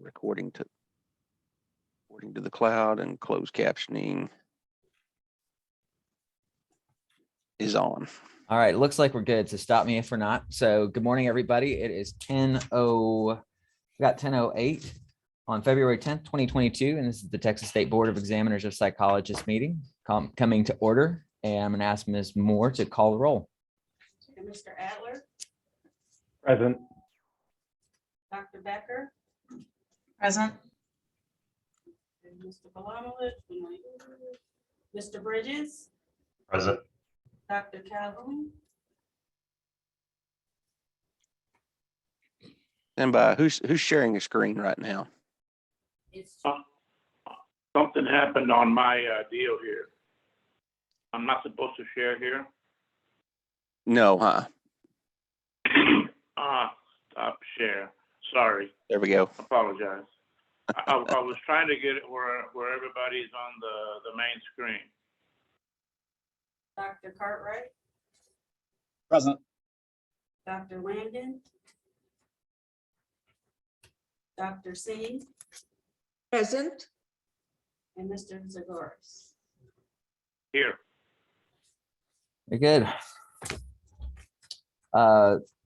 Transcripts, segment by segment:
recording to the cloud, and closed captioning is on. All right, looks like we're good. So stop me if we're not. So good morning, everybody. It is 10:08 on February 10th, 2022, and this is the Texas State Board of Examiners of Psychologists meeting coming to order. And I'm going to ask Ms. Moore to call the roll. Mr. Adler, Present. Dr. Becker, Present. and Mr. Balamovich, Mr. Bridges, Present. Dr. Calhoun, And by who's sharing a screen right now? Something happened on my deal here. I'm not supposed to share here. No, huh? Stop share. Sorry. There we go. Apologize. I was trying to get it where everybody's on the main screen. Dr. Cartwright, Present. Dr. Landon, Dr. Singh, Present. and Mr. Zagoras. Here. Very good.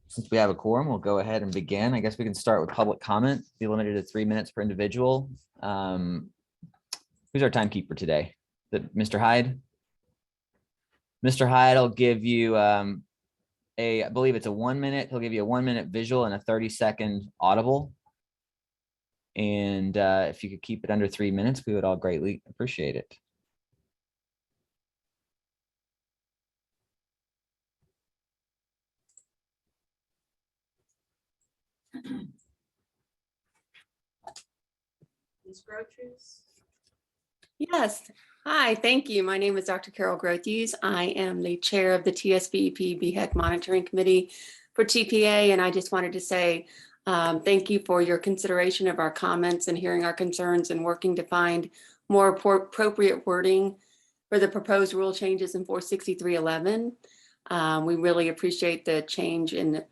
Since we have a quorum, we'll go ahead and begin. I guess we can start with public comment, be limited to 3 minutes per individual. Who's our timekeeper today? Mr. Hyde? Mr. Hyde will give you I believe it's a 1 minute. He'll give you a 1 minute visual and a 30-second audible. And if you could keep it under 3 minutes, we would all greatly appreciate it. Ms. Grotrius, Yes. Hi, thank you. My name is Dr. Carol Gretes. I am the chair of the TSBEP BHEC Monitoring Committee for TPA, and I just wanted to say thank you for your consideration of our comments and hearing our concerns and working to find more appropriate wording for the proposed rule changes in 46311. We really appreciate the change in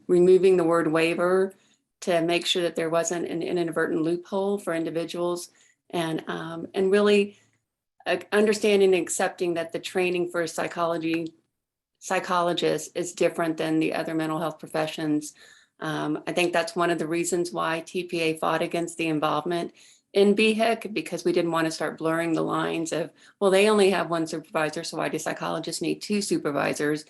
removing the word waiver to make sure that there wasn't an inadvertent loophole for individuals, and really understanding and accepting that the training for psychologists is different than the other mental health professions. I think that's one of the reasons why TPA fought against the involvement in BHEC, because we didn't want to start blurring the lines of, well, they only have one supervisor, so why do psychologists need two supervisors?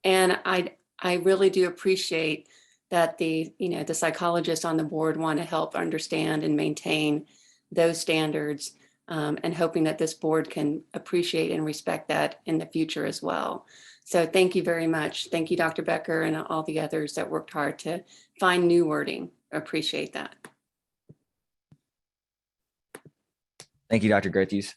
And I really do appreciate that the psychologists on the board want to help understand and maintain those standards, and hoping that this board can appreciate and respect that in the future as well. So thank you very much. Thank you, Dr. Becker, and all the others that worked hard to find new wording. Appreciate that. Thank you, Dr. Gretes.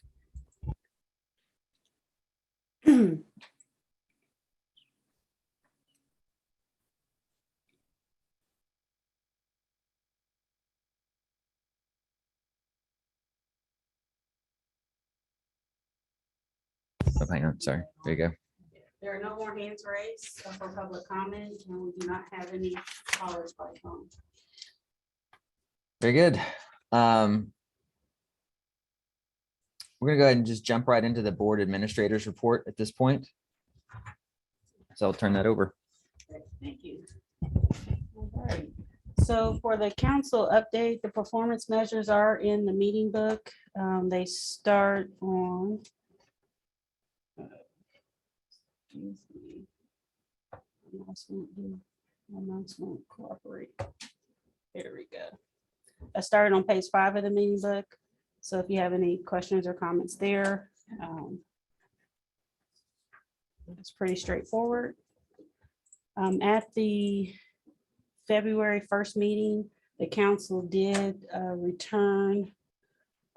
Oh, hang on, sorry. There you go. there are no more hands raised for public comment, and we do not have any callers by phone. Very good. We're gonna go ahead and just jump right into the board administrator's report at this point. So I'll turn that over. Okay, thank you. All right. So for the council update, the performance measures are in the meeting book. They start on. Excuse me. My mouse won't cooperate. There we go. I started on page 5 of the meeting book. So if you have any questions or comments there, it's pretty straightforward. At the February 1st meeting, the council did return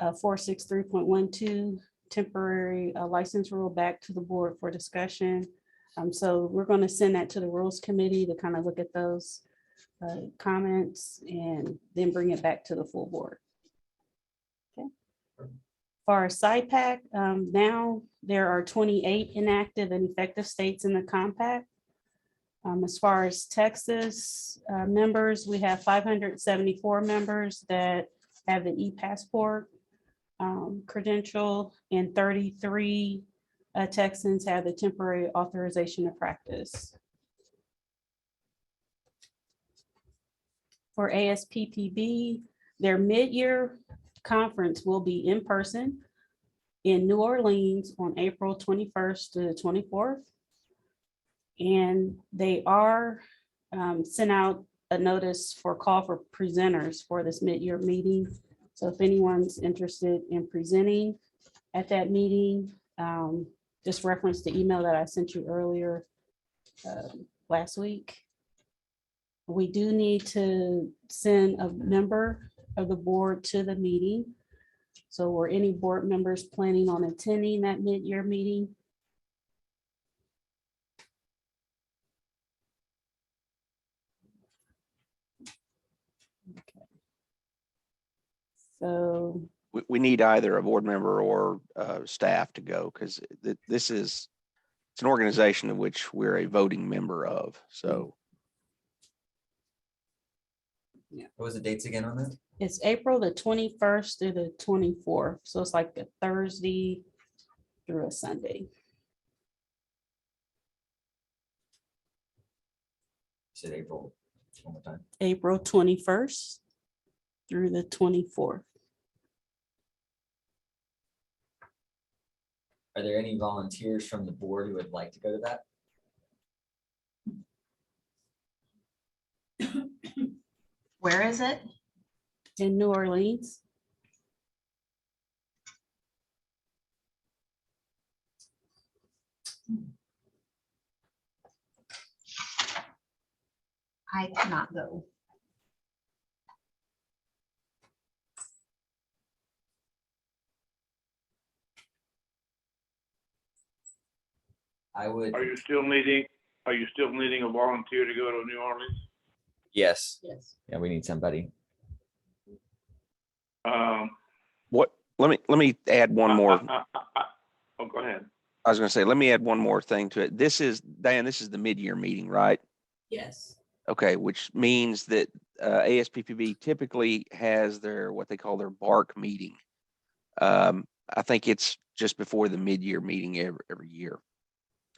463.12 temporary license rule back to the board for discussion. So we're going to send that to the Rules Committee to kind of look at those comments and then bring it back to the full board. Okay. For our SIPAC, now there are 28 inactive and effective states in the compact. As far as Texas members, we have 574 members that have the e-passport credential, and 33 Texans have the temporary authorization to practice. For ASPPB, their mid-year conference will be in person in New Orleans on April 21st to the 24th. And they are sent out a notice for call for presenters for this mid-year meeting. So if anyone's interested in presenting at that meeting, just reference the email that I sent you earlier last week. We do need to send a member of the board to the meeting. So were any board members planning on attending that mid-year meeting? Okay. So, We need either a board member or staff to go, because it's an organization of which we're a voting member of. So What was the dates again on that? it's April the 21st through the 24th. So it's like a Thursday through a Sunday. You said April. One more time. April 21st through the 24th. Are there any volunteers from the board who would like to go to that? Where is it? In New Orleans. I cannot go. I would. Are you still needing a volunteer to go to New Orleans? Yes. Yes. Yeah, we need somebody. let me add one more. Oh, go ahead. I was going to say, let me add one more thing to it. This is, Diane, this is the mid-year meeting, right? Yes. Okay, which means that ASPPB typically has their, what they call their BARC meeting. I think it's just before the mid-year meeting every year,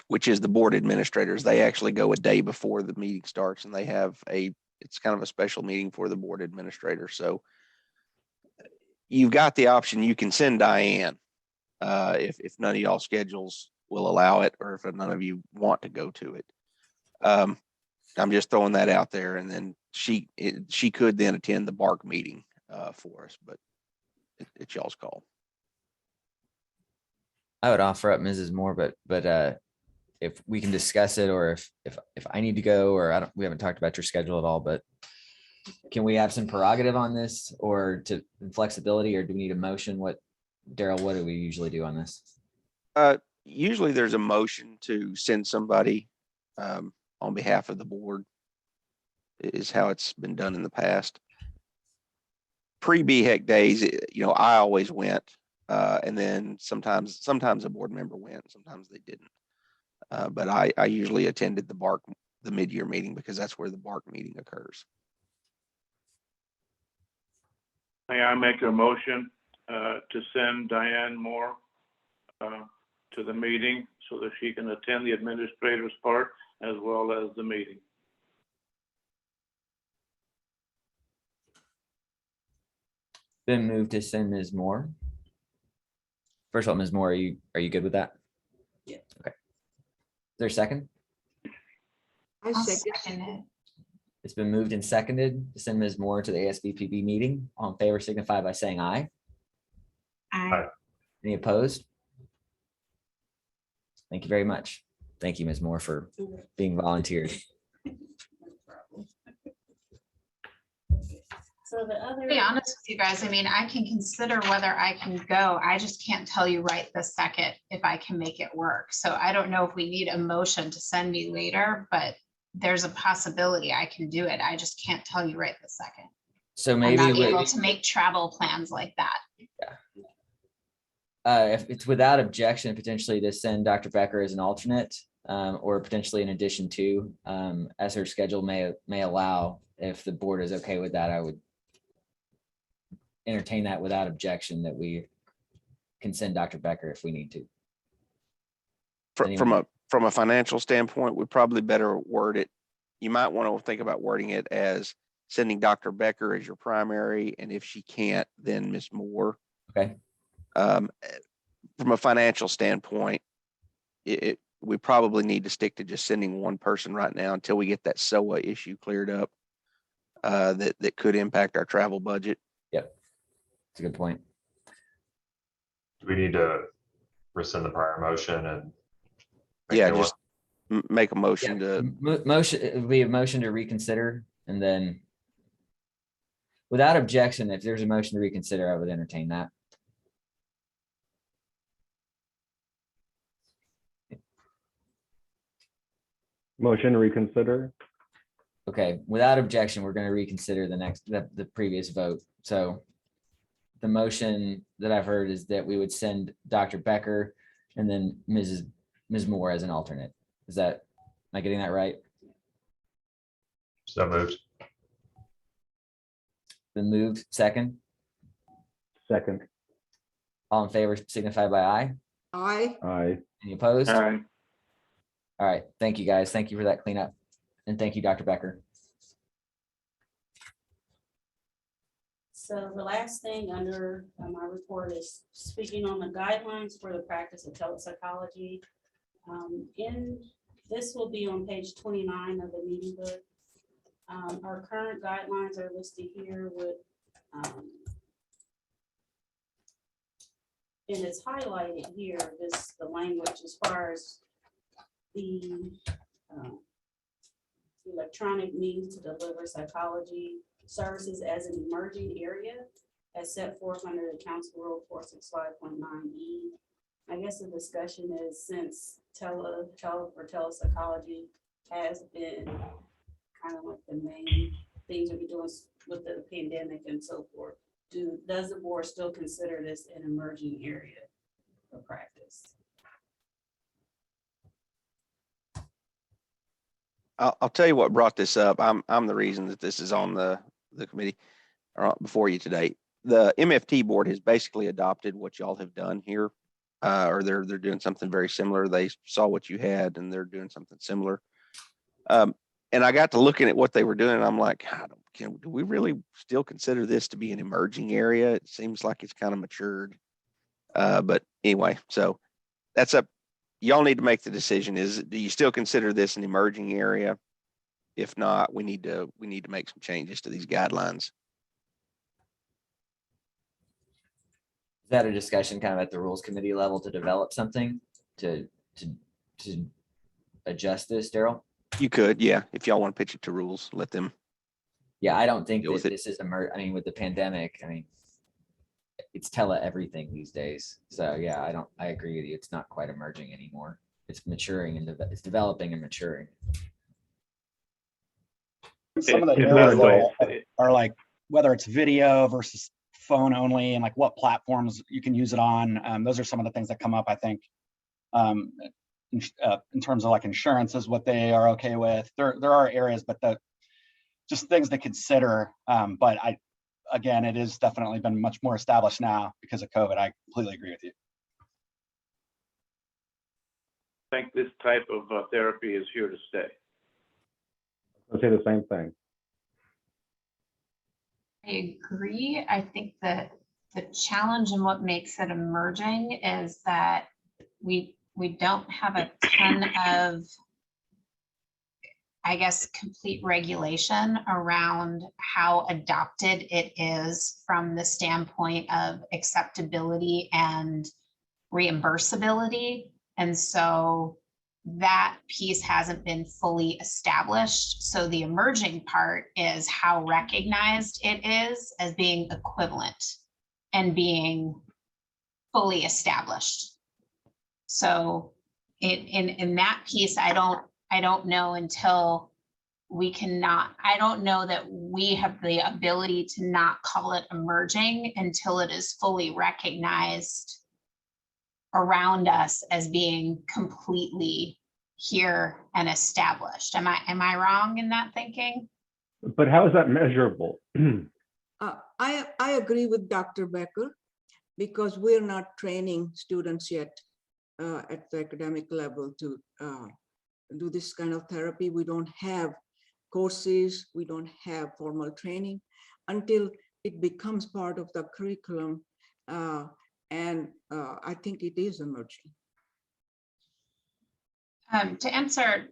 which is the board administrators. They actually go a day before the meeting starts, and they have it's kind of a special meeting for the board administrator. So you've got the option. You can send Diane if none of y'all schedules will allow it, or if none of you want to go to it. I'm just throwing that out there, and then she could then attend the BARC meeting for us, but it's y'all's call. I would offer up Mrs. Moore, but if we can discuss it, or if I need to go, or we haven't talked about your schedule at all, but can we have some prerogative on this, or to flexibility, or do we need a motion? Daryl, what do we usually do on this? Usually there's a motion to send somebody on behalf of the board, is how it's been done in the past. Pre-BHEC days, I always went, and then sometimes a board member went, sometimes they didn't. But I usually attended the mid-year meeting, because that's where the BARC meeting occurs. May I make a motion to send Diane Moore to the meeting so that she can attend the administrator's part as well as the meeting? Been moved to send Ms. Moore. First of all, Ms. Moore, are you good with that? Yeah. Okay. Is there a second? I'll second it. It's been moved and seconded to send Ms. Moore to the ASBPB meeting. All in favor signify by saying aye. Aye. Any opposed? Thank you very much. Thank you, Ms. Moore, for being volunteered. So the other. To be honest with you guys, I mean, I can consider whether I can go. I just can't tell you right this second if I can make it work. So I don't know if we need a motion to send me later, but there's a possibility I can do it. I just can't tell you right this second. So I'm maybe not able to make travel plans like that. if it's without objection, potentially to send Dr. Becker as an alternate, or potentially in addition to, as her schedule may allow. If the board is okay with that, I would entertain that without objection, that we can send Dr. Becker if we need to. From a financial standpoint, we probably better word it. You might want to think about wording it as sending Dr. Becker as your primary, and if she can't, then Ms. Moore. Okay. From a financial standpoint, we probably need to stick to just sending one person right now until we get that SOA issue cleared up. That could impact our travel budget. Yep. That's a good point. Do we need to rescind the prior motion and? Yeah, just make a motion Yeah, to, motion, it would be a motion to reconsider, and then without objection, if there's a motion to reconsider, I would entertain that. Motion to reconsider. Okay, without objection, we're going to reconsider the previous vote. So the motion that I've heard is that we would send Dr. Becker and then Ms. Moore as an alternate. Am I getting that right? So moved. Been moved, second. Second. All in favor signify by aye. Aye. Aye. Any opposed? all right. All right, thank you, guys. Thank you for that cleanup. And thank you, Dr. Becker. So the last thing under my report is speaking on the guidelines for the practice of telepsychology. This will be on page 29 of the meeting book. Our current guidelines are listed here with, and it's highlighted here, the language as far as the electronic means to deliver psychology services as an emerging area as set forth under the Council Rule 465.9E. I guess the discussion is, since telehealth or telepsychology has been kind of like the main things that we're doing with the pandemic and so forth, does the board still consider this an emerging area of practice? I'll tell you what brought this up. I'm the reason that this is on the committee or before you today. The MFT board has basically adopted what y'all have done here, or they're doing something very similar. They saw what you had and they're doing something similar. And I got to looking at what they were doing, and I'm like, do we really still consider this to be an emerging area? It seems like it's kind of matured. But anyway, so that's up. Y'all need to make the decision. Do you still consider this an emerging area? If not, we need to make some changes to these guidelines. Is that a discussion kind of at the rules committee level to develop something to adjust this, Daryl? You could, yeah. If y'all want to pitch it to rules, let them. Yeah, I don't think Deal with that it. this is I mean, with the pandemic, I mean, it's everything these days. So yeah, I agree with you. It's not quite emerging anymore. It's maturing and it's developing and maturing. Some of the It areas does. are like, whether it's video versus phone only, and like what platforms you can use it on. Those are some of the things that come up, I think, in terms of like insurance is what they are okay with. There are areas, but just things to consider. But again, it has definitely been much more established now because of COVID. I completely agree with you. I think this type of therapy is here to stay. I'll say the same thing. I agree. I think that the challenge and what makes it emerging is that we don't have a ton of, I guess, complete regulation around how adopted it is from the standpoint of acceptability and reimbursability. And so that piece hasn't been fully established. So the emerging part is how recognized it is as being equivalent and being fully established. So in that piece, I don't know until we cannot, I don't know that we have the ability to not call it emerging until it is fully recognized around us as being completely here and established. Am I wrong in that thinking? But how is that measurable? I agree with Dr. Becker, because we're not training students yet at the academic level to do this kind of therapy. We don't have courses, we don't have formal training until it becomes part of the curriculum. And I think it is emerging. To answer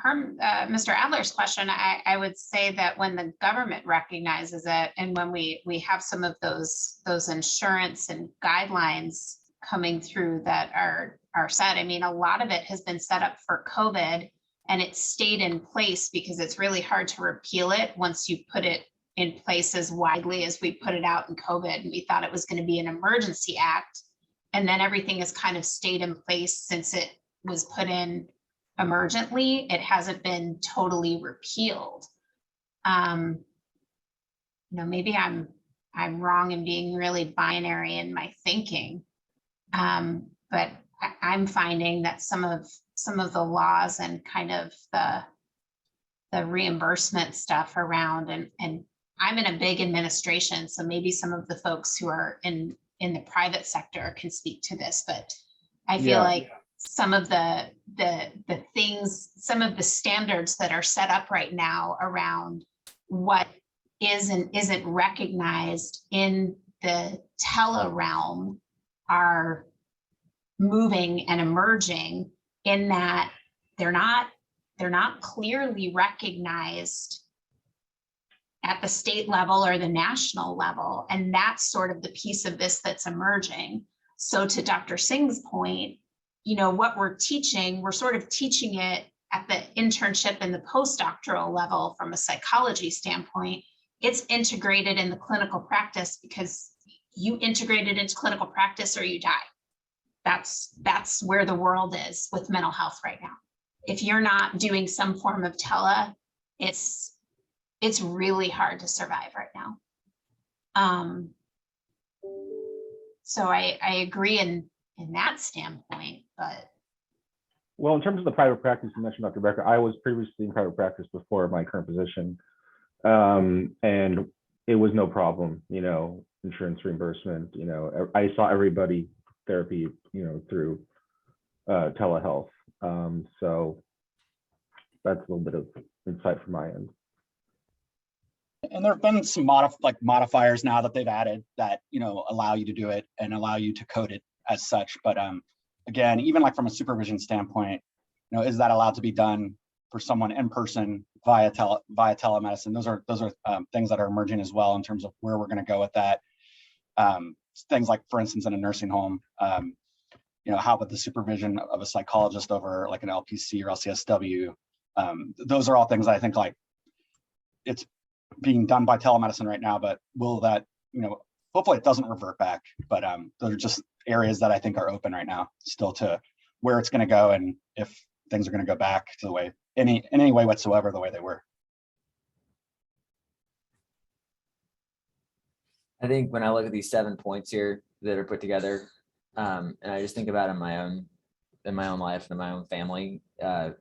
Mr. Adler's question, I would say that when the government recognizes it, and when we have some of those insurance and guidelines coming through that are set, I mean, a lot of it has been set up for COVID, and it stayed in place because it's really hard to repeal it once you put it in place as widely as we put it out in COVID. And we thought it was going to be an emergency act, and then everything has kind of stayed in place since it was put in emergently. It hasn't been totally repealed. Maybe I'm wrong in being really binary in my thinking, but I'm finding that some of the laws and kind of the reimbursement stuff around, and I'm in a big administration, so maybe some of the folks who are in the private sector can speak to this, but I feel like some of the things, some of the standards that are set up right now around what is and isn't recognized in the tele realm are moving and emerging, in that they're not clearly recognized at the state level or the national level. And that's sort of the piece of this that's emerging. So to Dr. Singh's point, what we're teaching, we're sort of teaching it at the internship and the postdoctoral level from a psychology standpoint. It's integrated in the clinical practice because you integrate it into clinical practice or you die. That's where the world is with mental health right now. If you're not doing some form of tele, it's really hard to survive right now. So I agree in that standpoint, but. Well, in terms of the private practice you mentioned, Dr. Becker, I was previously in private practice before my current position. And it was no problem, insurance reimbursement, I saw everybody therapy, through telehealth. So that's a little bit of insight from my end. And there have been some modifiers now that they've added that, allow you to do it and allow you to code it as such. But again, even like from a supervision standpoint, is that allowed to be done for someone in person via telemedicine? Those are things that are emerging as well in terms of where we're going to go with that. Things like, for instance, in a nursing home, how about the supervision of a psychologist over like an LPC or LCSW? Those are all things I think like it's being done by telemedicine right now, but will that, hopefully it doesn't revert back, but those are just areas that I think are open right now still to where it's going to go, and if things are going to go back to the way, in any way whatsoever, the way they were. I think when I look at these 7 points here that are put together, and I just think about in my own life and in my own family, I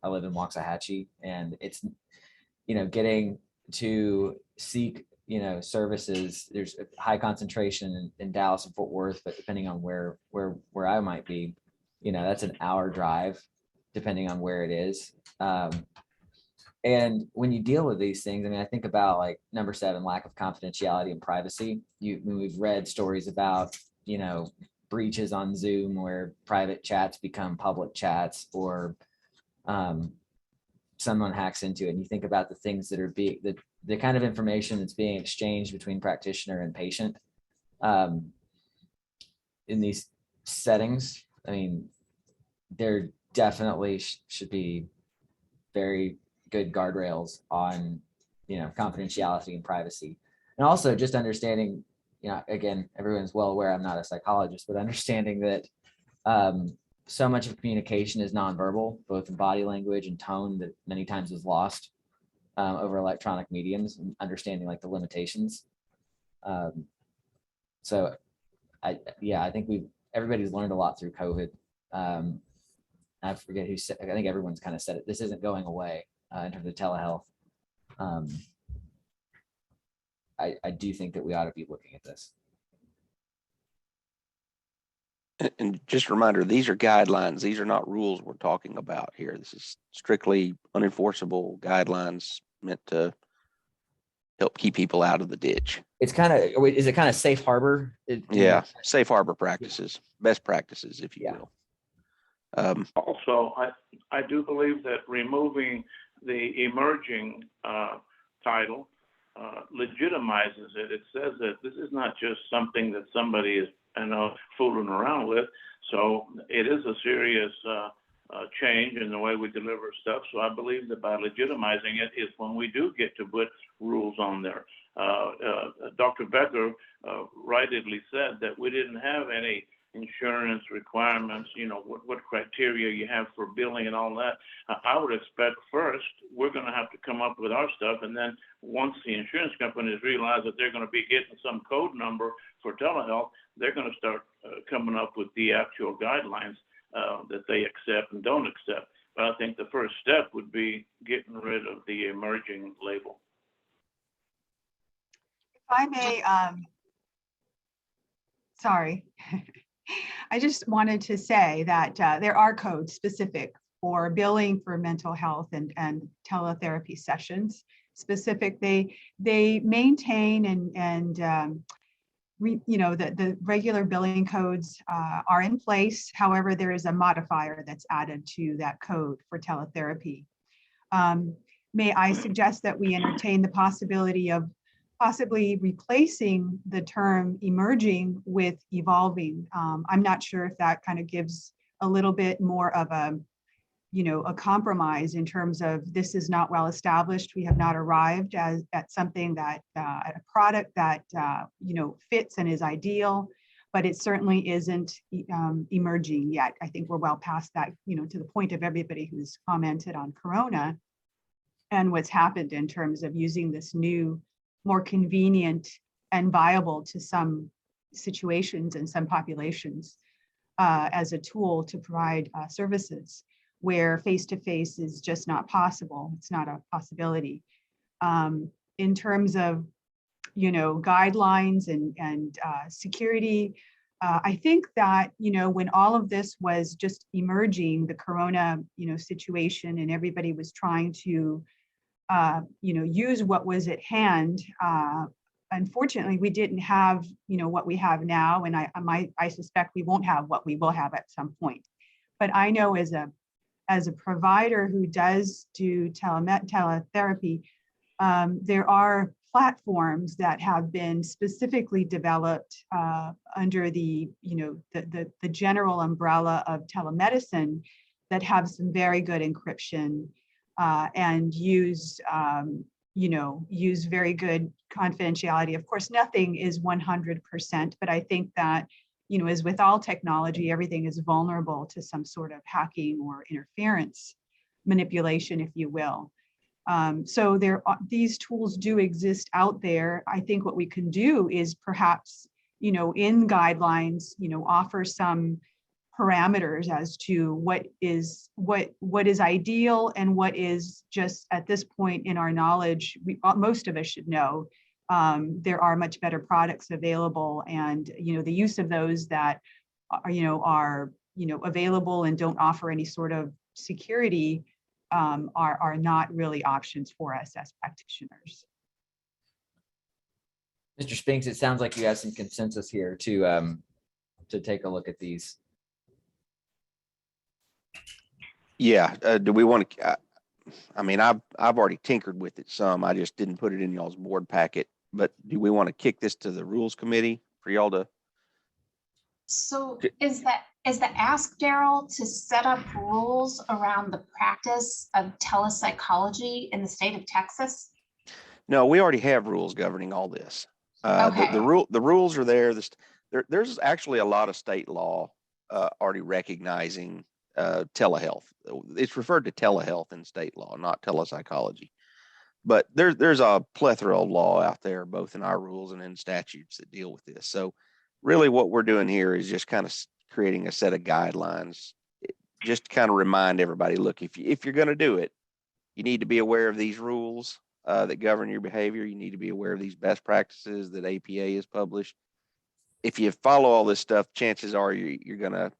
live in Waxahachie, and it's, getting to seek, services. There's a high concentration in Dallas and Fort Worth, but depending on where I might be, that's an hour drive, depending on where it is. And when you deal with these things, I think about like number 7, lack of confidentiality and privacy. We've read stories about, breaches on Zoom where private chats become public chats, or someone hacks into it. And you think about the things that are the kind of information that's being exchanged between practitioner and patient in these settings. There definitely should be very good guardrails on, confidentiality and privacy. And also just understanding, again, everyone's well aware I'm not a psychologist, but understanding that so much of communication is nonverbal, both in body language and tone, that many times is lost over electronic mediums, and understanding like the limitations. So I think everybody's learned a lot through COVID. I forget who said, I think everyone's kind of said it, this isn't going away in terms of telehealth. I do think that we ought to be looking at this. And just a reminder, these are guidelines. These are not rules we're talking about here. This is strictly unenforceable guidelines meant to help keep people out of the ditch. It's kind of, is it kind of safe harbor? Yeah, safe harbor practices, best practices, if you Yeah. will. Also, I do believe that removing the emerging title legitimizes it. It says that this is not just something that somebody is, fooling around with. So it is a serious change in the way we deliver stuff. So I believe that by legitimizing it is when we do get to put rules on there. Dr. Becker rightly said that we didn't have any insurance requirements, what criteria you have for billing and all that. I would expect first, we're going to have to come up with our stuff. And then once the insurance companies realize that they're going to be getting some code number for telehealth, they're going to start coming up with the actual guidelines that they accept and don't accept. But I think the first step would be getting rid of the emerging label. If I may, sorry. I just wanted to say that there are codes specific for billing for mental health and teletherapy sessions. Specific, they maintain and the regular billing codes are in place. However, there is a modifier that's added to that code for teletherapy. May I suggest that we entertain the possibility of possibly replacing the term emerging with evolving. I'm not sure if that kind of gives a little bit more of a compromise in terms of this is not well established. We have not arrived at something that a product that fits and is ideal, but it certainly isn't emerging yet. I think we're well past that, to the point of everybody who's commented on Corona and what's happened in terms of using this new, more convenient and viable to some situations and some populations as a tool to provide services where face-to-face is just not possible. It's not a possibility. In terms of, guidelines and security, I think that, when all of this was just emerging, the Corona, situation, and everybody was trying to use what was at hand. Unfortunately, we didn't have, what we have now, and I suspect we won't have what we will have at some point. But I know as a provider who does do teletherapy, there are platforms that have been specifically developed under the general umbrella of telemedicine that have some very good encryption and use very good confidentiality. Of course, nothing is 100%, but I think that, as with all technology, everything is vulnerable to some sort of hacking or interference manipulation, if you will. So these tools do exist out there. I think what we can do is perhaps, in guidelines, offer some parameters as to what is ideal and what is just at this point in our knowledge, most of us should know there are much better products available, and the use of those that are available and don't offer any sort of security are not really options for us as practitioners. Mr. Spinks, it sounds like you have some consensus here to take a look at these. Yeah. Do we want to? I've already tinkered with it some. I just didn't put it in y'all's board packet. But do we want to kick this to the rules committee for y'all to? So is the ask, Daryl, to set up rules around the practice of telepsychology in the state of Texas? No, we already have rules governing all this. Okay. The rules are there. There's actually a lot of state law already recognizing telehealth. It's referred to telehealth in state law, not telepsychology. But there's a plethora of law out there, both in our rules and in statutes that deal with this. So really what we're doing here is just kind of creating a set of guidelines just to kind of remind everybody, look, if you're going to do it, you need to be aware of these rules that govern your behavior. You need to be aware of these best practices that APA has published. If you follow all this stuff, chances are you're going to,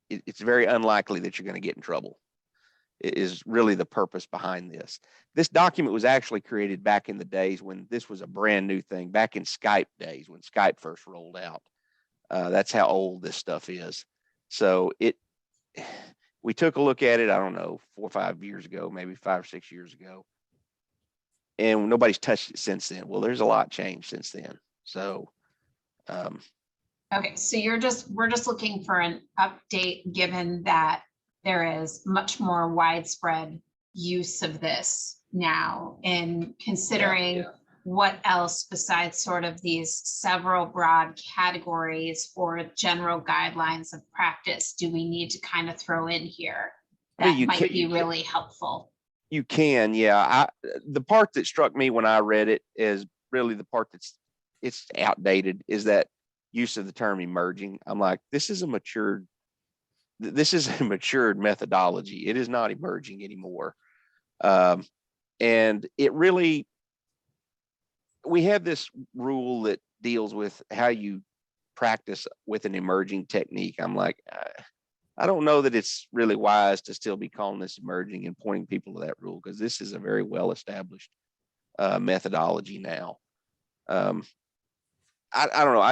it's very unlikely that you're going to get in trouble. It is really the purpose behind this. This document was actually created back in the days when this was a brand new thing, back in Skype days, when Skype first rolled out. That's how old this stuff is. So we took a look at it, I don't know, 4 or 5 years ago, maybe 5 or 6 years ago. And nobody's touched it since then. Well, there's a lot changed since then. So, Okay, so we're just looking for an update, given that there is much more widespread use of this now, and considering what else besides sort of these several broad categories or general guidelines of practice do we need to kind of throw in here that might be really helpful? You can, yeah. The part that struck me when I read it is really the part it's outdated, is that use of the term emerging. I'm like, this is a matured methodology. It is not emerging anymore. And it really, we have this rule that deals with how you practice with an emerging technique. I'm like, I don't know that it's really wise to still be calling this emerging and pointing people to that rule, because this is a very well-established methodology now. I don't know.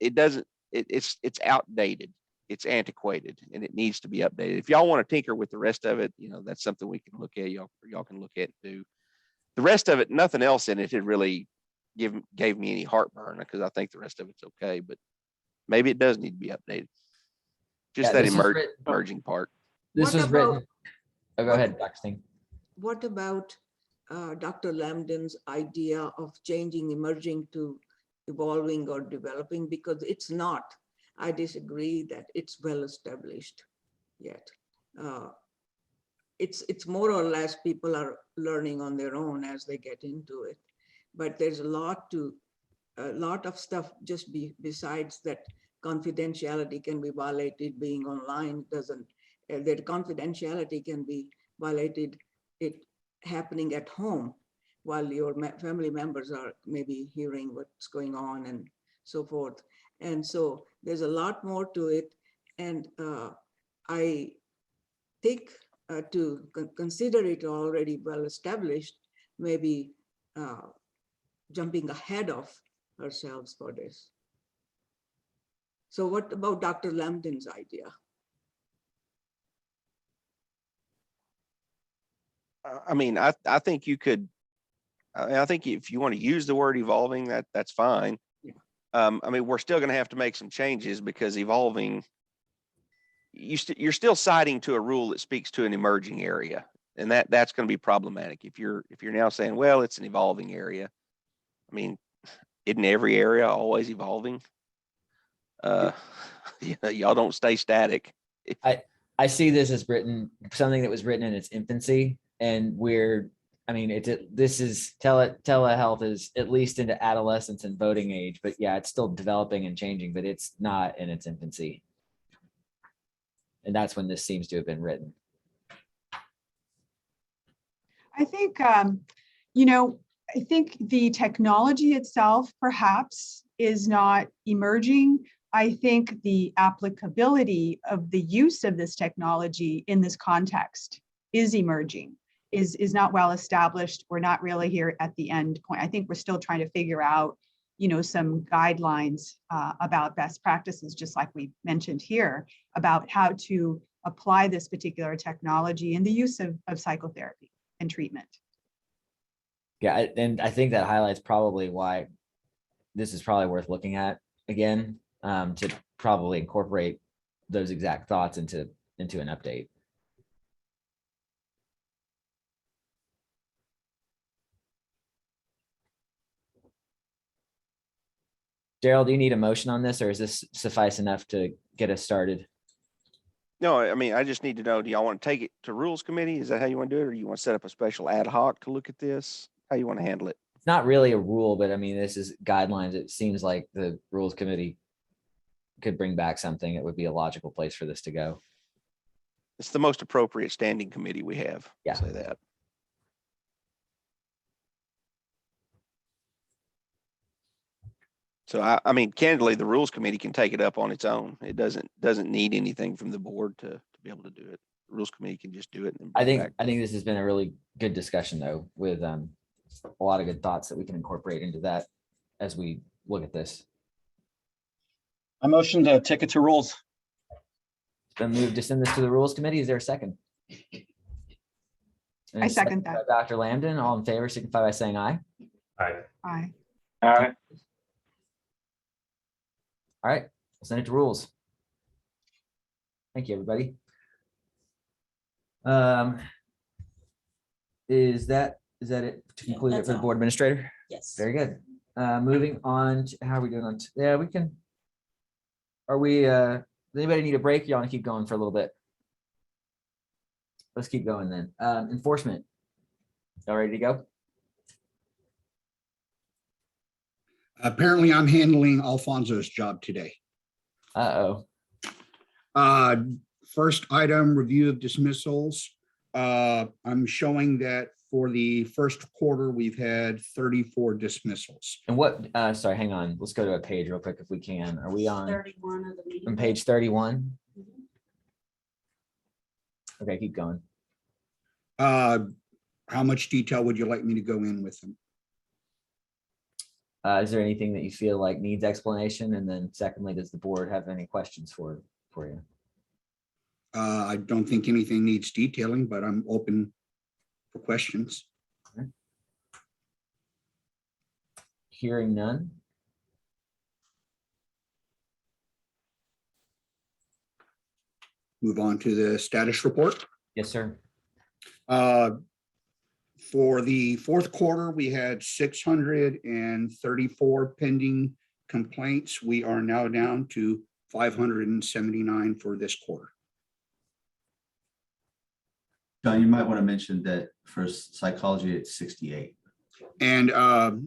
It's outdated. It's antiquated, and it needs to be updated. If y'all want to tinker with the rest of it, that's something we can look at. Y'all can look at and do. The rest of it, nothing else in it had really gave me any heartburn, because I think the rest of it's okay, but maybe it does need to be updated. Just that emerging part. This was written. Oh, go ahead, Dr. Sting. What about Dr. Lambden's idea of changing emerging to evolving or developing? Because it's not. I disagree that it's well established yet. It's more or less people are learning on their own as they get into it. But there's a lot of stuff just besides that. Confidentiality can be violated being online. That confidentiality can be violated it happening at home while your family members are maybe hearing what's going on and so forth. And so there's a lot more to it. And I think to consider it already well established, maybe jumping ahead of ourselves for this. So what about Dr. Lambden's idea? I mean, I think you could, I think if you want to use the word evolving, that's fine. Yeah. I mean, we're still going to have to make some changes, because evolving, you're still citing to a rule that speaks to an emerging area, and that's going to be problematic. If you're now saying, well, it's an evolving area, I mean, isn't every area always evolving? Y'all don't stay static. I see this as something that was written in its infancy, and this is telehealth is at least into adolescence and voting age, but yeah, it's still developing and changing, but it's not in its infancy. And that's when this seems to have been written. I think, I think the technology itself perhaps is not emerging. I think the applicability of the use of this technology in this context is emerging, is not well established. We're not really here at the end point. I think we're still trying to figure out, some guidelines about best practices, just like we mentioned here, about how to apply this particular technology in the use of psychotherapy and treatment. Yeah, and I think that highlights probably why this is probably worth looking at again, to probably incorporate those exact thoughts into an update. Daryl, do you need a motion on this, or is this suffice enough to get us started? No, I mean, I just need to know, do y'all want to take it to Rules Committee? Is that how you want to do it? Or you want to set up a special ad hoc to look at this? How you want to handle it? It's not really a rule, but I mean, this is guidelines. It seems like the Rules Committee could bring back something. It would be a logical place for this to go. It's the most appropriate standing committee we have. I'll Yeah. Say that. So I mean, candidly, the rules committee can take it up on its own. It doesn't need anything from the board to be able to do it. The rules committee can just do it. And I bring it think back. this has been a really good discussion though, with a lot of good thoughts that we can incorporate into that as we look at this. I motion to take it to rules. It's been moved to send this to the rules committee. Is there a second? And I a second that. by Dr. Lambden, all in favor, signify by saying aye. Aye. Aye. Aye. All right, we'll send it to rules. Thank you, everybody. Is that it to conclude it that's for the all. board administrator? Yes. Very good. Moving on, how are we doing on? Yeah, we can. Are we, does anybody need a break? You want to keep going for a little bit? Let's keep going then. Enforcement. Y'all ready to go? Apparently, I'm handling Alfonso's job today. Uh-oh. First item, review of dismissals. I'm showing that for the first quarter, we've had 34 dismissals. And what, sorry, hang on. Let's go to a page real quick if we can. Are we on 31 of the meeting. on page 31? Okay, keep going. How much detail would you like me to go in with them? Is there anything that you feel like needs explanation? And then secondly, does the board have any questions for you? I don't think anything needs detailing, but I'm open for questions. Okay. Hearing none. Move on to the status report. Yes, sir. For the fourth quarter, we had 634 pending complaints. We are now down to 579 for this quarter. John, you might want to mention that for psychology, it's 68. And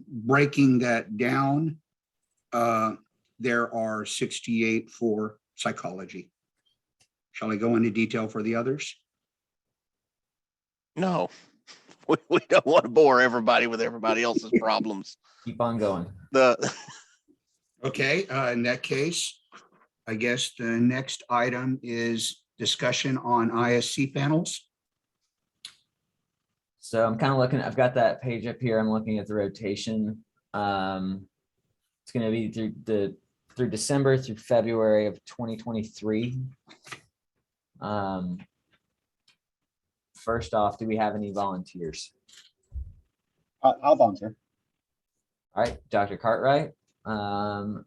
breaking that down, there are 68 for psychology. Shall I go into detail for the others? No, we don't want to bore everybody with everybody else's problems. Keep on going. Okay, in that case, I guess the next item is discussion on ISC panels. So I'm kind of looking, I've got that page up here. I'm looking at the rotation. It's going to be through December through February of 2023. First off, do we have any volunteers? I'll volunteer. All right, Dr. Cartwright. I'll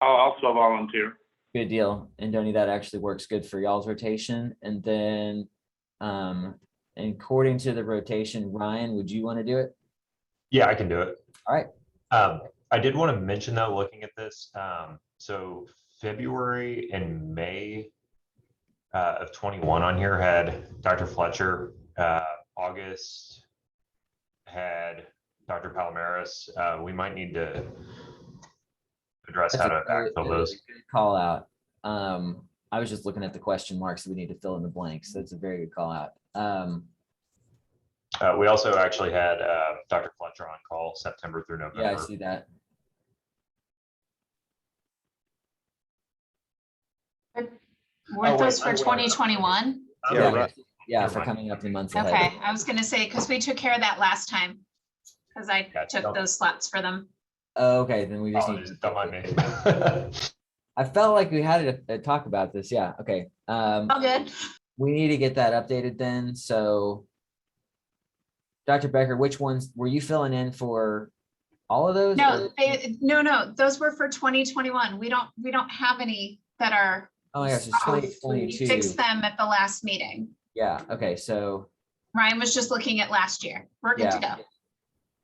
also volunteer. Good deal. And Donnie, that actually works good for y'all's rotation. And then according to the rotation, Ryan, would you want to do it? Yeah, I can do it. All right. I did want to mention though, looking at this, so February and May of 21 on here had Dr. Fletcher. August had Dr. Palomares. We might need to address how to backfill those. Good call out. I was just looking at the question marks. So we need to fill in the blanks. So it's a very good call out. We also actually had Dr. Fletcher on call September through November. Yeah, I see that. Weren't those for 2021? Yeah, right. Yeah, for coming up in the months Okay, ahead. I was gonna say, because we took care of that last time. Because I Gotcha. took those slots for them. Okay, then we just need Apologies, don't mind me. I felt like we had a talk about this. Yeah, okay. All good. We need to get that updated then. So Dr. Becker, which ones were you filling in for? All of those? No, no, those were for 2021. We don't have any that are, Oh my gosh, it's 2022. fixed them at the last meeting. Yeah, okay, so Ryan was just looking at last year. We're good to go.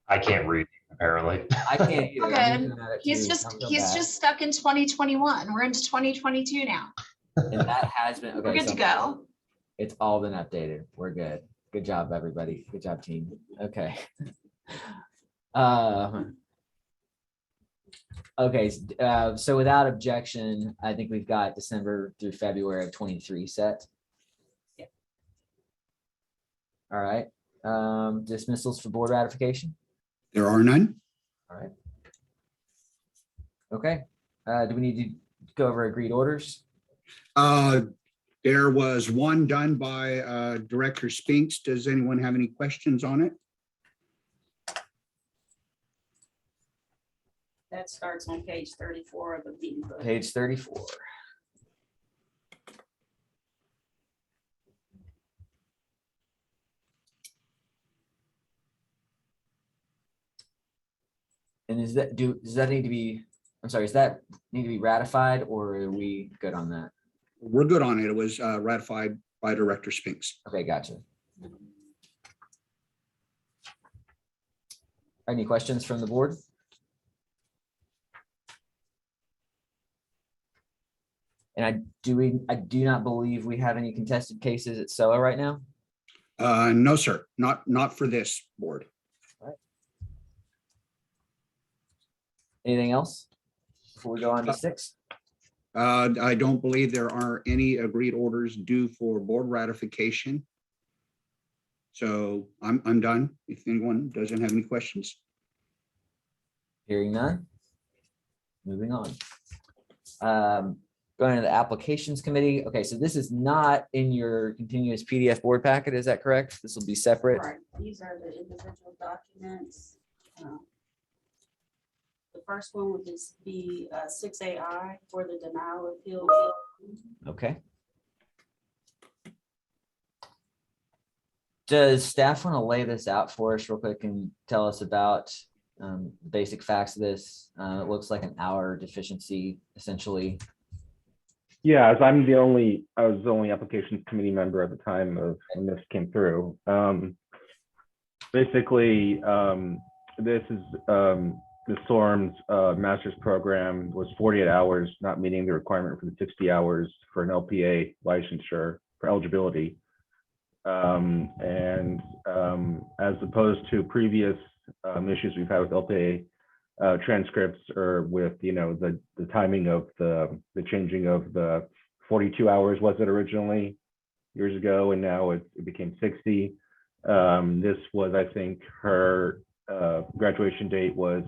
I can't read apparently. I can't either. Okay. I'm looking at it He's too. just, Don't feel he's bad. just stuck in 2021. We're into 2022 now. And that has been, We're okay, good to so go. it's all been updated. We're good. Good job, everybody. Good job, team. Okay. Okay, so without objection, I think we've got December through February of 23 set. All right. Dismissals for board ratification. There are none. All right. Okay. Do we need to go over agreed orders? There was one done by Director Spinks. Does anyone have any questions on it? That starts on page 34 of the meeting book. Page 34. And does that need to be, I'm sorry, does that need to be ratified or are we good on that? We're good on it. It was ratified by Director Spinks. Okay, gotcha. Any questions from the board? And I do not believe we have any contested cases at SOA right now. No, sir, not for this board. Anything else before we go on to 6? I don't believe there are any agreed orders due for board ratification. So I'm done. If anyone doesn't have any questions. Hearing none. Moving on. Going to the applications committee. Okay, so this is not in your continuous PDF board packet, is that correct? This will be separate. Right, these are the individual documents. The first one would just be 6AI for the denial appeal. Okay. Does staff want to lay this out for us real quick and tell us about the basic facts of this? It looks like an hour deficiency, essentially. Yeah, as I was the only applications committee member at the time of when this came through. Basically, this is the Soren's master's program was 48 hours, not meeting the requirement for the 60 hours for an LPA licensure for eligibility. As opposed to previous issues we've had with LPA transcripts or with, the timing of the changing of the 42 hours was it originally years ago, and now it became 60. This was, I think, her graduation date was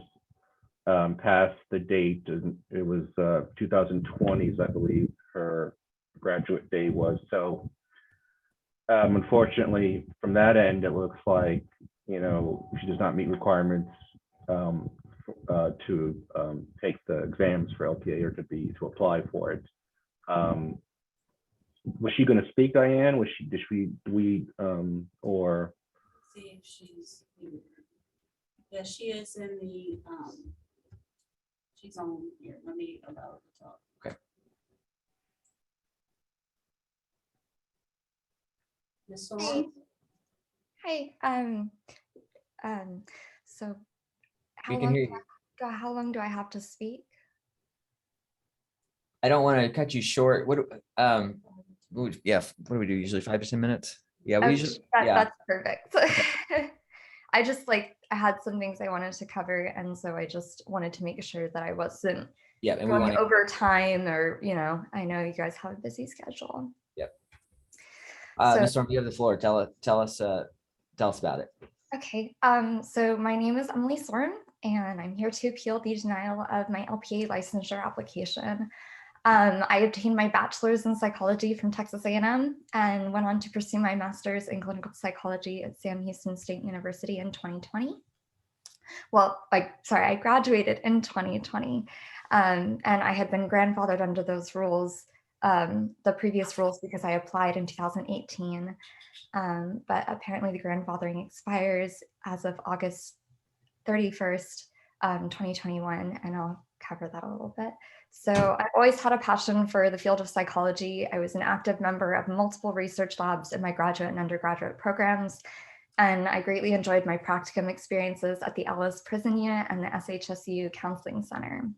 past the date. It was 2020s, I believe, her graduate day was. So unfortunately, from that end, it looks like, she does not meet requirements to take the exams for LPA or to apply for it. Was she going to speak, Diane? Or See if she's here. Yeah, she is in the she's on here. Let me allow her to talk. Okay. Ms. Soren? Hi. So We can hear you. how long do I have to speak? I don't want to cut you short. What do we do usually? 5 to 10 minutes? Yeah, we usually, That's perfect. I had some things I wanted to cover, and so I just wanted to make sure that I wasn't going over time, or I know you guys have a busy schedule. Yep. So, Ms. Storm, you have the floor. Tell us about it. Okay. So my name is Emily Soren, and I'm here to appeal the denial of my LPA licensure application. I obtained my bachelor's in psychology from Texas A&M and went on to pursue my master's in clinical psychology at Sam Houston State University in 2020. Well, I graduated in 2020, and I had been grandfathered under those rules, the previous rules, because I applied in 2018. But apparently the grandfathering expires as of August 31st, 2021, and I'll cover that a little bit. So I've always had a passion for the field of psychology. I was an active member of multiple research labs in my graduate and undergraduate programs, and I greatly enjoyed my practicum experiences at the Ellis Prison Unit and the SHSU Counseling Center.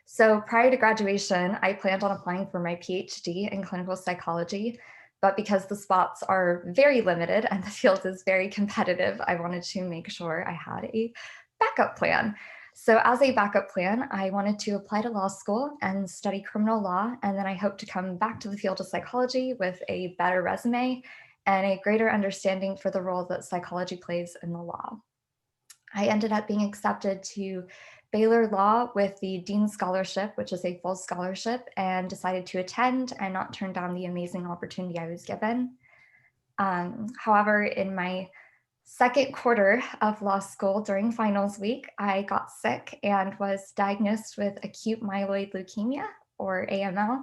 So prior to graduation, I planned on applying for my PhD in clinical psychology, but because the spots are very limited and the field is very competitive, I wanted to make sure I had a backup plan. So as a backup plan, I wanted to apply to law school and study criminal law, and then I hope to come back to the field of psychology with a better resume and a greater understanding for the role that psychology plays in the law. I ended up being accepted to Baylor Law with the Dean Scholarship, which is a full scholarship, and decided to attend and not turn down the amazing opportunity I was given. However, in my second quarter of law school during finals week, I got sick and was diagnosed with acute myeloid leukemia, or AML.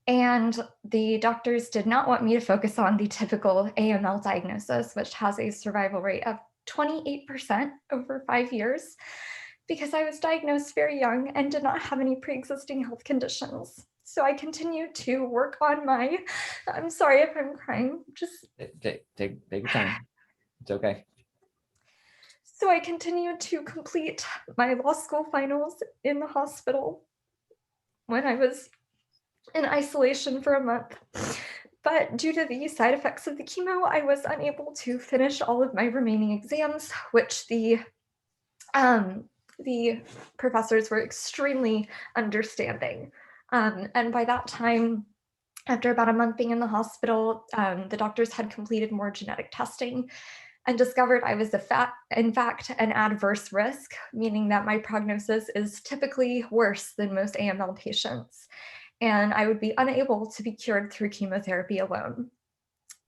And the doctors did not want me to focus on the typical AML diagnosis, which has a survival rate of 28% over 5 years, because I was diagnosed very young and did not have any pre-existing health conditions. So I continued to work on my, I'm sorry if I'm crying, just Take your time. It's okay. So I continued to complete my law school finals in the hospital when I was in isolation for a month. But due to the side effects of the chemo, I was unable to finish all of my remaining exams, which the professors were extremely understanding. And by that time, after about a month being in the hospital, the doctors had completed more genetic testing and discovered I was in fact an adverse risk, meaning that my prognosis is typically worse than most AML patients, and I would be unable to be cured through chemotherapy alone.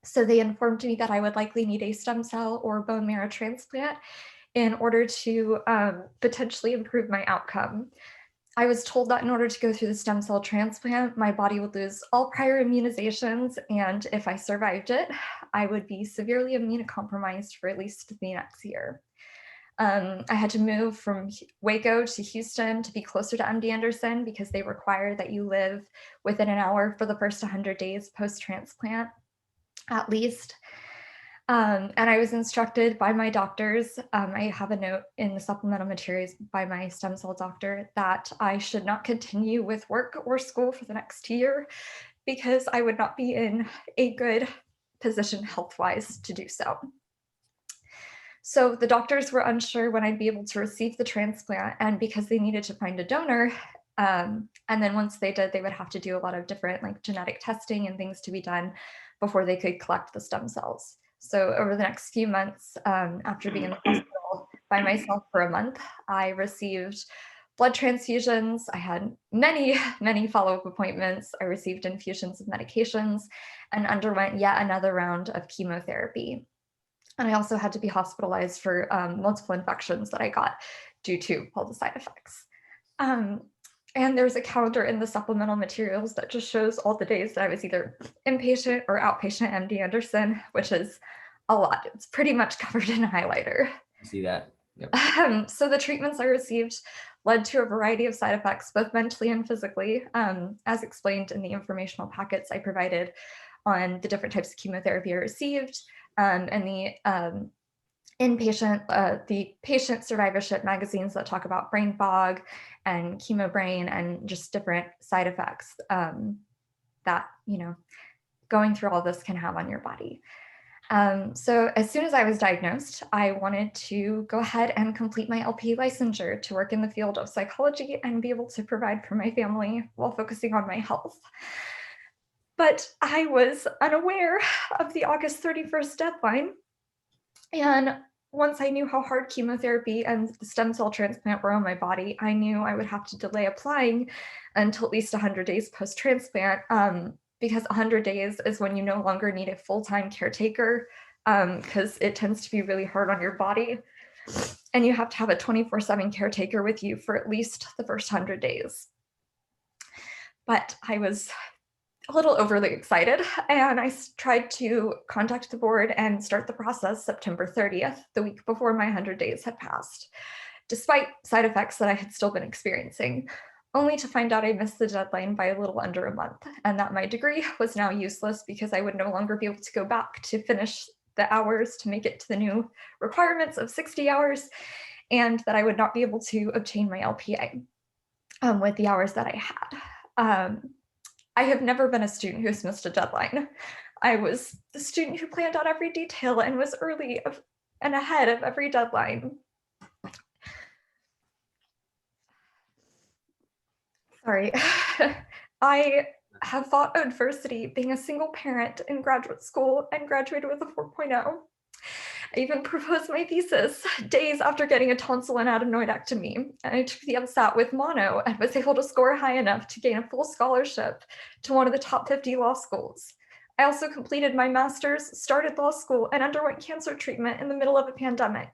So they informed me that I would likely need a stem cell or bone marrow transplant in order to potentially improve my outcome. I was told that in order to go through the stem cell transplant, my body would lose all prior immunizations, and if I survived it, I would be severely immunocompromised for at least the next year. I had to move from Waco to Houston to be closer to MD Anderson because they require that you live within an hour for the first 100 days post-transplant, at least. And I was instructed by my doctors, I have a note in the supplemental materials by my stem cell doctor that I should not continue with work or school for the next year because I would not be in a good position health-wise to do so. So the doctors were unsure when I'd be able to receive the transplant, and because they needed to find a donor, and then once they did, they would have to do a lot of different like genetic testing and things to be done before they could collect the stem cells. So over the next few months, after being in the hospital by myself for a month, I received blood transfusions. I had many, many follow-up appointments. I received infusions of medications and underwent yet another round of chemotherapy. And I also had to be hospitalized for multiple infections that I got due to all the side effects. And there's a calendar in the supplemental materials that just shows all the days that I was either inpatient or outpatient at MD Anderson, which is a lot. It's pretty much covered in a highlighter. I see that. Yep. So the treatments I received led to a variety of side effects, both mentally and physically, as explained in the informational packets I provided on the different types of chemotherapy I received, and the the patient survivorship magazines that talk about brain fog and chemo brain and just different side effects that, you know, going through all this can have on your body. So as soon as I was diagnosed, I wanted to go ahead and complete my LP licensure to work in the field of psychology and be able to provide for my family while focusing on my health. But I was unaware of the August 31st deadline. And once I knew how hard chemotherapy and the stem cell transplant were on my body, I knew I would have to delay applying until at least 100 days post-transplant, because 100 days is when you no longer need a full-time caretaker, because it tends to be really hard on your body. And you have to have a 24/7 caretaker with you for at least the first 100 days. But I was a little overly excited, and I tried to contact the board and start the process September 30th, the week before my 100 days had passed, despite side effects that I had still been experiencing, only to find out I missed the deadline by a little under a month, and that my degree was now useless because I would no longer be able to go back to finish the hours to make it to the new requirements of 60 hours, and that I would not be able to obtain my LPA with the hours that I had. I have never been a student who's missed a deadline. I was the student who planned out every detail and was early and ahead of every deadline. Sorry. I have fought adversity being a single parent in graduate school and graduated with a 4.0. I even proposed my thesis days after getting a tonsil and adenoidectomy. And I took the MSAT with mono and was able to score high enough to gain a full scholarship to one of the top 50 law schools. I also completed my master's, started law school, and underwent cancer treatment in the middle of a pandemic.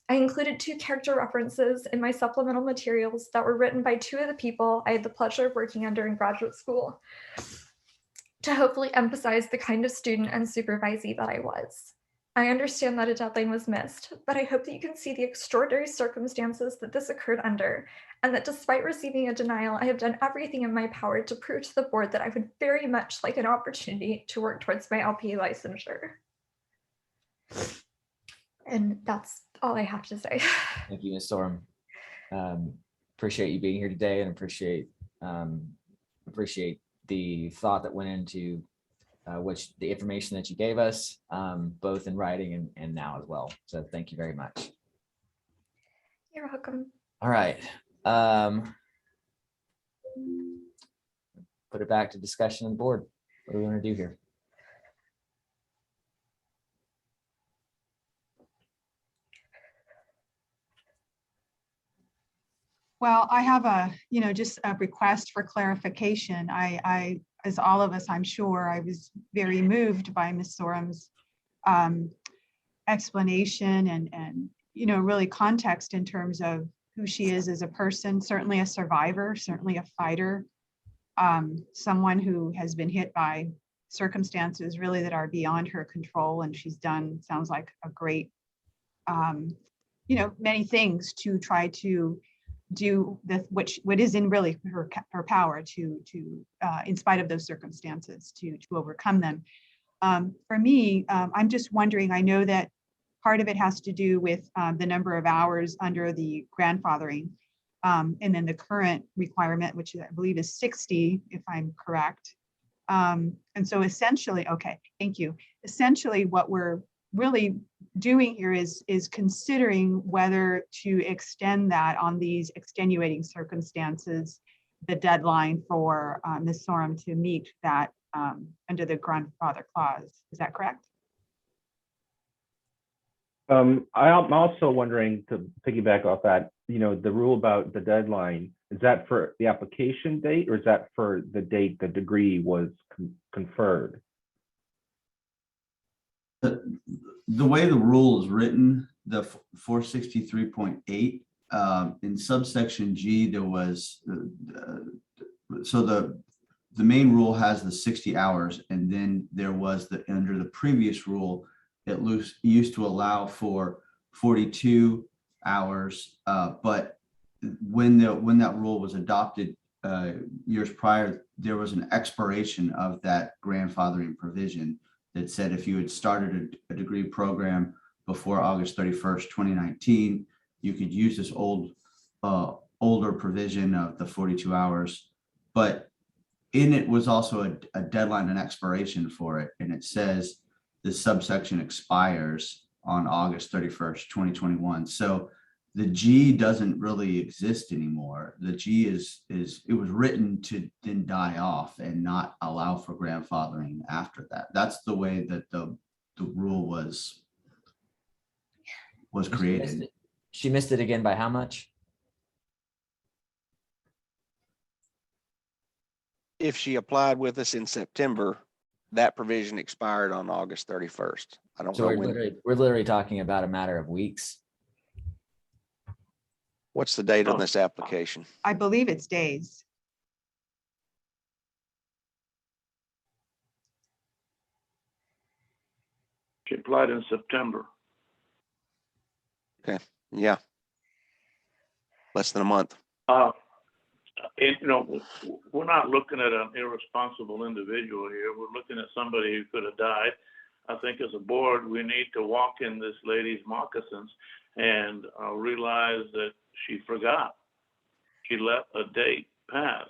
I included 2 character references in my supplemental materials that were written by 2 of the people I had the pleasure of working under in graduate school to hopefully emphasize the kind of student and supervisee that I was. I understand that a deadline was missed, but I hope that you can see the extraordinary circumstances that this occurred under, and that despite receiving a denial, I have done everything in my power to prove to the board that I would very much like an opportunity to work towards my LPA licensure. And that's all I have to say. Thank you, Ms. Soren. Appreciate you being here today, and appreciate the thought that went into the information that you gave us, both in writing and now as well. So thank you very much. You're welcome. All right. Put it back to discussion on the board. What do we want to do here? Well, I have just a request for clarification. I, as all of us, I'm sure, I was very moved by Ms. Soren's explanation and really context in terms of who she is as a person, certainly a survivor, certainly a fighter, someone who has been hit by circumstances really that are beyond her control. And she's done, sounds like a great, many things to try to do what is in really her power to in spite of those circumstances to overcome them. For me, I'm just wondering, I know that part of it has to do with the number of hours under the grandfathering, and then the current requirement, which I believe is 60, if I'm correct. And so essentially, okay, thank you. Essentially what we're really doing here is considering whether to extend that on these extenuating circumstances, the deadline for Ms. Soren to meet that under the grandfather clause. Is that correct? I'm also wondering, to piggyback off that, the rule about the deadline, is that for the application date, or is that for the date the degree was conferred? The way the rule is written, the 463.8, in subsection G, there was, so the main rule has the 60 hours, and then there was under the previous rule, it used to allow for 42 hours, but when that rule was adopted years prior, there was an expiration of that grandfathering provision that said if you had started a degree program before August 31st, 2019, you could use this older provision of the 42 hours, but in it was also a deadline and expiration for it. And it says the subsection expires on August 31st, 2021. So the G doesn't really exist anymore. The G it was written to then die off and not allow for grandfathering after that. That's the way that the rule was created. She missed it again by how much? If she applied with us in September, that provision expired on August 31st. I don't So know we're literally talking about a matter of weeks. what's the date on this application. I believe it's days. She applied in September. Okay, yeah. Less than a month. We're not looking at an irresponsible individual here. We're looking at somebody who could have died. I think as a board, we need to walk in this lady's moccasins and realize that she forgot. She let a date pass.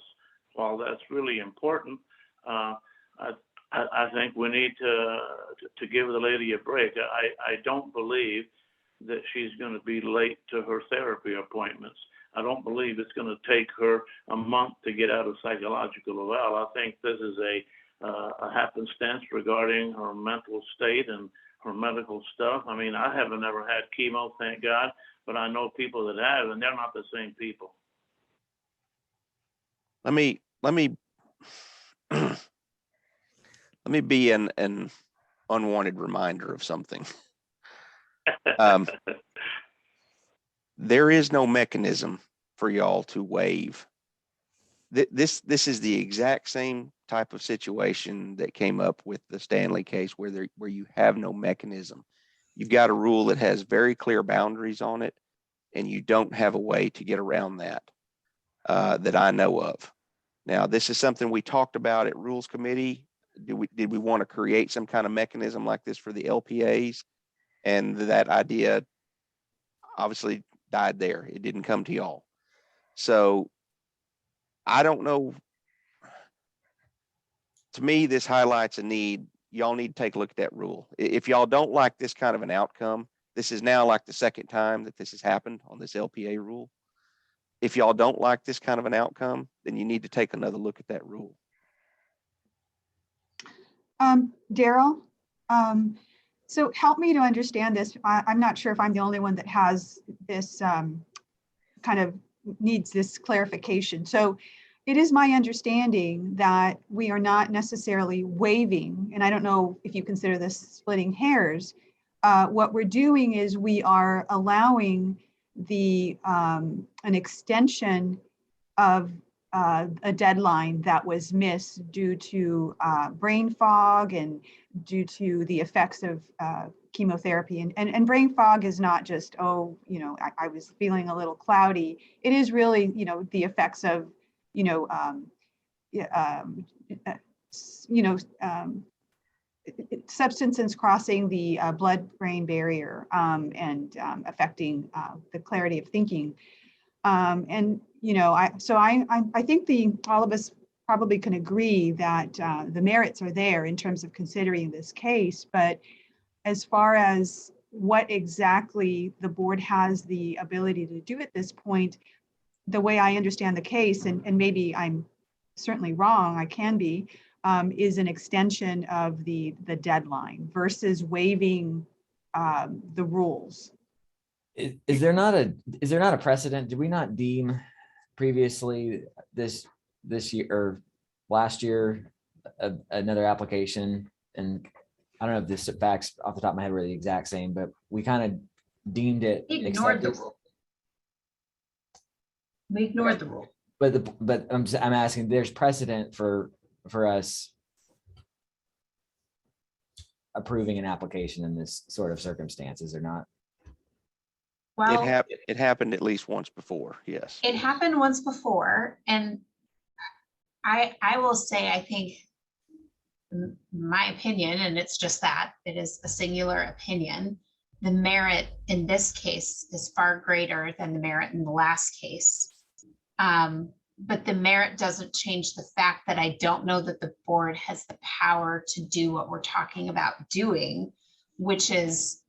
While that's really important, I think we need to give the lady a break. I don't believe that she's going to be late to her therapy appointments. I don't believe it's going to take her a month to get out of psychological eval. I think this is a happenstance regarding her mental state and her medical stuff. I mean, I haven't ever had chemo, thank God, but I know people that have, and they're not the same people. Let me let me be an unwanted reminder of something. There is no mechanism for y'all to waive. This is the exact same type of situation that came up with the Stanley case, where you have no mechanism. You've got a rule that has very clear boundaries on it, and you don't have a way to get around that that I know of. Now, this is something we talked about at Rules Committee. Did we want to create some kind of mechanism like this for the LPAs? And that idea obviously died there. It didn't come to y'all. So I don't know. To me, this highlights a need. Y'all need to take a look at that rule. If y'all don't like this kind of an outcome, this is now like the second time that this has happened on this LPA rule. If y'all don't like this kind of an outcome, then you need to take another look at that rule. Daryl, so help me to understand this. I'm not sure if I'm the only one that has this kind of needs this clarification. So it is my understanding that we are not necessarily waiving, and I don't know if you consider this splitting hairs. What we're doing is we are allowing the an extension of a deadline that was missed due to brain fog and due to the effects of chemotherapy. And brain fog is not just, oh, I was feeling a little cloudy. It is really, the effects of, substances crossing the blood-brain barrier and affecting the clarity of thinking. I think all of us probably can agree that the merits are there in terms of considering this case, but as far as what exactly the board has the ability to do at this point, the way I understand the case, and maybe I'm certainly wrong, I can be, is an extension of the deadline versus waiving the rules. Is there not a precedent? Did we not deem previously this year or last year another application? And I don't know if this facts off the top of my head were the exact same, but we kind of deemed it. Ignored the rule. We ignored the rule. But I'm asking, there's precedent for us approving an application in this sort of circumstances or not? Well, it happened at least once before. Yes. It happened once before. And I will say, I think my opinion, and it's just that it is a singular opinion, the merit in this case is far greater than the merit in the last case. But the merit doesn't change the fact that I don't know that the board has the power to do what we're talking about doing, which is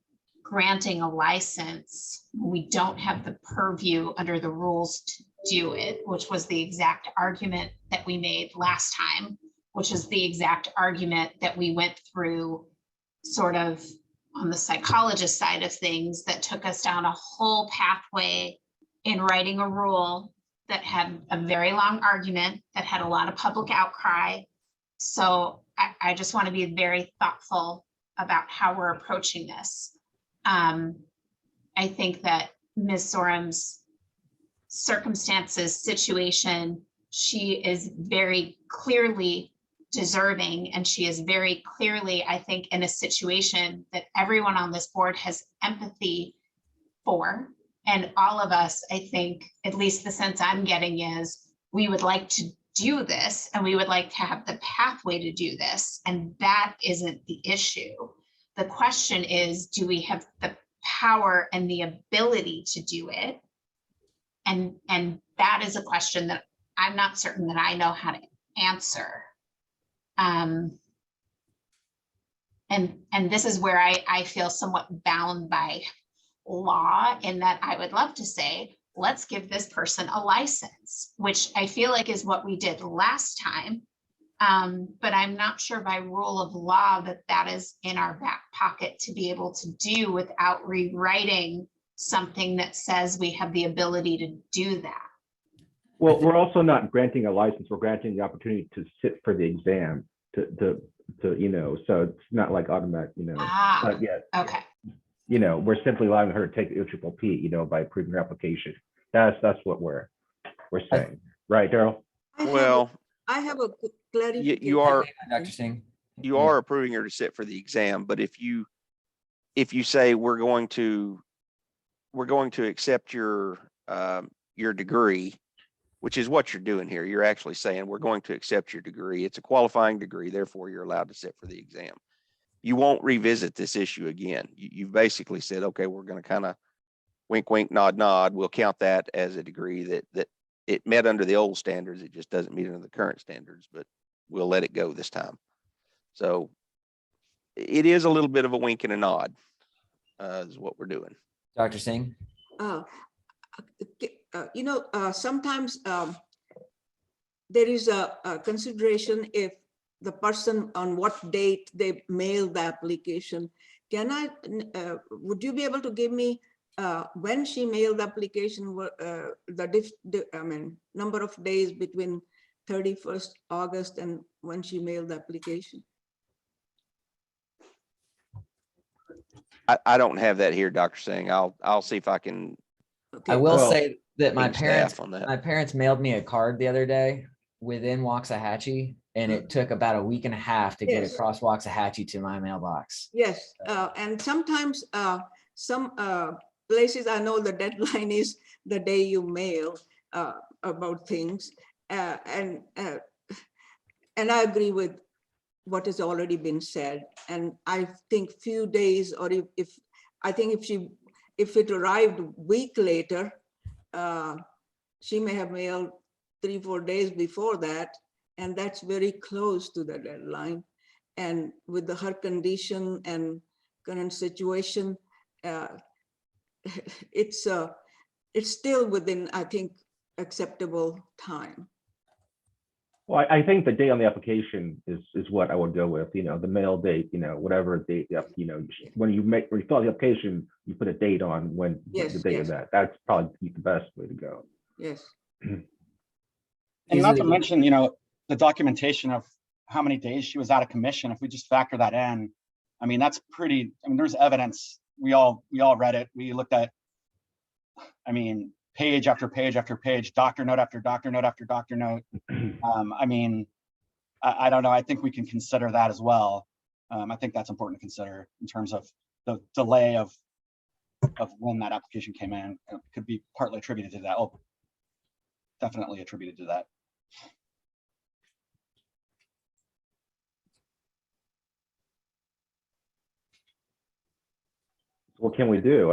granting a license. We don't have the purview under the rules to do it, which was the exact argument that we made last time, which is the exact argument that we went through sort of on the psychologist side of things that took us down a whole pathway in writing a rule that had a very long argument, that had a lot of public outcry. So I just want to be very thoughtful about how we're approaching this. I think that Ms. Soren's circumstances, situation, she is very clearly deserving, and she is very clearly, I think, in a situation that everyone on this board has empathy for. And all of us, I think, at least the sense I'm getting is we would like to do this and we would like to have the pathway to do this. And that isn't the issue. The question is, do we have the power and the ability to do it? And that is a question that I'm not certain that I know how to answer. And this is where I feel somewhat bound by law, in that I would love to say, let's give this person a license, which I feel like is what we did last time. But I'm not sure by rule of law that that is in our back pocket to be able to do without rewriting something that says we have the ability to do that. Well, we're also not granting a license. We're granting the opportunity to sit for the exam to so it's not like automatic, but yeah, Okay. we're simply allowing her to take the triple P, by approving her application. That's what we're saying. Right, Daryl? I have a clarification. You are, Dr. Singh. you are approving her to sit for the exam, but if you say we're going to accept your degree, which is what you're doing here, you're actually saying we're going to accept your degree. It's a qualifying degree, therefore you're allowed to sit for the exam. You won't revisit this issue again. You've basically said, okay, we're going to kind of wink, wink, nod, nod. We'll count that as a degree that it met under the old standards. It just doesn't meet under the current standards, but we'll let it go this time. So it is a little bit of a wink and a nod, is what we're doing. Dr. Singh? Sometimes there is a consideration if the person on what date they mailed the application. Would you be able to give me when she mailed the application, number of days between 31st August and when she mailed the application? I don't have that here, Dr. Singh. I'll see if I can. I will say that my staff parents on that. my parents mailed me a card the other day within Waxahachie, and it took about a week and a half to get across Waxahachie to my mailbox. Yes, and sometimes some places I know the deadline is the day you mail about things, and I agree with what has already been said. And I think few days, or if it arrived a week later, she may have mailed 3-4 days before that, and that's very close to the deadline. And with her condition and current situation, it's still within, I think, acceptable time. Well, I think the date on the application is what I would go with, the mail date, whatever date, when you fill out the application, you put a date on when the date of that. That's probably the best way to go. Yes. And not to mention, the documentation of how many days she was out of commission. If we just factor that in, that's pretty, there's evidence. We all read it. We looked at, page after page after page, doctor note after doctor note after doctor note. I don't know. I think we can consider that as well. I think that's important to consider in terms of the delay of when that application came in. It could be partly attributed to that. Oh, definitely attributed to that. What can we do?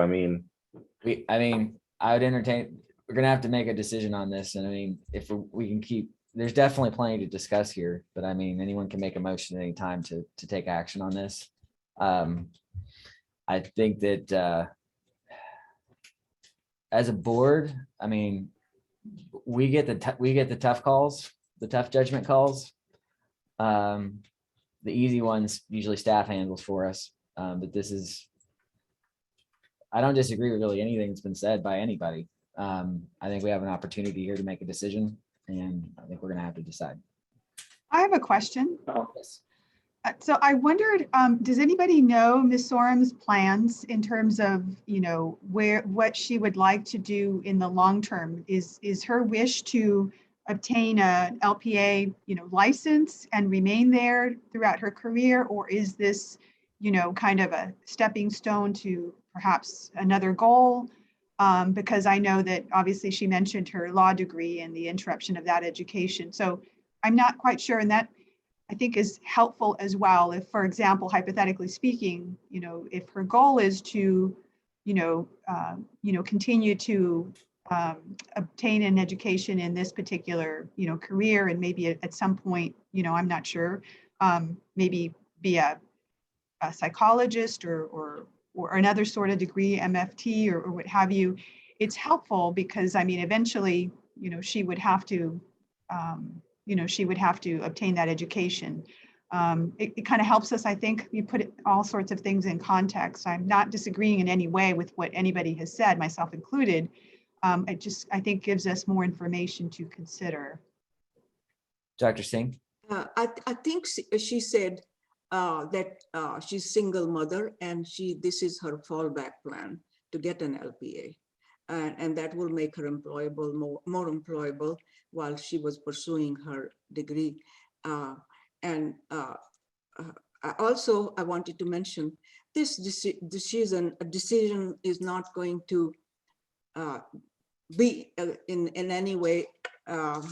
I would entertain, we're gonna have to make a decision on this. And if we can keep, there's definitely plenty to discuss here, but anyone can make a motion at any time to take action on this. I think that as a board, we get the tough calls, the tough judgment calls. The easy ones usually staff handles for us, but this is, I don't disagree with really anything that's been said by anybody. I think we have an opportunity here to make a decision, and I think we're going to have to decide. I have a question. Yes. So I wondered, does anybody know Ms. Soren's plans in terms of, what she would like to do in the long term? Is her wish to obtain a LPA, license and remain there throughout her career, or is this, kind of a stepping stone to perhaps another goal? Because I know that obviously she mentioned her law degree and the interruption of that education. So I'm not quite sure, and that I think is helpful as well. If, for example, hypothetically speaking, if her goal is to, continue to obtain an education in this particular, career, and maybe at some point, I'm not sure, maybe be a psychologist or another sort of degree, MFT or what have you. it's helpful because, I mean, eventually, you know, she would have to, she would have to obtain that education. It kind of helps us, I think, you put all sorts of things in context. I'm not disagreeing in any way with what anybody has said, myself included. It just, I think, gives us more information to consider. Dr. Singh? I think she said that she's single mother and this is her fallback plan to get an LPA. And that will make her employable, more employable while she was pursuing her degree. Also, I wanted to mention this decision is not going to be in any way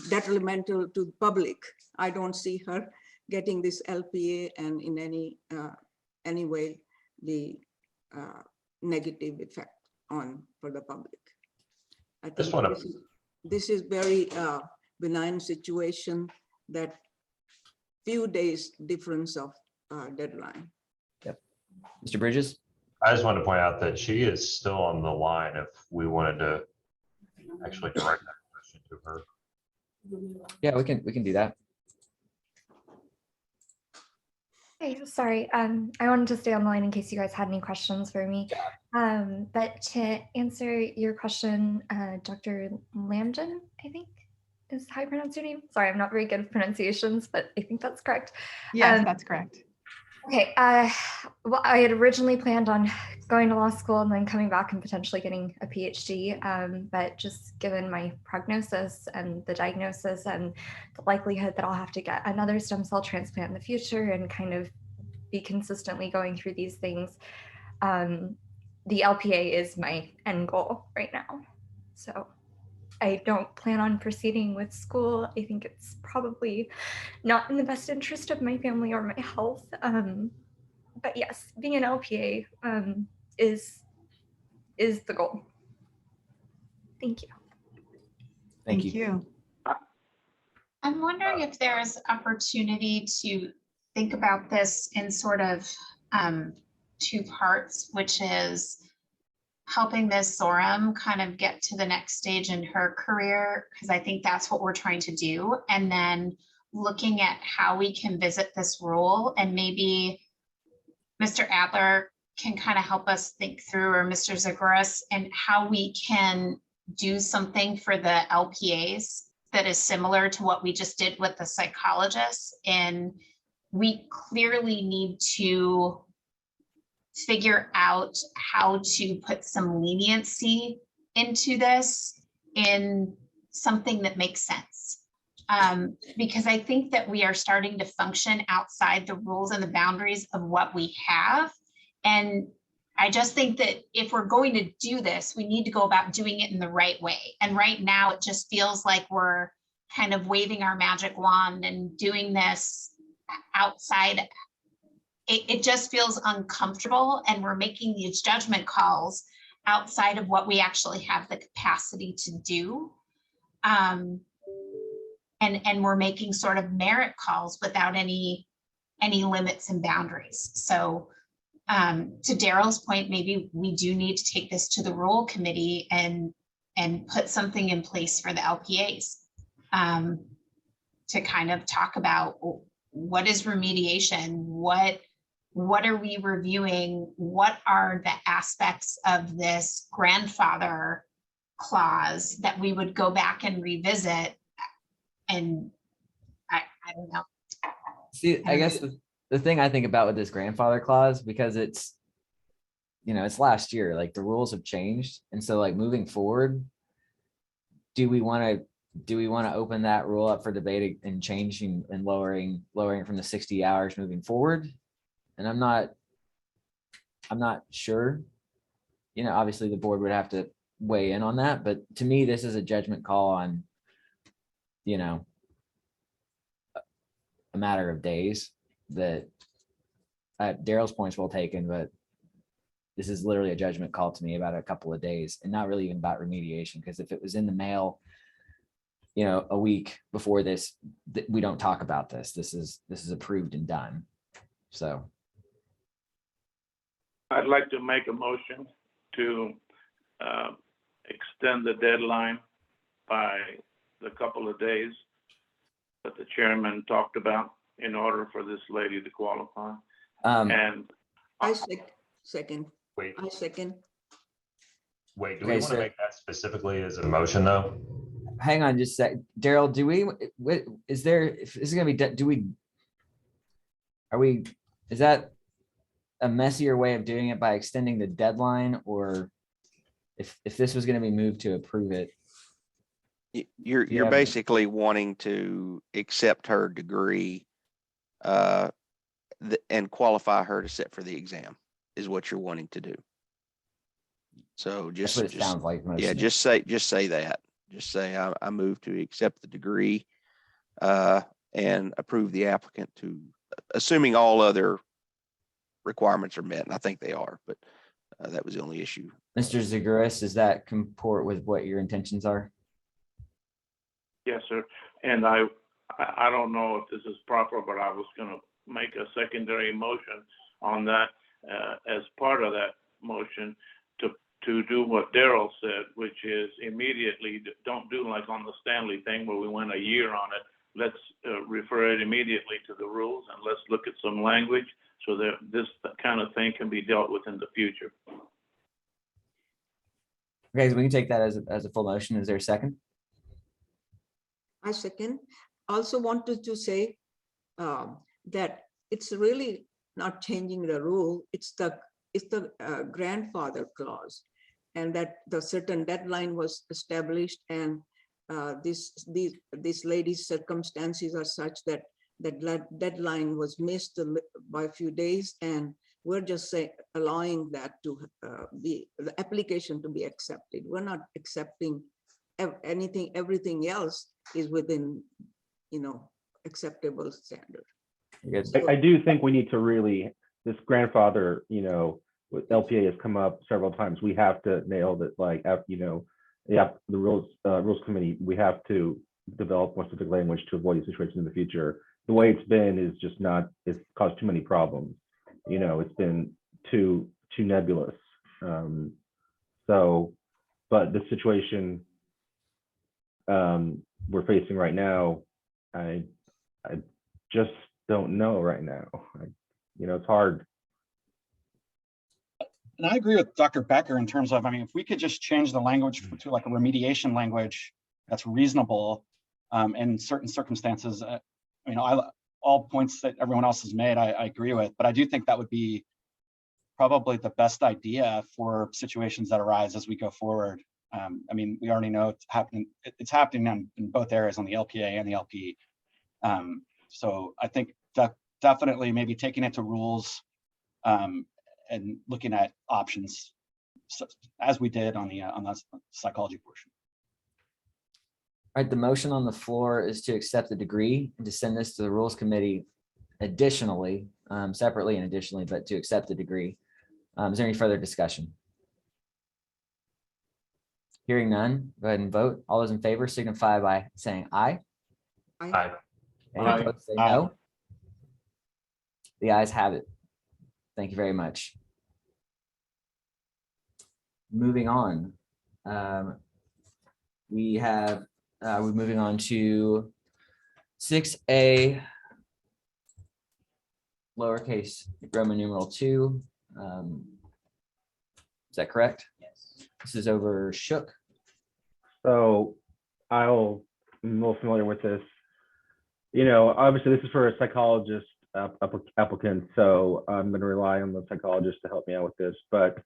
detrimental to the public. I don't see her getting this LPA and in any way the negative effect for the public. I think this is very benign situation, that few days difference of deadline. Yep. Mr. Bridges? I just wanted to point out that she is still on the line if we wanted to actually direct that question to her. Yeah, we can do that. Hey, sorry. I wanted to stay on the line in case you guys had any questions for me. But to answer your question, Dr. Lambden, I think is how you pronounce your name. Sorry, I'm not very good at pronunciations, but I think that's correct. Yes, that's correct. Okay. Well, I had originally planned on going to law school and then coming back and potentially getting a PhD. But just given my prognosis and the diagnosis and the likelihood that I'll have to get another stem cell transplant in the future and kind of be consistently going through these things, the LPA is my end goal right now. So I don't plan on proceeding with school. I think it's probably not in the best interest of my family or my health. But yes, being an LPA is the goal. Thank you. Thank you. I'm wondering if there's opportunity to think about this in sort of two parts, which is helping Ms. Soren kind of get to the next stage in her career, because I think that's what we're trying to do. And then looking at how we can visit this rule, and maybe Mr. Adler can kind of help us think through, or Mr. Zagoras, and how we can do something for the LPAs that is similar to what we just did with the psychologists. And we clearly need to figure out how to put some leniency into this in something that makes sense. Because I think that we are starting to function outside the rules and the boundaries of what we have. And I just think that if we're going to do this, we need to go about doing it in the right way. And right now it just feels like we're kind of waving our magic wand and doing this outside. It just feels uncomfortable, and we're making these judgment calls outside of what we actually have the capacity to do. And we're making sort of merit calls without any limits and boundaries. So to Daryl's point, maybe we do need to take this to the rule committee and put something in place for the LPAs to kind of talk about what is remediation, what are we reviewing, what are the aspects of this grandfather clause that we would go back and revisit. And I don't know. See, I guess the thing I think about with this grandfather clause, because it's, it's last year, like the rules have changed. And so like moving forward, do we want to open that rule up for debate and changing and lowering from the 60 hours moving forward? And I'm not sure, obviously the board would have to weigh in on that, but to me, this is a judgment call on, a matter of days. That Daryl's point's well taken, but this is literally a judgment call to me about a couple of days, and not really even about remediation. Because if it was in the mail, a week before this, we don't talk about this. This is approved and done. So I'd like to make a motion to extend the deadline by the couple of days that the chairman talked about in order for this lady to qualify. And I second. Wait, I second. wait, do Okay, we want to so- make that specifically as a motion though? Hang on just a sec. Daryl, do we, is there, is it gonna be, do we, is that a messier way of doing it by extending the deadline, or if this was gonna be moved to approve it? You're Yeah. basically wanting to accept her degree and qualify her to sit for the exam is what you're wanting to do. So That's just, what it sounds like. yeah, mostly. just say that. Just say, I move to accept the degree and approve the applicant to, assuming all other requirements are met. And I think they are, but that was the only issue. Mr. Zagouras, does that comport with what your intentions are? yes, sir. And I don't know if this is proper, but I was going to make a secondary motion on that as part of that motion to do what Daryl said, which is immediately, don't do like on the Stanley thing where we went a year on it. Let's refer it immediately to the rules, and let's look at some language so that this kind of thing can be dealt with in the future. Okay, so we can take that as a full motion. Is there a second? I second. Also wanted to say that it's really not changing the rule. It's the grandfather clause, and that the certain deadline was established, and this lady's circumstances are such that that deadline was missed by a few days, and we're just allowing that to be the application to be accepted. We're not accepting anything. Everything else is within, acceptable standard. I do think we need to really, this grandfather, with LPA has come up several times. We have to nail that, like, the rules committee, we have to develop more specific language to avoid these situations in the future. The way it's been is just not, it's caused too many problems. It's been too nebulous. But the situation we're facing right now, I just don't know right now. It's hard. And I agree with Dr. Becker in terms of, if we could just change the language to like a remediation language that's reasonable in certain circumstances. All points that everyone else has made, I agree with, but I do think that would be probably the best idea for situations that arise as we go forward. We already know it's happening. It's happening in both areas, on the LPA and the LP. So I think that definitely maybe taking it to rules and looking at options as we did on the psychology portion. All right, the motion on the floor is to accept the degree and to send this to the rules committee additionally, separately and additionally, but to accept the degree. Is there any further discussion? Hearing none, go ahead and vote. All those in favor signify by saying aye. Aye. Any Aye. opposed, say no. The ayes have it. Thank you very much. Moving on. We're moving on to 6A, lowercase Roman numeral 2. Is that correct? Yes. This is over Shook. So I'm more familiar with this. Obviously this is for a psychologist applicant, so I'm going to rely on the psychologist to help me out with this. But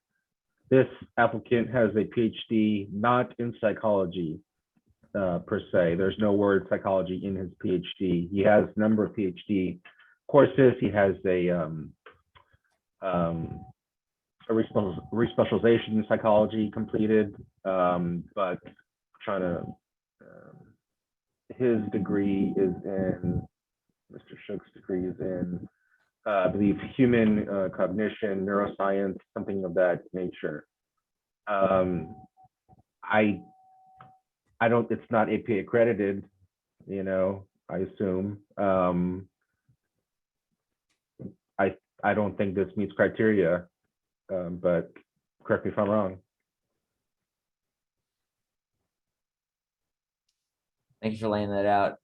this applicant has a PhD not in psychology per se. There's no word psychology in his PhD. He has a number of PhD courses. He has a respecialization in psychology completed, but trying to, his degree is in, Mr. Shook's degree is in, I believe, human cognition, neuroscience, something of that nature. I don't, it's not APA accredited, I assume. I don't think this meets criteria, but correct me if I'm wrong. Thank you for laying that out.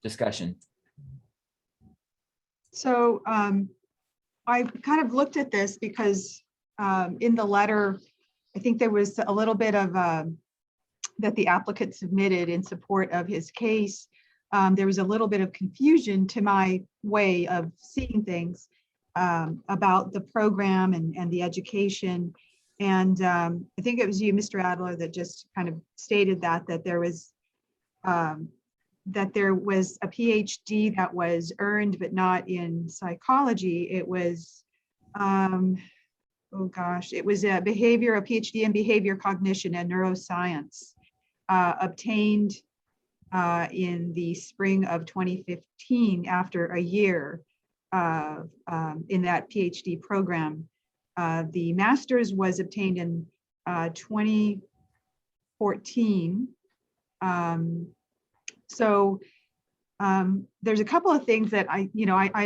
Discussion. So I kind of looked at this because in the letter, I think there was a little bit of that the applicant submitted in support of his case. There was a little bit of confusion to my way of seeing things about the program and the education. And I think it was you, Mr. Adler, that just kind of stated that there was a PhD that was earned, but not in psychology. It was, oh gosh, it was a PhD in behavior cognition and neuroscience, obtained in the spring of 2015 after a year in that PhD program. The master's was obtained in 2014. So there's a couple of things that I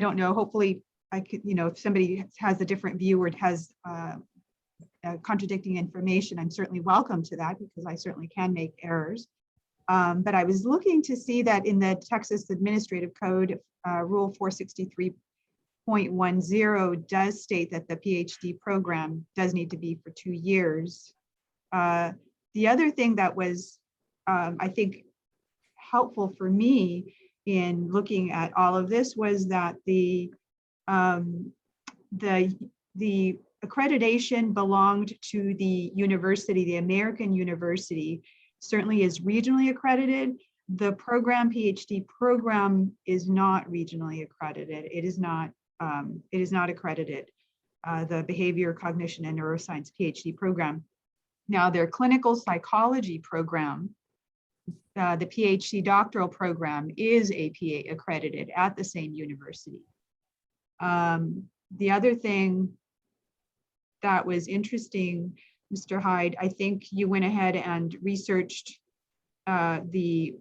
don't know. Hopefully I could, if somebody has a different view or has contradicting information, I'm certainly welcome to that, because I certainly can make errors. But I was looking to see that in the Texas Administrative Code, Rule 463.10 does state that the PhD program does need to be for 2 years. The other thing that was, I think, helpful for me in looking at all of this was that the accreditation belonged to the university, the American university, certainly is regionally accredited. The program, PhD program, is not regionally accredited. It is not accredited, the behavior, cognition, and neuroscience PhD program. Now, their clinical psychology program, the PhD doctoral program, is APA accredited at the same university. The other thing that was interesting, Mr. Hyde, I think you went ahead and researched the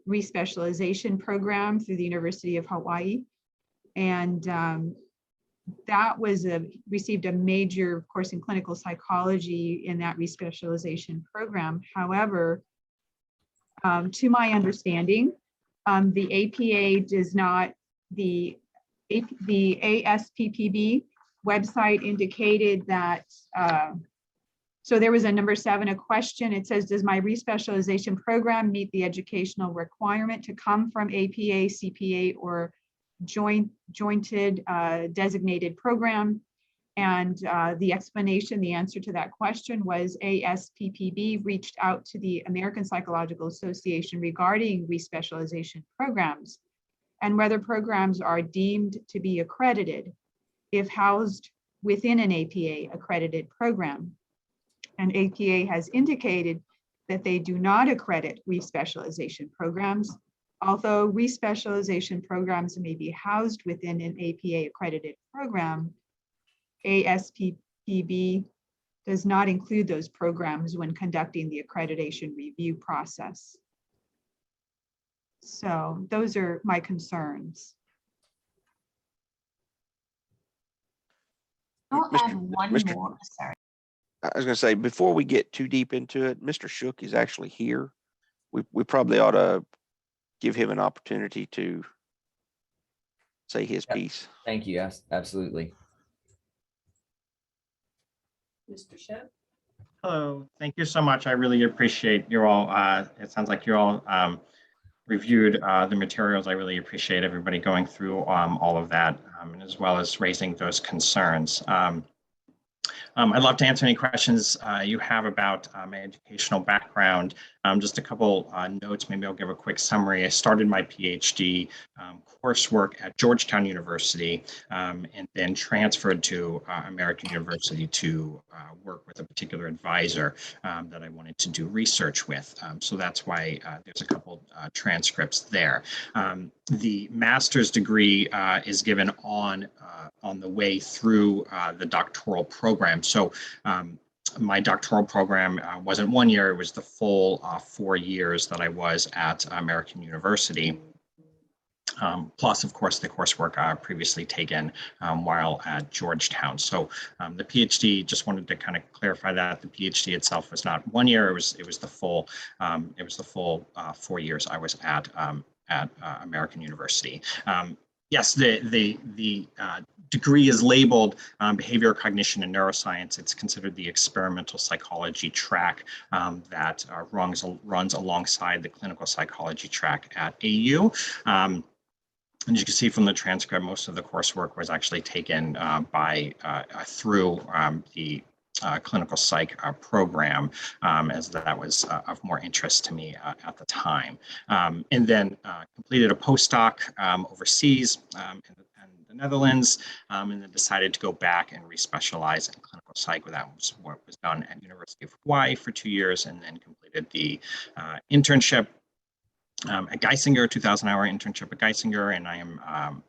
respecialization program through the University of Hawaii. And that was received a major course in clinical psychology in that respecialization program. However, to my understanding, the APA does not, the ASPPB website indicated that, so there was a number 7, a question. It says, does my respecialization program meet the educational requirement to come from APA, CPA, or jointed designated program? And the explanation, the answer to that question was ASPPB reached out to the American Psychological Association regarding respecialization programs and whether programs are deemed to be accredited if housed within an APA accredited program. And APA has indicated that they do not accredit respecialization programs, although respecialization programs may be housed within an APA accredited program. ASPPB does not include those programs when conducting the accreditation review process. So those are my concerns. I'll add one more, sorry. I was going to say, before we get too deep into it, Mr. Shook is actually here. We probably ought to give him an opportunity to say his piece. Thank you. Yes, absolutely. Mr. Shook? Hello, thank you so much. I really appreciate you all. It sounds like you all reviewed the materials. I really appreciate everybody going through all of that, and as well as raising those concerns. I'd love to answer any questions you have about my educational background. Just a couple notes, maybe I'll give a quick summary. I started my PhD coursework at Georgetown University and then transferred to American University to work with a particular advisor that I wanted to do research with. So that's why there's a couple transcripts there. The master's degree is given on the way through the doctoral program. So my doctoral program wasn't 1 year, it was the full 4 years that I was at American University. plus, of course, the coursework previously taken while at Georgetown. So the PhD, just wanted to kind of clarify that the PhD itself was not 1 year; it was the full 4 years I was at American University. Yes, the degree is labeled behavioral cognition and neuroscience. It's considered the experimental psychology track that runs alongside the clinical psychology track at AU. And as you can see from the transcript, most of the coursework was actually taken through the clinical psych program, as that was of more interest to me at the time. And then completed a postdoc overseas in the Netherlands, and then decided to go back and respecialize in clinical psych. That was what was done at University of Hawaii for 2 years, and then completed the internship at Geisinger, 2,000-hour internship at Geisinger, and I am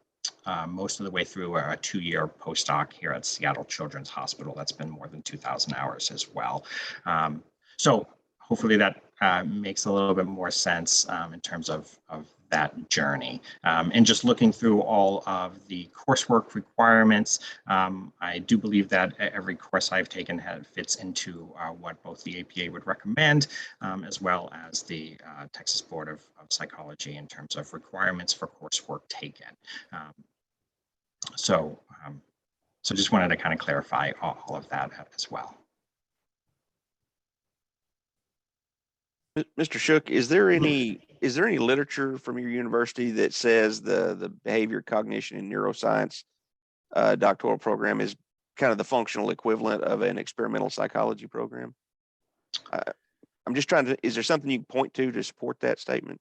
most of the way through a 2-year postdoc here at Seattle Children's Hospital. That's been more than 2,000 hours as well. So hopefully that makes a little bit more sense in terms of that journey. And just looking through all of the coursework requirements, I do believe that every course I've taken fits into what both the APA would recommend, as well as the Texas Board of Psychology in terms of requirements for coursework taken. So just wanted to kind of clarify all of that as well. Mr. Shook, is there any literature from your university that says the behavior, cognition, and neuroscience doctoral program is kind of the functional equivalent of an experimental psychology program? I'm just trying to, is there something you can point to support that statement?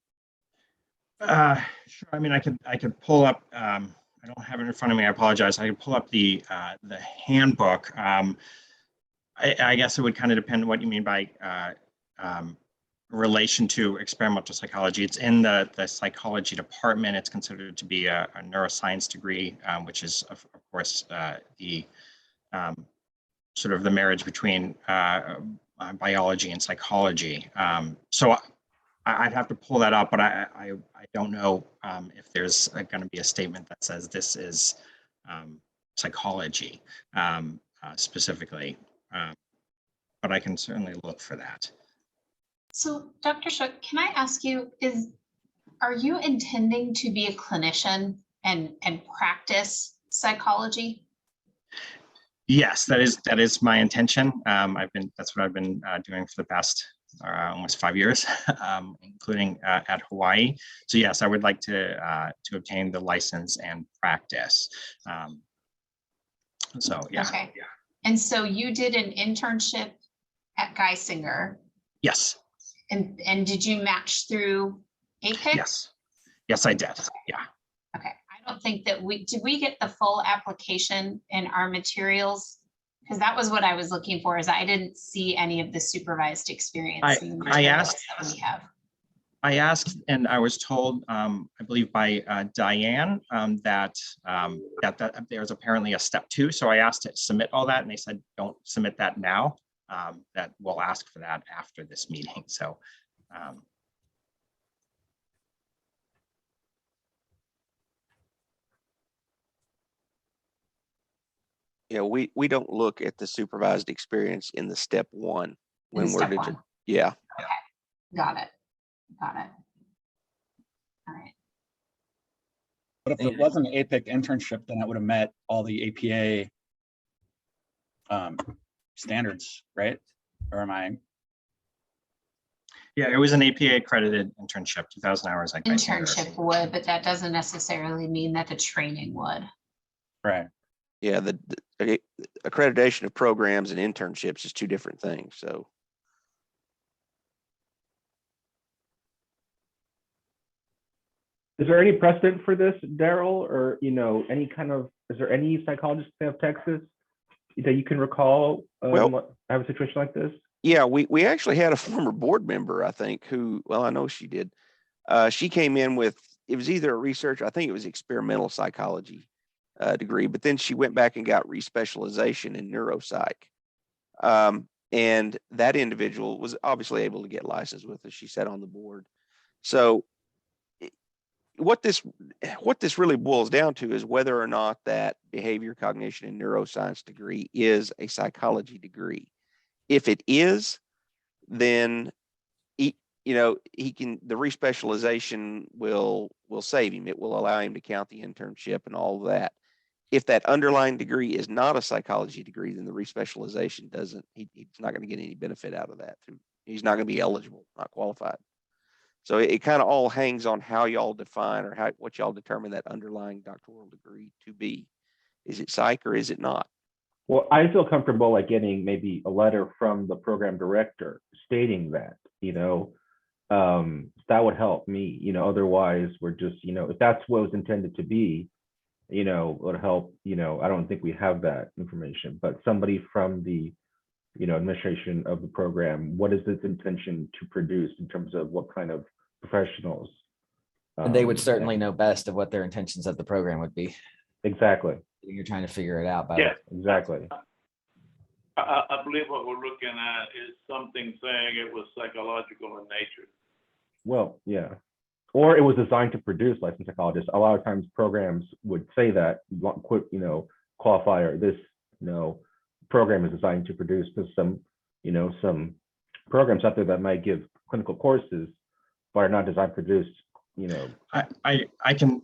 Sure. I mean, I could pull up, I don't have it in front of me. I apologize. I could pull up the handbook. I guess it would kind of depend on what you mean by relation to experimental psychology. It's in the psychology department. It's considered to be a neuroscience degree, which is of course the sort of the marriage between biology and psychology. So I'd have to pull that up, but I don't know if there's going to be a statement that says this is psychology specifically, but I can certainly look for that. So Dr. Shook, can I ask you, are you intending to be a clinician and practice psychology? Yes, that is my intention. That's what I've been doing for the past almost 5 years, including at Hawaii. So yes, I would like to obtain the license and practice. So yeah. Okay. Yeah. And so you did an internship at Geisinger. Yes. And did you match through APIC? Yes, I did. Yeah. Okay. I don't think that did we get the full application in our materials? Because that was what I was looking for, is I didn't see any of the supervised experience. I asked that we have. I asked, and I was told, I believe by Diane, that there's apparently a step 2. So I asked to submit all that, and they said, don't submit that now. That we'll ask for that after this meeting. So yeah, we don't look at the supervised experience in the step 1 when we're step 1. Yeah. Okay. Got it. All right. But if it wasn't an APIC internship, then it would have met all the APA standards, right? Or am I? Yeah, it was an APA accredited internship, 2,000 hours. Internship would, but that doesn't necessarily mean that the training would. Right. Yeah, the accreditation of programs and internships is 2 different things. So. Is there any precedent for this, Daryl, or any kind of? Is there any psychologists of Texas that you can recall have a situation like this? Yeah, we actually had a former board member, I think, who, well, I know she did. She came in with, it was either a research, I think it was experimental psychology degree, but then she went back and got respecialization in neuropsych. And that individual was obviously able to get licensed with us. She sat on the board. So what this really boils down to is whether or not that behavior, cognition, and neuroscience degree is a psychology degree. If it is, then the respecialization will save him. It will allow him to count the internship and all of that. If that underlying degree is not a psychology degree, then the respecialization doesn't, he's not going to get any benefit out of that. He's not going to be eligible, not qualified. So it kind of all hangs on how y'all define or what y'all determine that underlying doctoral degree to be. Is it psych or is it not? Well, I feel comfortable like getting maybe a letter from the program director stating that, that would help me, otherwise we're just, if that's what it was intended to be, it would help, I don't think we have that information, but somebody from the, administration of the program, what is its intention to produce in terms of what kind of professionals? And they would certainly know best of what their intentions of the program would be. Exactly. You're trying to figure it out. Yeah. Exactly. I believe what we're looking at is something saying it was psychological in nature. Well, yeah. Or it was designed to produce licensed psychologists. A lot of times programs would say that, qualifier, this, program is designed to produce. There's some programs out there that might give clinical courses, but are not designed to produce, I can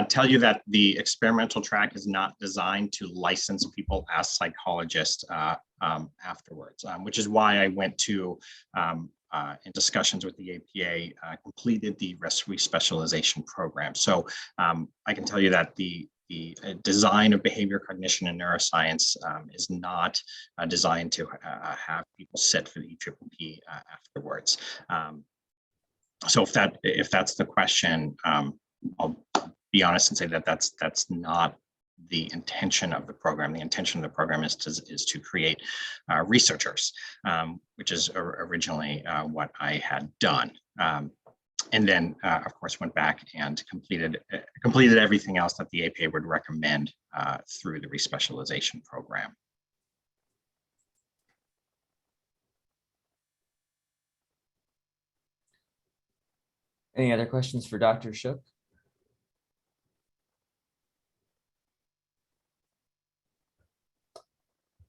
tell you that the experimental track is not designed to license people as psychologists afterwards, which is why I went to in discussions with the APA, completed the respecialization program. So I can tell you that the design of behavior, cognition, and neuroscience is not designed to have people sit for the EPPP afterwards. So if that's the question, I'll be honest and say that that's not the intention of the program. The intention of the program is to create researchers, which is originally what I had done. And then, of course, went back and completed everything else that the APA would recommend through the respecialization program. Any other questions for Dr. Shook?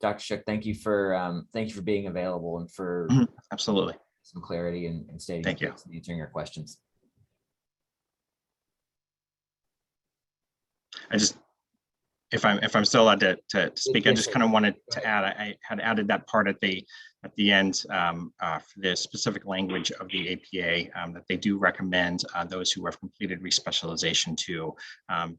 Dr. Shook, thank you for being available and for absolutely some clarity and stating thank you and answering your questions. If I'm still allowed to speak, I just kind of wanted to add, I had added that part at the end for the specific language of the APA that they do recommend those who have completed respecialization to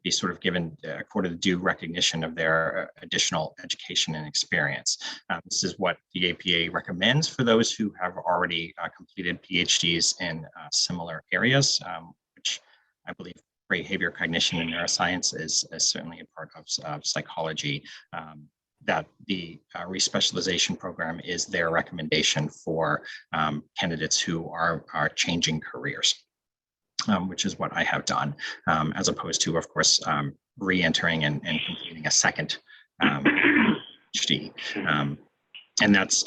be sort of given accorded due recognition of their additional education and experience. This is what the APA recommends for those who have already completed PhDs in similar areas, which I believe behavior, cognition, and neuroscience is certainly a part of psychology. That the respecialization program is their recommendation for candidates who are changing careers, which is what I have done, as opposed to, of course, re-entering and completing a second PhD. And that's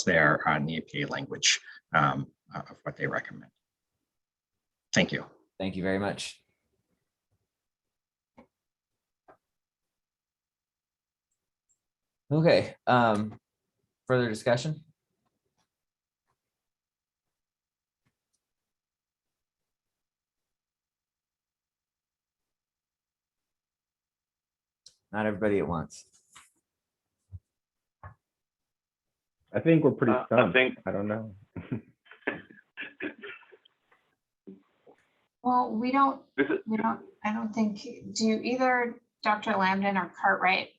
there in the APA language of what they recommend. Thank you. Thank you very much. Okay, further discussion? Not everybody at once. I think we're pretty stumped. I don't know. Well, I don't think, do either Dr. Lambden or Cartwright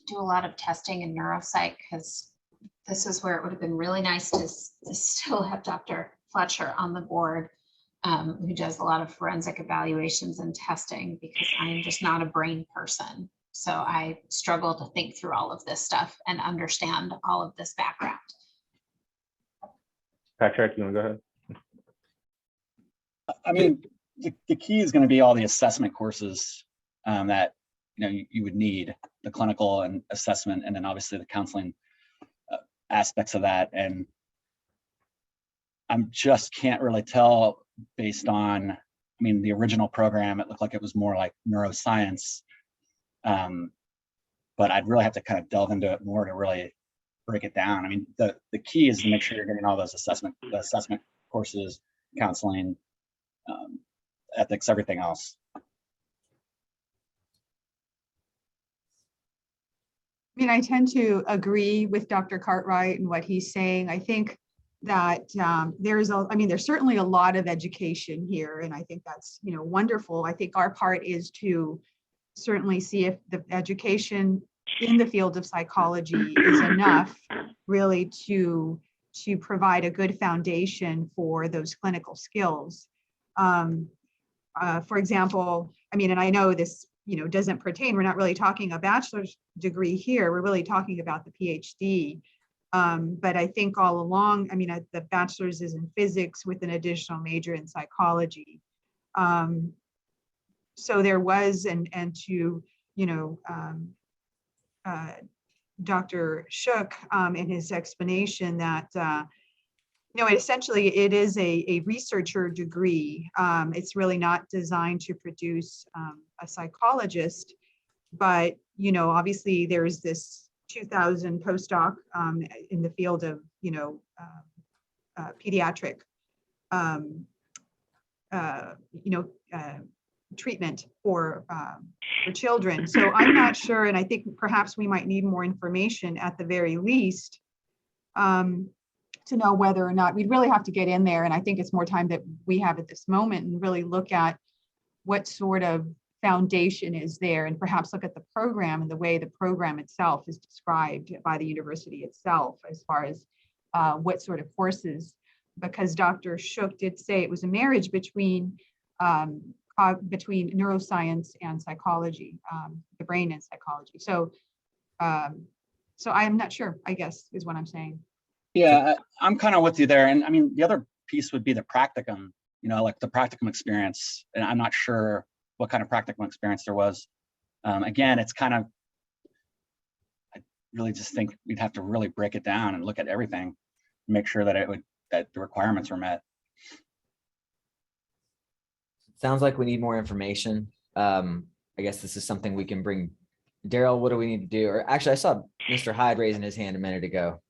do a lot of testing in neuropsych? Because this is where it would have been really nice to still have Dr. Fletcher on the board, who does a lot of forensic evaluations and testing, because I'm just not a brain person. So I struggle to think through all of this stuff and understand all of this background. Patrick, you want to go ahead? I mean, the key is going to be all the assessment courses that you would need, the clinical and assessment, and then obviously the counseling aspects of that. And I just can't really tell based on, mean, the original program, it looked like it was more like neuroscience. But I'd really have to kind of delve into it more to really break it down. I mean, the key is to make sure you're getting all those assessment courses, counseling, ethics, everything else. I mean, I tend to agree with Dr. Cartwright and what he's saying. I think that there's certainly a lot of education here, and I think that's, wonderful. I think our part is to certainly see if the education in the field of psychology is enough really to provide a good foundation for those clinical skills. For example, I mean, and I know this, doesn't pertain, we're not really talking a bachelor's degree here, we're really talking about the PhD. But I think all along, I mean, the bachelor's is in physics with an additional major in psychology. So there was, and to, Dr. Shook in his explanation that, essentially it is a researcher degree. It's really not designed to produce a psychologist, but, obviously there's this 2000 postdoc in the field of, pediatric, treatment for children. So I'm not sure, and I think perhaps we might need more information at the very least to know whether or not we'd really have to get in there. And I think it's more time that we have at this moment and really look at what sort of foundation is there, and perhaps look at the program and the way the program itself is described by the university itself as far as what sort of courses, because Dr. Shook did say it was a marriage between neuroscience and psychology, the brain and psychology. So I'm not sure, I guess, is what I'm saying. Yeah, I'm kind of with you there. And I mean, the other piece would be the practicum, like the practicum experience. And I'm not sure what kind of practicum experience there was. Again, it's kind of, I really just think we'd have to really break it down and look at everything, make sure that that the requirements are met. Sounds like we need more information. I guess this is something we can bring. Daryl, what do we need to do? Or actually, I saw Mr. Hyde raising his hand a minute ago.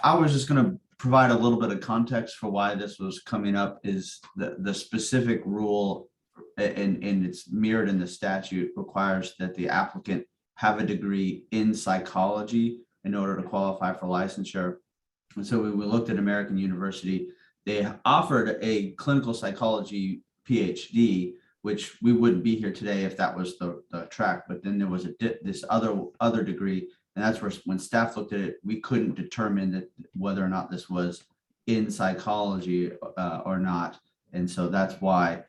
I was just going to provide a little bit of context for why this was coming up. Is the specific rule, and it's mirrored in the statute, requires that the applicant have a degree in psychology in order to qualify for licensure. And so when we looked at American University, they offered a clinical psychology PhD, which we wouldn't be here today if that was the track. But then there was this other degree. And that's where, when staff looked at it, we couldn't determine that whether or not this was in psychology or not. And so that's why,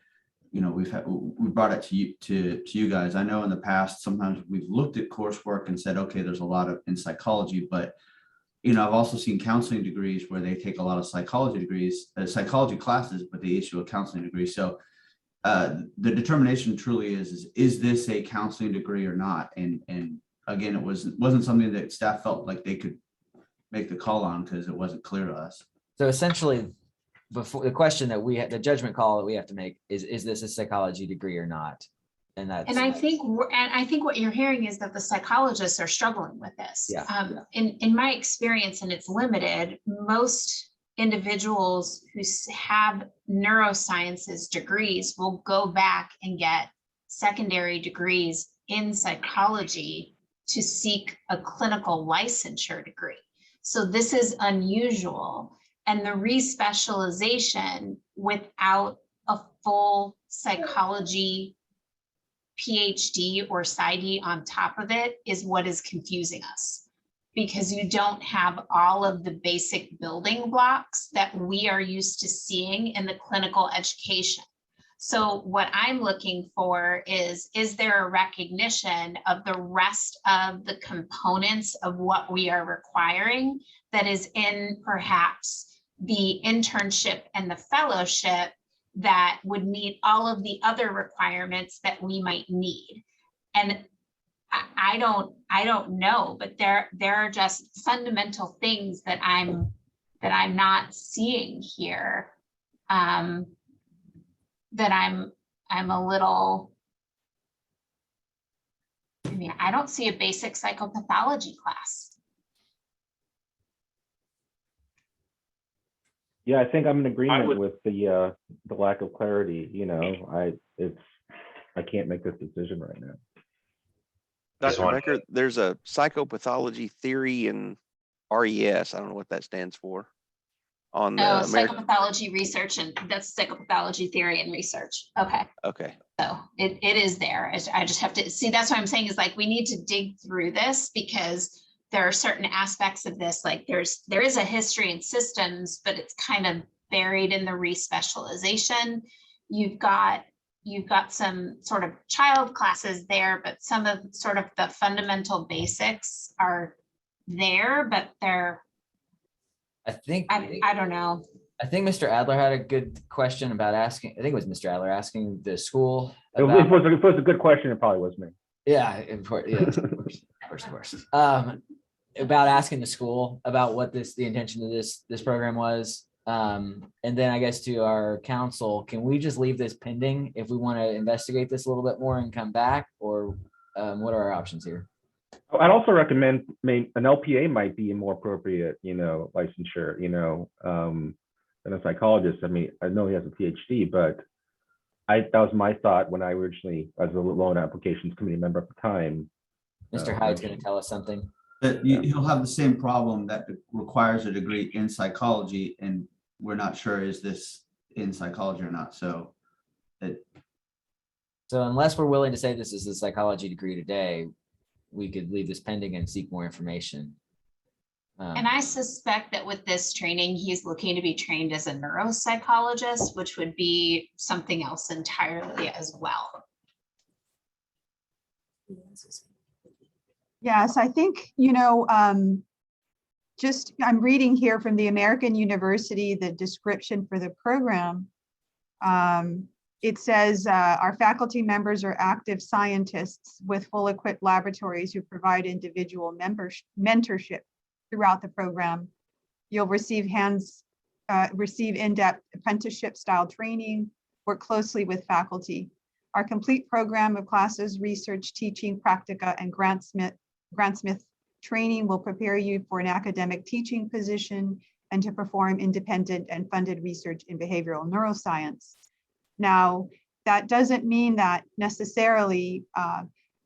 we brought it to you guys. I know in the past, sometimes we've looked at coursework and said, okay, there's a lot of in psychology, but I've also seen counseling degrees where they take a lot of psychology classes, but they issue a counseling degree. So the determination truly is this a counseling degree or not? And again, it wasn't something that staff felt like they could make the call on because it wasn't clear to us. So essentially, before the question that we had, the judgment call that we have to make is this a psychology degree or not? And I think what you're hearing is that the psychologists are struggling with this. Yeah. In my experience, and it's limited, most individuals who have neurosciences degrees will go back and get secondary degrees in psychology to seek a clinical licensure degree. So this is unusual. And the respecialization without a full psychology PhD or PsyD on top of it is what is confusing us, because you don't have all of the basic building blocks that we are used to seeing in the clinical education. So what I'm looking for is there a recognition of the rest of the components of what we are requiring that is in perhaps the internship and the fellowship that would meet all of the other requirements that we might need? And I don't know, but there are just fundamental things that I'm not seeing here. that I'm a little, I mean, I don't see a basic psychopathology class. Yeah, I think I'm in agreement would- with the lack of clarity, you know, I can't make this decision right now. Just Dr. one- Becker, there's a psychopathology theory and RES. I don't know what that stands for. On the Oh, American. psychopathology research, and that's psychopathology theory and research. Okay. Okay. So it is there. I just have to see, that's what I'm saying is like, we need to dig through this because there are certain aspects of this, like there is a history in systems, but it's kind of buried in the respecialization. You've got some sort of child classes there, but some of sort of the fundamental basics are there, but they're, I think I don't know. I think Mr. Adler had a good question about asking. I think it was Mr. Adler asking the school. If it was a good question, it probably was me. Yeah, of course, of course. About asking the school about what the intention of this program was. And then I guess to our council, can we just leave this pending if we want to investigate this a little bit more and come back, or what are our options here? I'd also recommend, an LPA might be a more appropriate, you know, licensure, you know, than a psychologist. I mean, I know he has a PhD, but that was my thought when I originally, as a loan applications committee member at the time. Mr. Hyde's going to tell us something. That he'll have the same problem that requires a degree in psychology, and we're not sure is this in psychology or not. So unless we're willing to say this is a psychology degree today, we could leave this pending and seek more information. And I suspect that with this training, he's looking to be trained as a neuropsychologist, which would be something else entirely as well. Yes, I think, you know, I'm reading here from the American University, the description for the program. It says our faculty members are active scientists with full equipped laboratories who provide individual mentorship throughout the program. You'll receive in-depth apprenticeship style training, work closely with faculty. Our complete program of classes, research, teaching, practica, and Grant Smith training will prepare you for an academic teaching position and to perform independent and funded research in behavioral neuroscience. Now, that doesn't mean that necessarily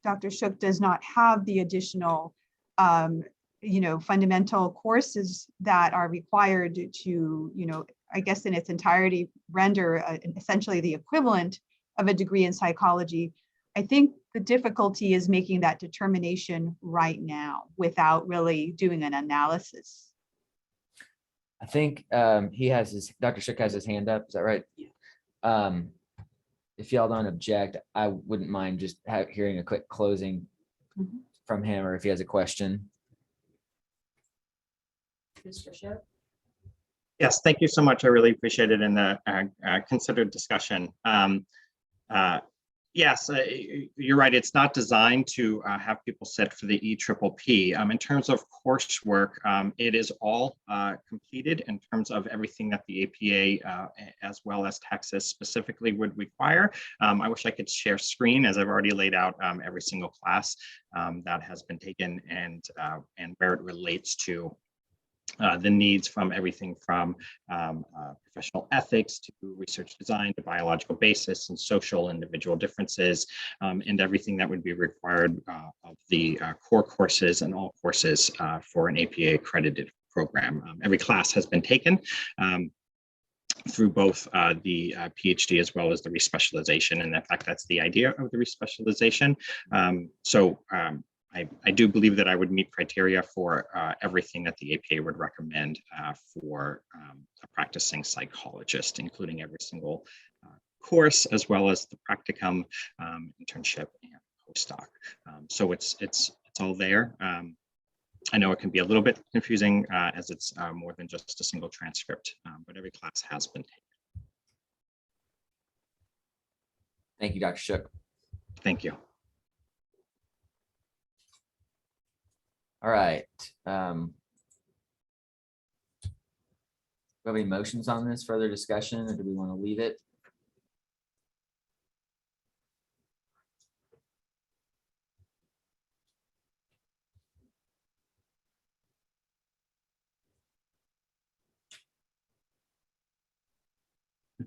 Dr. Shook does not have the additional you know, fundamental courses that are required to, you know, I guess in its entirety render essentially the equivalent of a degree in psychology. I think the difficulty is making that determination right now without really doing an analysis. I think Dr. Shook has his hand up. Is that right? Yeah. If y'all don't object, I wouldn't mind just hearing a quick closing from him, or if he has a question. Mr. Shook? Yes, thank you so much. I really appreciate it in the considered discussion. Yes, you're right. It's not designed to have people sit for the EPPP. In terms of coursework, it is all completed in terms of everything that the APA as well as Texas specifically would require. I wish I could share screen, as I've already laid out every single class that has been taken and where it relates to the needs from everything from professional ethics to research design to biological basis and social individual differences and everything that would be required of the core courses and all courses for an APA accredited program. Every class has been taken through both the PhD as well as the respecialization. And in fact, that's the idea of the respecialization. I do believe that I would meet criteria for everything that the APA would recommend for a practicing psychologist, including every single course, as well as the practicum, internship, and postdoc. So it's all there. I know it can be a little bit confusing as it's more than just a single transcript, but every class has been taken. Thank you, Dr. Shook. Thank you. All right. Do we have any motions on this, further discussion, or do we want to leave it?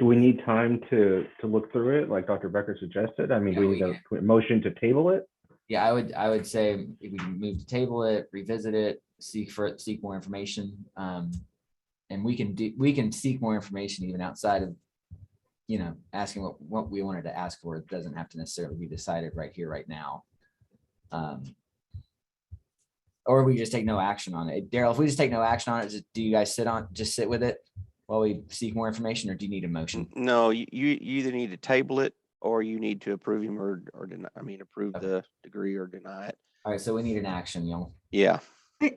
do we need time to look through it like Dr. Becker suggested? I mean, do we need a motion to table it? Yeah, I would say if we can move to table it, revisit it, seek more information. And we can seek more information even outside of, you know, asking what we wanted to ask for. It doesn't have to necessarily be decided right here, right now. Or we just take no action on it. Daryl, if we just take no action on it, do you guys just sit with it while we seek more information, or do you need a motion? No, you either need to table it or you need to approve him or deny, approve the degree or deny it. All right, so we need an action, y'all. Yeah.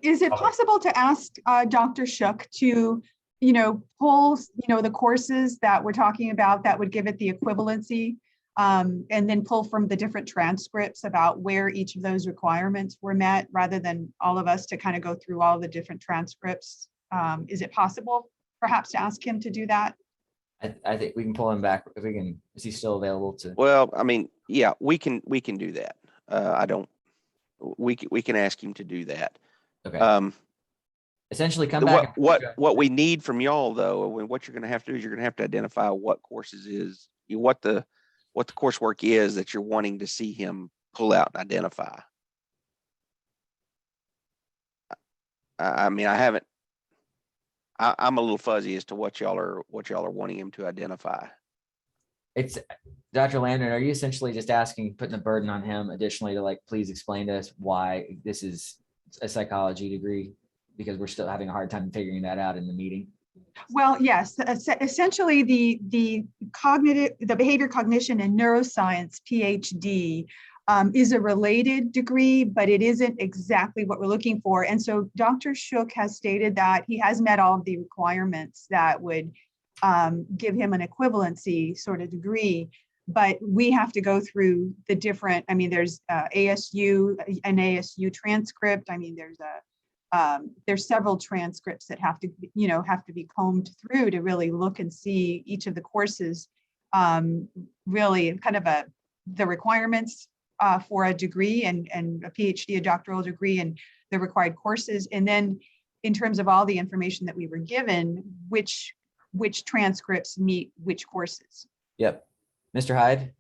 Is it possible to ask Dr. Shook to, you know, pull, you know, the courses that we're talking about that would give it the equivalency, and then pull from the different transcripts about where each of those requirements were met, rather than all of us to kind of go through all the different transcripts? Is it possible perhaps to ask him to do that? I think we can pull him back if we can. Is he still available to? Well, I mean, yeah, we can do that. We can ask him to do that. Okay. Essentially come back. What we need from y'all though, and what you're going to have to do is you're going to have to identify what courses is, what the coursework is that you're wanting to see him pull out and identify. I mean, I'm a little fuzzy as to what y'all are wanting him to identify. It's Dr. Landon, are you essentially just putting the burden on him additionally to like, please explain to us why this is a psychology degree, because we're still having a hard time figuring that out in the meeting? Well, yes, essentially the behavior cognition and neuroscience PhD is a related degree, but it isn't exactly what we're looking for. And so Dr. Shook has stated that he has met all of the requirements that would give him an equivalency sort of degree, but we have to go through the different, I mean, there's an ASU transcript. I mean, there's several transcripts that have to be combed through to really look and see each of the courses, really kind of the requirements for a degree and a PhD, a doctoral degree, and the required courses. And then in terms of all the information that we were given, which transcripts meet which courses. Yep. Mr. Hyde?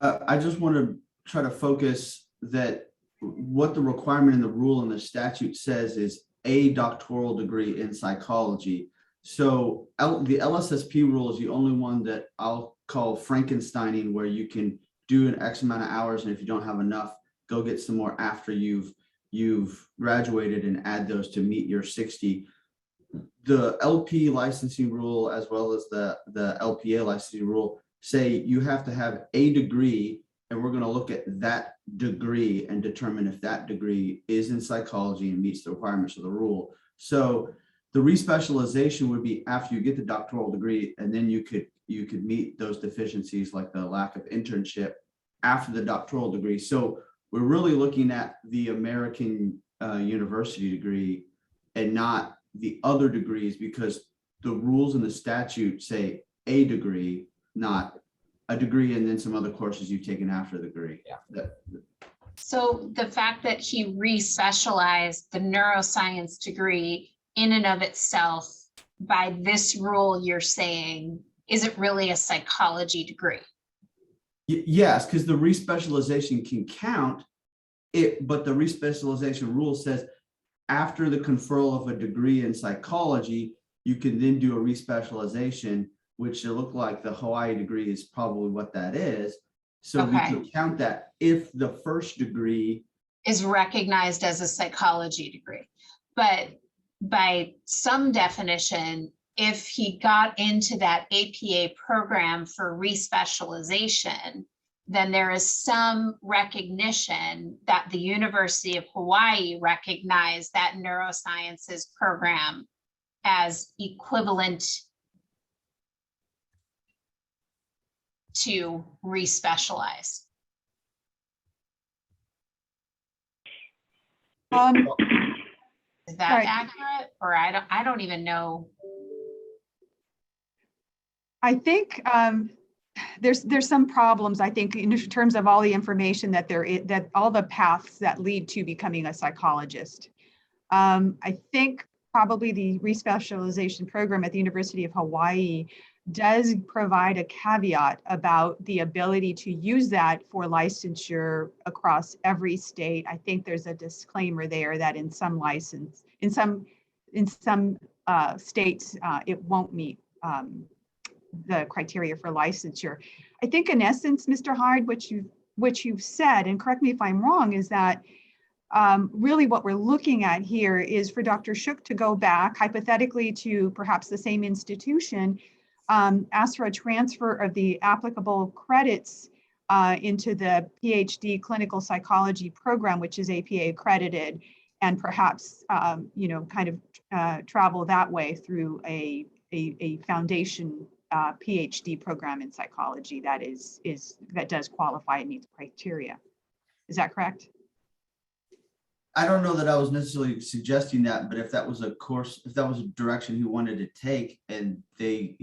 I just want to try to focus that what the requirement in the rule and the statute says is a doctoral degree in psychology. So the LSSP rule is the only one that I'll call Frankensteining, where you can do an X amount of hours, and if you don't have enough, go get some more after you've graduated and add those to meet your 60. The LP licensing rule, as well as the LPA licensing rule, say you have to have a degree, and we're going to look at that degree and determine if that degree is in psychology and meets the requirements of the rule. So the respecialization would be after you get the doctoral degree, and then you could meet those deficiencies like the lack of internship after the doctoral degree. So we're really looking at the American university degree and not the other degrees, because the rules in the statute say a degree, not a degree and then some other courses you've taken after the degree. Yeah. So the fact that he re-specialized the neuroscience degree in and of itself, by this rule, you're saying, isn't really a psychology degree? Yes, because the respecialization can count it, but the respecialization rule says after the conferral of a degree in psychology, you can then do a respecialization, which it looked like the Hawaii degree is probably what that is. So we can count that if the first degree is recognized as a psychology degree. But by some definition, if he got into that APA program for respecialization, then there is some recognition that the University of Hawaii recognized that neurosciences program as equivalent to respecialize. Is that accurate? Or I don't even know. I think there's some problems, I think, in terms of all the information that that all the paths that lead to becoming a psychologist. I think probably the respecialization program at the University of Hawaii does provide a caveat about the ability to use that for licensure across every state. I think there's a disclaimer there that in some states, it won't meet the criteria for licensure. I think in essence, Mr. Hyde, what you've said, and correct me if I'm wrong, is that really what we're looking at here is for Dr. Shook to go back hypothetically to perhaps the same institution, ask for a transfer of the applicable credits into the PhD clinical psychology program, which is APA accredited, and perhaps kind of travel that way through a foundation PhD program in psychology that does qualify and meets criteria. Is that correct? I don't know that I was necessarily suggesting that, but if that was a course, if that was a direction he wanted to take, and he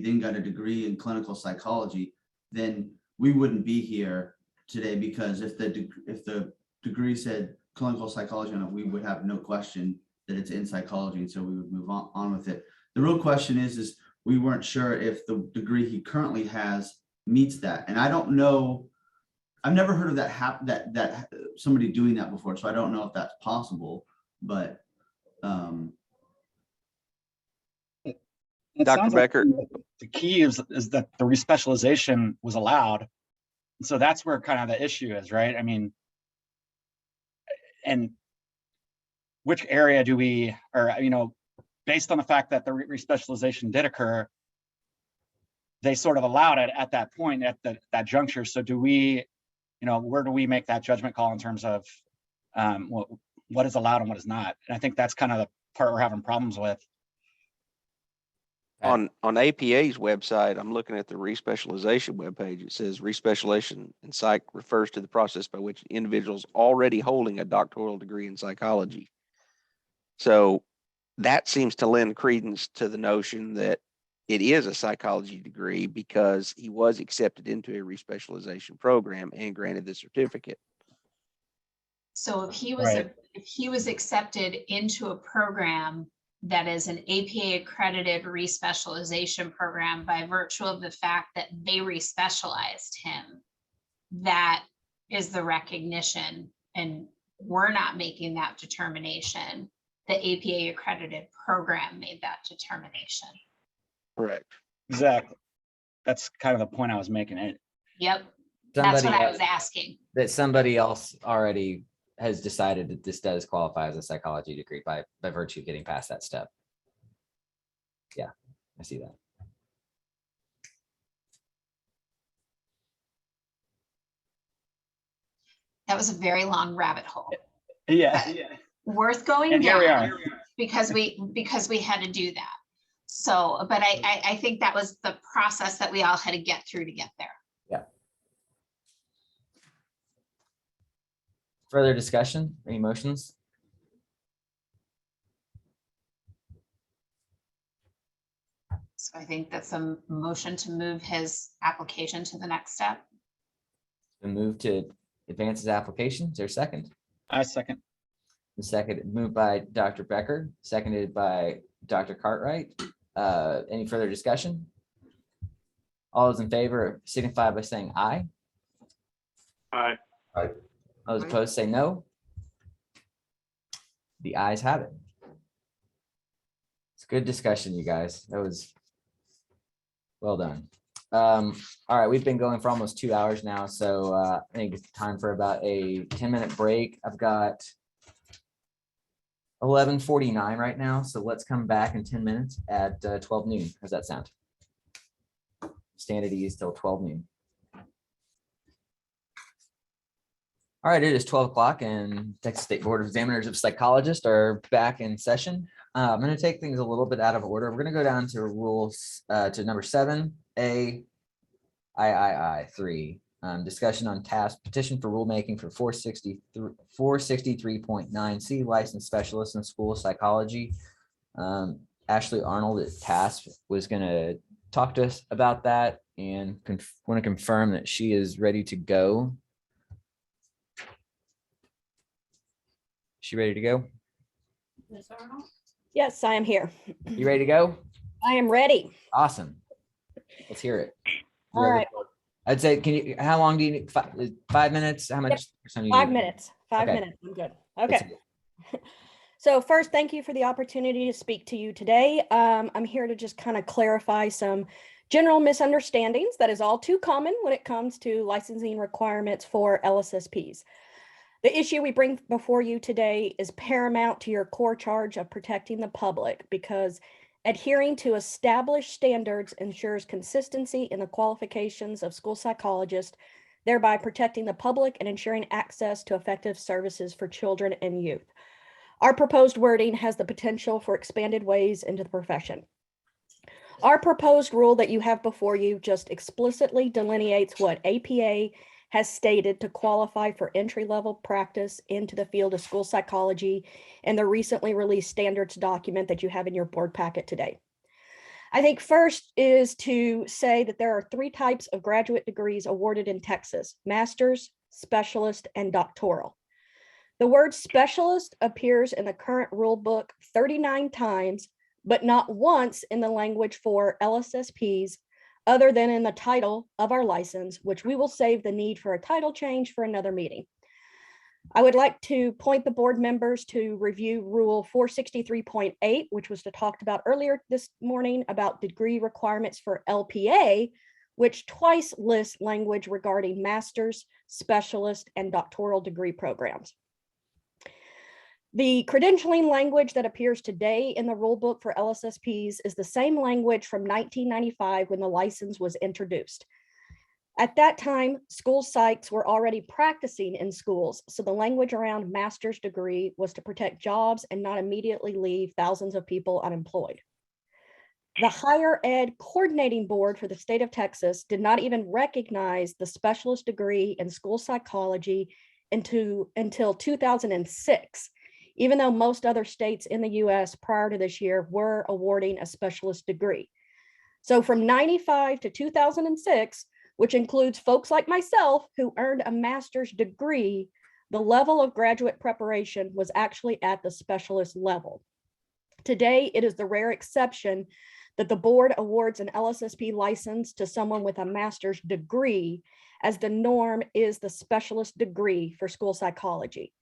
then got a degree in clinical psychology, then we wouldn't be here today, because if the degree said clinical psychology on it, we would have no question that it's in psychology, and so we would move on with it. The real question is we weren't sure if the degree he currently has meets that, and I don't know. I've never heard of that somebody doing that before, so I don't know if that's possible. But it Dr. sounds like Becker. the key is that the respecialization was allowed, and so that's where kind of the issue is, right? I mean, and which area do we, or based on the fact that the respecialization did occur, they sort of allowed it at that point, at that juncture. So do we? Where do we make that judgment call in terms of what is allowed and what is not? And I think that's kind of the part we're having problems with. On APA's website, I'm looking at the respecialization webpage. It says respecialization in psych refers to the process by which individuals already holding a doctoral degree in psychology. So that seems to lend credence to the notion that it is a psychology degree because he was accepted into a respecialization program and granted the certificate. So if he was accepted into a program that is an APA accredited respecialization program by virtue of the fact that they respecialized him, that is the recognition, and we're not making that determination. The APA accredited program made that determination. Correct. Exactly. That's kind of the point I was making. Yep. That's what I was asking. That somebody else already has decided that this does qualify as a psychology degree by virtue of getting past that step. Yeah, I see that. That was a very long rabbit hole. Yeah. Worth going And here we down are. because we had to do that. So, but I think that was the process that we all had to get through to get there. Yeah. Further discussion, any motions? So I think that's a motion to move his application to the next step. The move to advance his application. Is there a second? I second. The second moved by Dr. Becker, seconded by Dr. Cartwright. Any further discussion? All those in favor signify by saying aye. Aye. All those opposed say no. The ayes have it. It's good discussion, you guys. That was well done. All right, we've been going for almost 2 hours now, so I think it's time for about a 10-minute break. I've got 11:49 right now, so let's come back in 10 minutes at 12 noon. How's that sound? Stand at ease till 12 noon. All right, it is 12 o'clock and Texas State Board of Examiners of Psychologists are back in session. I'm going to take things a little bit out of order. We're going to go down to rules to number 7A, III 3. Discussion on task petition for rulemaking for 463.9C licensed specialist in school psychology. Ashley Arnold at task was going to talk to us about that and want to confirm that she is ready to go. She ready to go? Ms. Arnold? Yes, I am here. You ready to go? I am ready. Awesome. Let's hear it. All right. I'd say, how long do you need? 5 minutes? How much time do you 5 need? minutes. 5 Okay. minutes. I'm good. Let's Okay. hear it. So first, thank you for the opportunity to speak to you today. I'm here to just kind of clarify some general misunderstandings that is all too common when it comes to licensing requirements for LSSPs. The issue we bring before you today is paramount to your core charge of protecting the public, because adhering to established standards ensures consistency in the qualifications of school psychologists, thereby protecting the public and ensuring access to effective services for children and youth. Our proposed wording has the potential for expanded ways into the profession. Our proposed rule that you have before you just explicitly delineates what APA has stated to qualify for entry-level practice into the field of school psychology in the recently released standards document that you have in your board packet today. I think first is to say that there are 3 types of graduate degrees awarded in Texas: master's, specialist, and doctoral. The word specialist appears in the current rule book 39 times, but not once in the language for LSSPs, other than in the title of our license, which we will save the need for a title change for another meeting. I would like to point the board members to review Rule 463.8, which was talked about earlier this morning about degree requirements for LPA, which twice lists language regarding master's, specialist, and doctoral degree programs. The credentialing language that appears today in the rulebook for LSSPs is the same language from 1995 when the license was introduced. At that time, school psychs were already practicing in schools, so the language around master's degree was to protect jobs and not immediately leave thousands of people unemployed. The Higher Ed Coordinating Board for the state of Texas did not even recognize the specialist degree in school psychology until 2006. Even though most other states in the US prior to this year were awarding a specialist degree. So from 95 to 2006, which includes folks like myself who earned a master's degree, the level of graduate preparation was actually at the specialist level. Today, it is the rare exception that the board awards an LSSP license to someone with a master's degree, as the norm is the specialist degree for school psychology.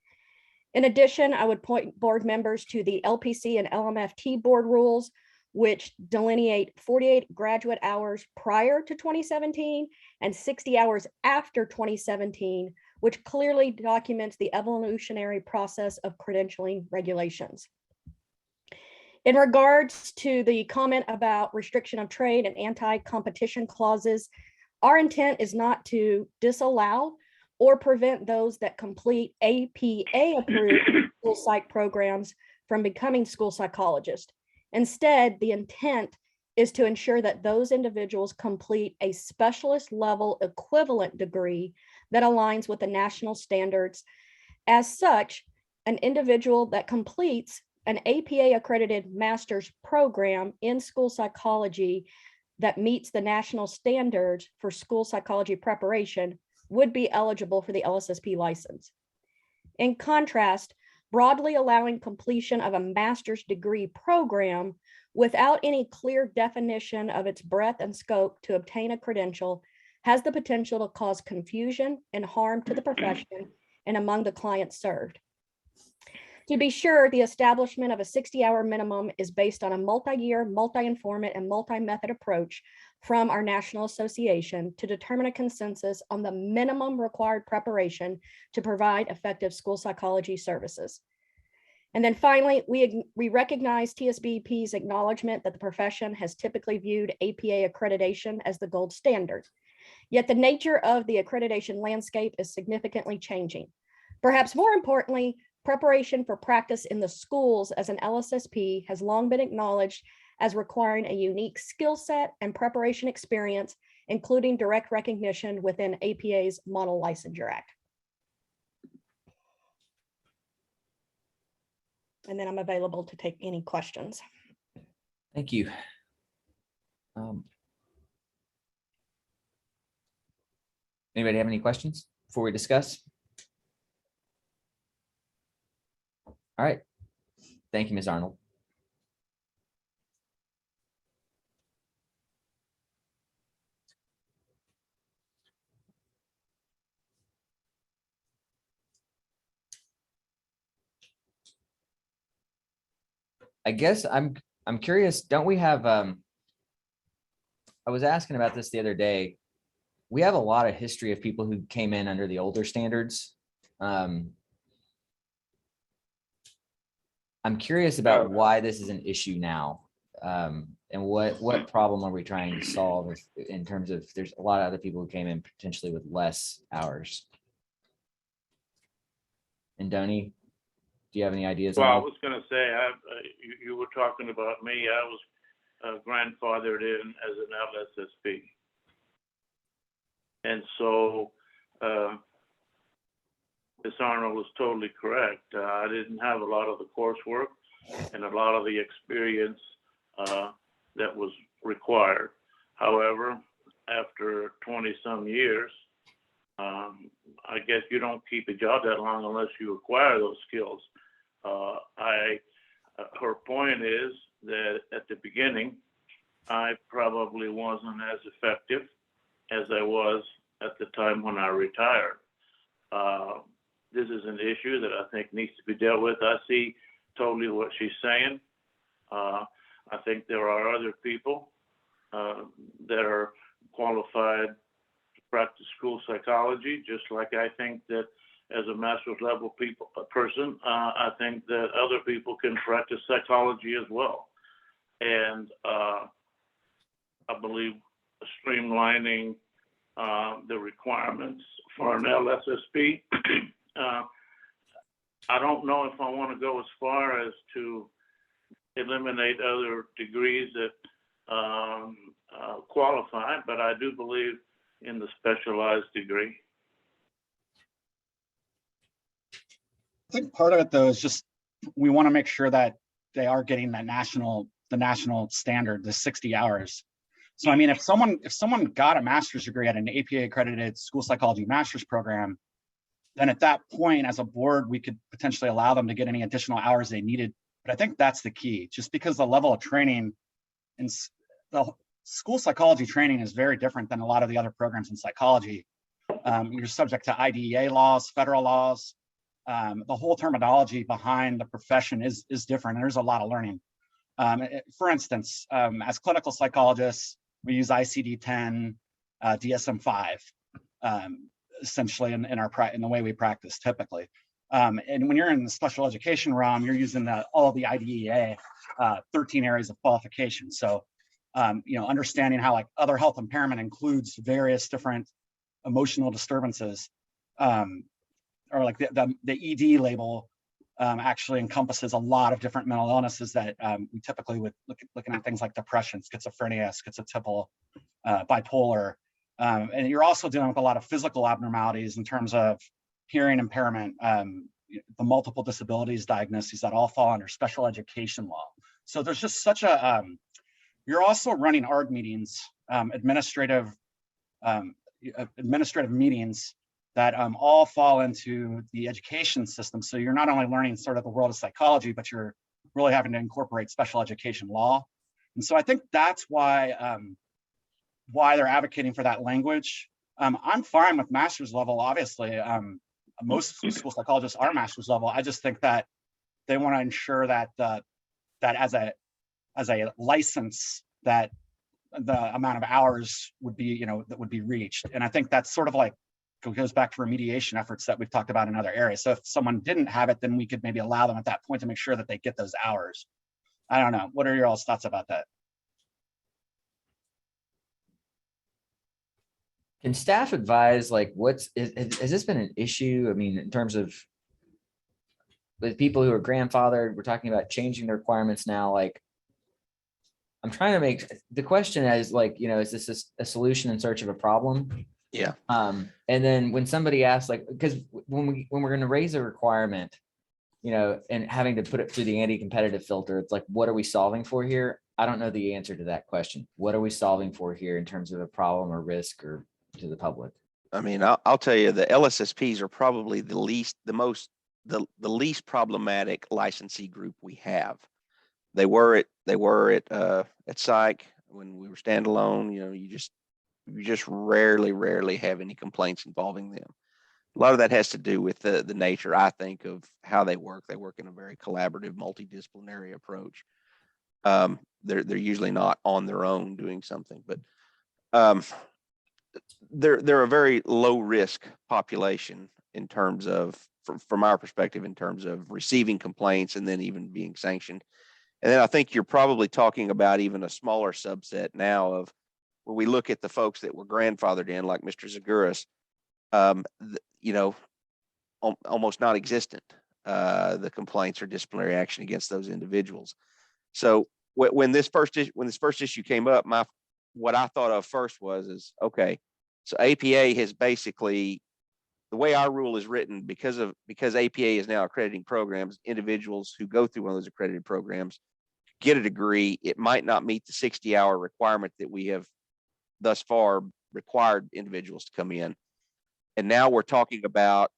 In addition, I would point board members to the LPC and LMFT board rules, which delineate 48 graduate hours prior to 2017 and 60 hours after 2017, which clearly documents the evolutionary process of credentialing regulations. In regards to the comment about restriction of trade and anti-competition clauses, our intent is not to disallow or prevent those that complete APA-approved school psych programs from becoming school psychologists. Instead, the intent is to ensure that those individuals complete a specialist level equivalent degree that aligns with the national standards. As such, an individual that completes an APA-accredited master's program in school psychology that meets the national standards for school psychology preparation would be eligible for the LSSP license. In contrast, broadly allowing completion of a master's degree program without any clear definition of its breadth and scope to obtain a credential has the potential to cause confusion and harm to the profession and among the clients served. To be sure, the establishment of a 60-hour minimum is based on a multi-year, multi-informant, and multi-method approach from our national association to determine a consensus on the minimum required preparation to provide effective school psychology services. And then finally, we recognize TSBP's acknowledgement that the profession has typically viewed APA accreditation as the gold standard. Yet the nature of the accreditation landscape is significantly changing. Perhaps more importantly, preparation for practice in the schools as an LSSP has long been acknowledged as requiring a unique skill set and preparation experience, including direct recognition within APA's Model Licensure Act. And then I'm available to take any questions. Thank you. Anybody have any questions before we discuss? All right. Thank you, Ms. Arnold. I guess I'm curious, don't we have, I was asking about this the other day. We have a lot of history of people who came in under the older standards. I'm curious about why this is an issue now. And what problem are we trying to solve in terms of, there's a lot of other people who came in potentially with less hours. And Donnie, do you have any ideas? Well, I on was going to say, you were talking about me. I was grandfathered in as an LSSP. And so Ms. Arnold was totally correct. I didn't have a lot of the coursework and a lot of the experience that was required. However, after 20 some years, I guess you don't keep a job that long unless you acquire those skills. Her point is that at the beginning, I probably wasn't as effective as I was at the time when I retired. This is an issue that I think needs to be dealt with. I see totally what she's saying. I think there are other people that are qualified to practice school psychology, just like I think that as a master's level person, I think that other people can practice psychology as well. And I believe streamlining the requirements for an LSSP. I don't know if I want to go as far as to eliminate other degrees that qualify, but I do believe in the specialized degree. I think part of it though is just we want to make sure that they are getting that the national standard, the 60 hours. So I mean, if someone got a master's degree at an APA accredited school psychology master's program, then at that point as a board, we could potentially allow them to get any additional hours they needed. But I think that's the key, just because the level of training in the school psychology training is very different than a lot of the other programs in psychology. You're subject to IDEA laws, federal laws. The whole terminology behind the profession is different. And there's a lot of learning. For instance, as clinical psychologists, we use ICD-10, DSM-5, essentially in the way we practice typically. And when you're in the special education realm, you're using all of the IDEA, 13 areas of qualification. So, understanding how like other health impairment includes various different emotional disturbances, or like the ED label actually encompasses a lot of different mental illnesses that we typically would looking at things like depression, schizophrenia, schizotypal, bipolar. And you're also dealing with a lot of physical abnormalities in terms of hearing impairment, the multiple disabilities diagnoses that all fall under special education law. So there's just such a, you're also running ARG meetings, administrative meetings that all fall into the education system. So you're not only learning sort of the world of psychology, but you're really having to incorporate special education law. And so I think that's why they're advocating for that language. I'm fine with master's level, obviously. Most school psychologists are master's level. I just think that they want to ensure that that as a license, that the amount of hours would be, that would be reached. And I think that's sort of like goes back to remediation efforts that we've talked about in other areas. So if someone didn't have it, then we could maybe allow them at that point to make sure that they get those hours. I don't know. What are your all's thoughts about that? Can staff advise, like, has this been an issue? I mean, in terms of the people who are grandfathered, we're talking about changing the requirements now. Like, I'm trying to make the question as like, is this a solution in search of a problem? Yeah. And then when somebody asks, like, because when we're going to raise a requirement, and having to put it through the anti-competitive filter, it's like, what are we solving for here? I don't know the answer to that question. What are we solving for here in terms of a problem or risk or to the public? I mean, I'll tell you, the LSSPs are probably the least problematic licensee group we have. They were at Psych when we were standalone. You just rarely have any complaints involving them. A lot of that has to do with the nature, I think, of how they work. They work in a very collaborative, multidisciplinary approach. They're usually not on their own doing something, but they're a very low risk population in terms of, from our perspective, in terms of receiving complaints and then even being sanctioned. And then I think you're probably talking about even a smaller subset now of when we look at the folks that were grandfathered in, like Mr. Zaguris, almost non-existent, the complaints or disciplinary action against those individuals. So when this first issue came up, what I thought of first was okay, so APA has basically, the way our rule is written, because APA is now accrediting programs, individuals who go through one of those accredited programs get a degree. It might not meet the 60-hour requirement that we have thus far required individuals to come in. And now we're talking about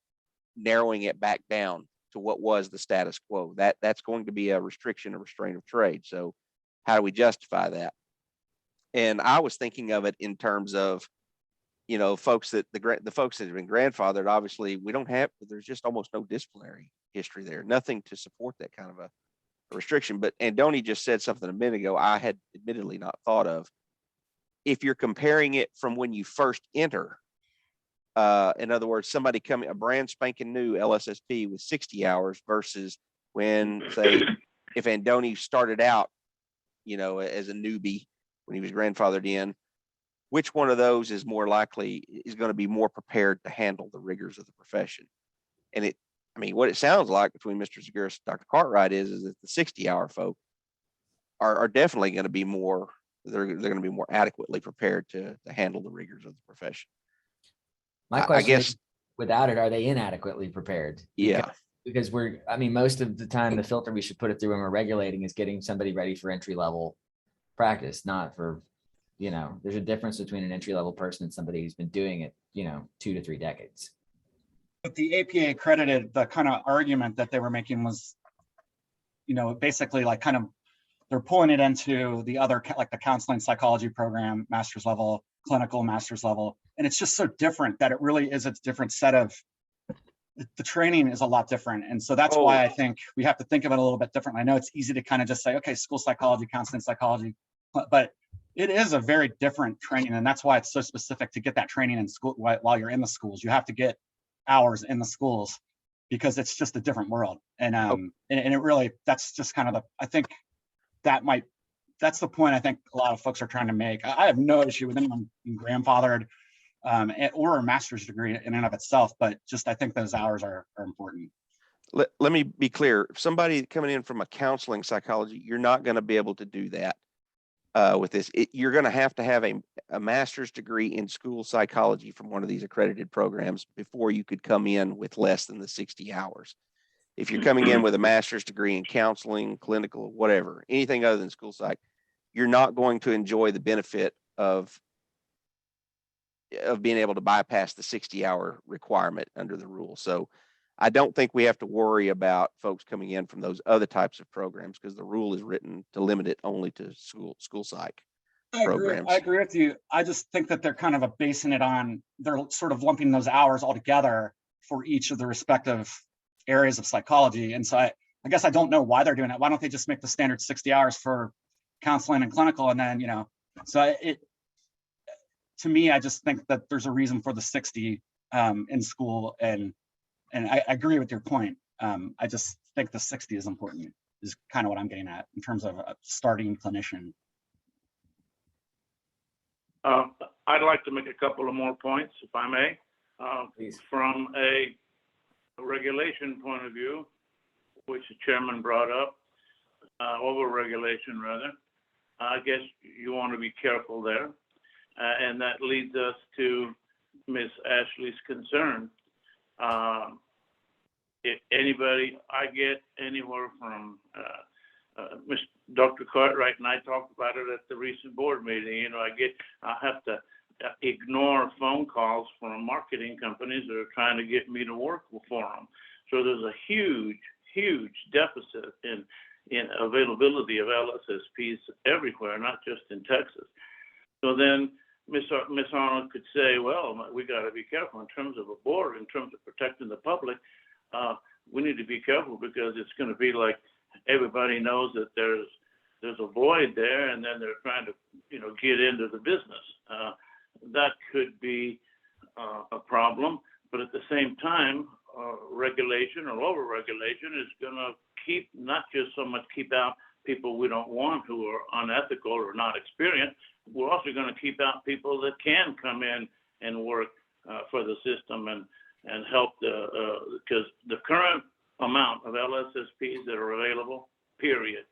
narrowing it back down to what was the status quo. That's going to be a restriction, a restraint of trade. So how do we justify that? And I was thinking of it in terms of, folks that the folks that have been grandfathered, obviously there's just almost no disciplinary history there, nothing to support that kind of a restriction. But Andoni just said something a minute ago I had admittedly not thought of. If you're comparing it from when you first enter, in other words, somebody coming, a brand spanking new LSSP with 60 hours versus when, say, if Andoni started out, as a newbie when he was grandfathered in, which one of those is more likely, is going to be more prepared to handle the rigors of the profession? And what it sounds like between Mr. Zaguris and Dr. Cartwright is that the 60-hour folk are definitely going to be more, they're going to be more adequately prepared to handle the rigors of the profession. My question is, without it, are they inadequately prepared? Because most of the time, the filter we should put it through when we're regulating is getting somebody ready for entry level practice, not for, there's a difference between an entry level person and somebody who's been doing it, 2 to 3 decades. But the APA accredited, the kind of argument that they were making was, basically like kind of, they're pulling it into the other, like the counseling psychology program, master's level, clinical master's level. And it's just so different that it really is a different set of, the training is a lot different. And so that's why I think we have to think of it a little bit differently. I know it's easy to kind of just say, okay, school psychology, counseling psychology, but it is a very different training. And that's why it's so specific to get that training in school while you're in the schools. You have to get hours in the schools because it's just a different world. And and it really, that's just kind of I think that's the point I think a lot of folks are trying to make. I have no issue with anyone being grandfathered or a master's degree in and of itself, but just I think those hours are important. Let me be clear. If somebody coming in from a counseling psychology, you're not going to be able to do that with this. You're going to have a master's degree in school psychology from one of these accredited programs before you could come in with less than the 60 hours. If you're coming in with a master's degree in counseling, clinical, whatever, anything other than school psych, you're not going to enjoy the benefit of being able to bypass the 60-hour requirement under the rule. So I don't think we have to worry about folks coming in from those other types of programs because the rule is written to limit it only to school psych programs. I agree with you. I just think that they're kind of basing it on, they're sort of lumping those hours all together for each of the respective areas of psychology. And so I guess I don't know why they're doing it. Why don't they just make the standard 60 hours for counseling and clinical? And then, so to me, I just think that there's a reason for the 60 in school. And I agree with your point. I just think the 60 is important, is kind of what I'm getting at in terms of a starting clinician. I'd like to make a couple of more points, if I may. From a regulation point of view, which the chairman brought up, over-regulation rather, I guess you want to be careful there. And that leads us to Ms. Ashley's concern. If anybody, I get anywhere from Dr. Cartwright and I talked about it at the recent board meeting. I have to ignore phone calls from marketing companies that are trying to get me to work for them. So there's a huge deficit in availability of LSSPs everywhere, not just in Texas. So then Ms. Arnold could say, well, we got to be careful in terms of a board, in terms of protecting the public. We need to be careful because it's going to be like everybody knows that there's there's a void there, and then they're trying to, get into the business. That could be a problem, but at the same time, regulation or over-regulation is going to not just so much keep out people we don't want who are unethical or not experienced. We're also going to keep out people that can come in and work for the system and help because the current amount of LSSPs that are available, period,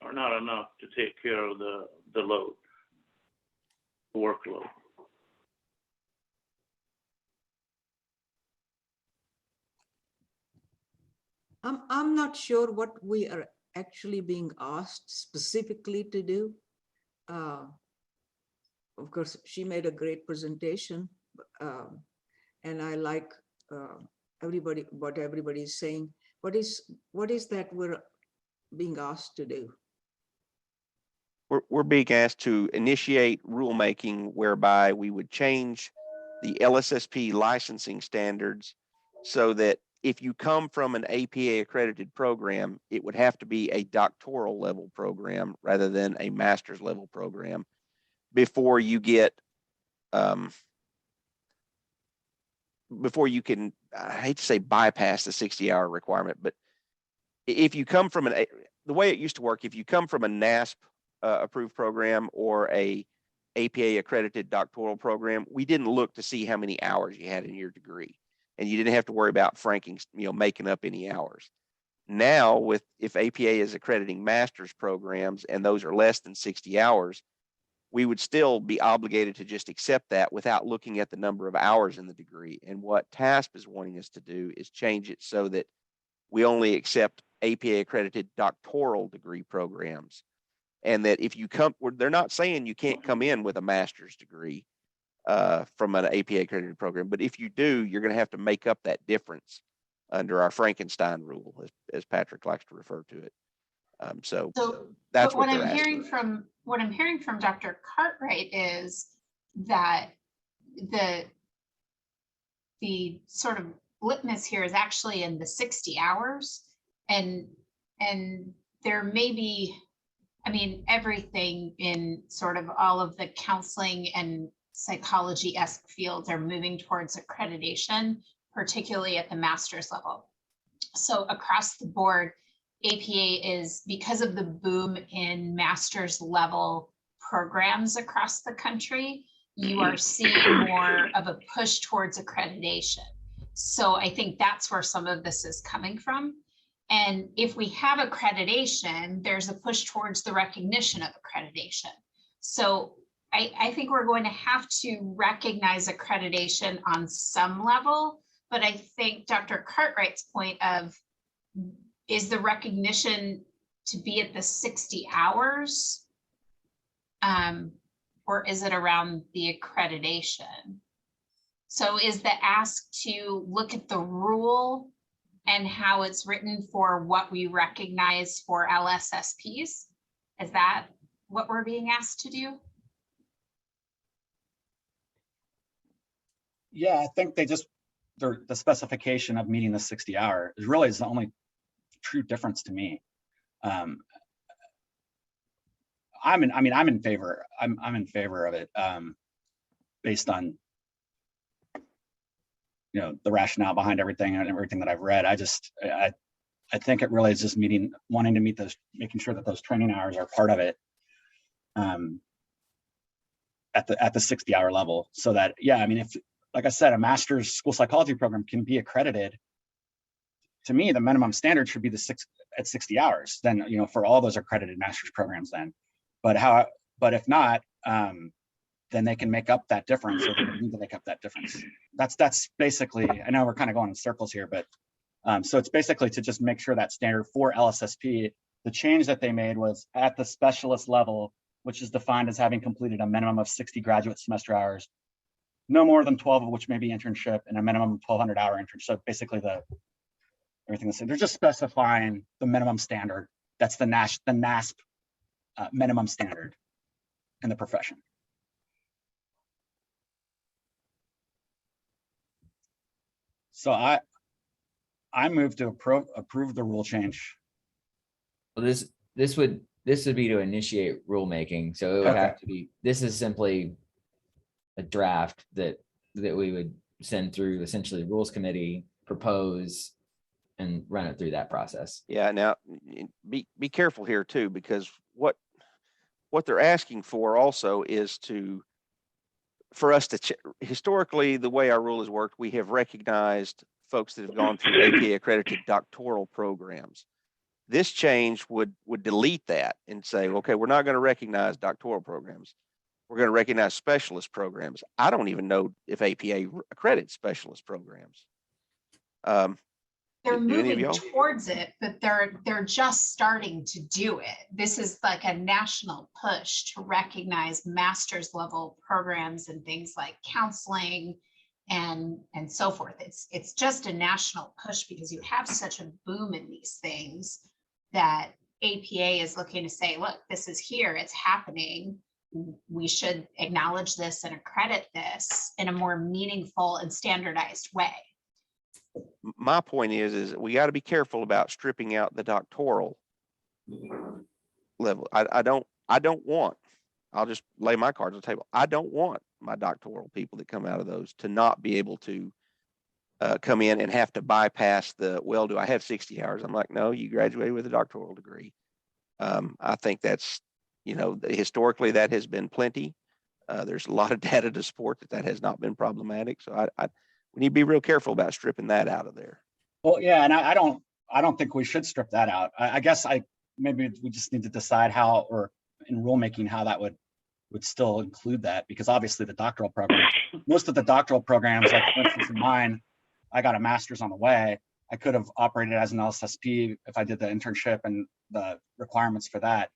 are not enough to take care of the load, workload. I'm not sure what we are actually being asked specifically to do. Of course, she made a great presentation, and I like what everybody is saying. What is that we're being asked to do? We're being asked to initiate rulemaking whereby we would change the LSSP licensing standards so that if you come from an APA accredited program, it would have to be a doctoral level program rather than a master's level program before you get, before you can, I hate to say bypass the 60-hour requirement, but if you come from the way it used to work, if you come from a NASP approved program or a APA accredited doctoral program, we didn't look to see how many hours you had in your degree. And you didn't have to worry about franking, making up any hours. Now, if APA is accrediting master's programs and those are less than 60 hours, we would still be obligated to just accept that without looking at the number of hours in the degree. And what TASP is wanting us to do is change it so that we only accept APA accredited doctoral degree programs. And that if you come, they're not saying you can't come in with a master's degree from an APA accredited program. But if you do, you're going to have to make up that difference under our Frankenstein rule, as Patrick likes to refer to it. So that's what I'm hearing from Dr. Cartwright is that the sort of litmus here is actually in the 60 hours, and there may be, everything in sort of all of the counseling and psychology-esque fields are moving towards accreditation, particularly at the master's level. So across the board, APA is, because of the boom in master's level programs across the country, you are seeing more of a push towards accreditation. So I think that's where some of this is coming from. And if we have accreditation, there's a push towards the recognition of accreditation. So I think we're going to have to recognize accreditation on some level, but I think Dr. Cartwright's point of, is the recognition to be at the 60 hours? Or is it around the accreditation? So is the ask to look at the rule and how it's written for what we recognize for LSSPs? Is that what we're being asked to do? Yeah, I think the specification of meeting the 60 hour is really the only true difference to me. I'm in favor of it based on the rationale behind everything and everything that I've read. I think it really is just wanting to meet those, making sure that those training hours are part of it at the 60-hour level, so that, yeah, if, like I said, a master's school psychology program can be accredited. To me, the minimum standard should be at 60 hours. Then, for all those accredited master's programs. Then, but if not, then they can make up that difference, or they need to make up that difference. That's basically. I know we're kind of going in circles here, but so it's basically to just make sure that standard for LSSP. The change that they made was at the specialist level, which is defined as having completed a minimum of 60 graduate semester hours, no more than 12 of which may be internship, and a minimum of 1,200 hour internship. So basically everything the same. They're just specifying the minimum standard. That's the NASP minimum standard in the profession. So I move to approve the rule change. Well, this would this would be to initiate rulemaking. So it would Okay. have to be, this is simply a draft that we would send through essentially rules committee, propose, and run it through that process. Yeah, now be careful here too, because what they're asking for also is for us to historically, the way our rule has worked, we have recognized folks that have gone through APA accredited doctoral programs. This change would delete that and say, okay, we're not going to recognize doctoral programs. We're going to recognize specialist programs. I don't even know if APA accredits specialist programs. They're Do any of moving y'all? towards it, but they're just starting to do it. This is like a national push to recognize master's level programs and things like counseling and so forth. It's just a national push because you have such a boom in these things that APA is looking to say, look, this is here, it's happening. We should acknowledge this and accredit this in a more meaningful and standardized way. My point is we got to be careful about stripping out the doctoral level. I don't want, I'll just lay my cards on the table. I don't want my doctoral people that come out of those to not be able to come in and have to bypass well, do I have 60 hours? I'm like, no, you graduated with a doctoral degree. I think that's, historically that has been plenty. There's a lot of data to support that has not been problematic. So we need to be real careful about stripping that out of there. Well, yeah, and I don't think we should strip that out. I guess maybe we just need to decide how, or in rulemaking, how that would still include that, because obviously the doctoral program, most of the doctoral programs, like for instance in mine, I got a master's on the way. I could have operated as an LSSP if I did the internship and the requirements for that,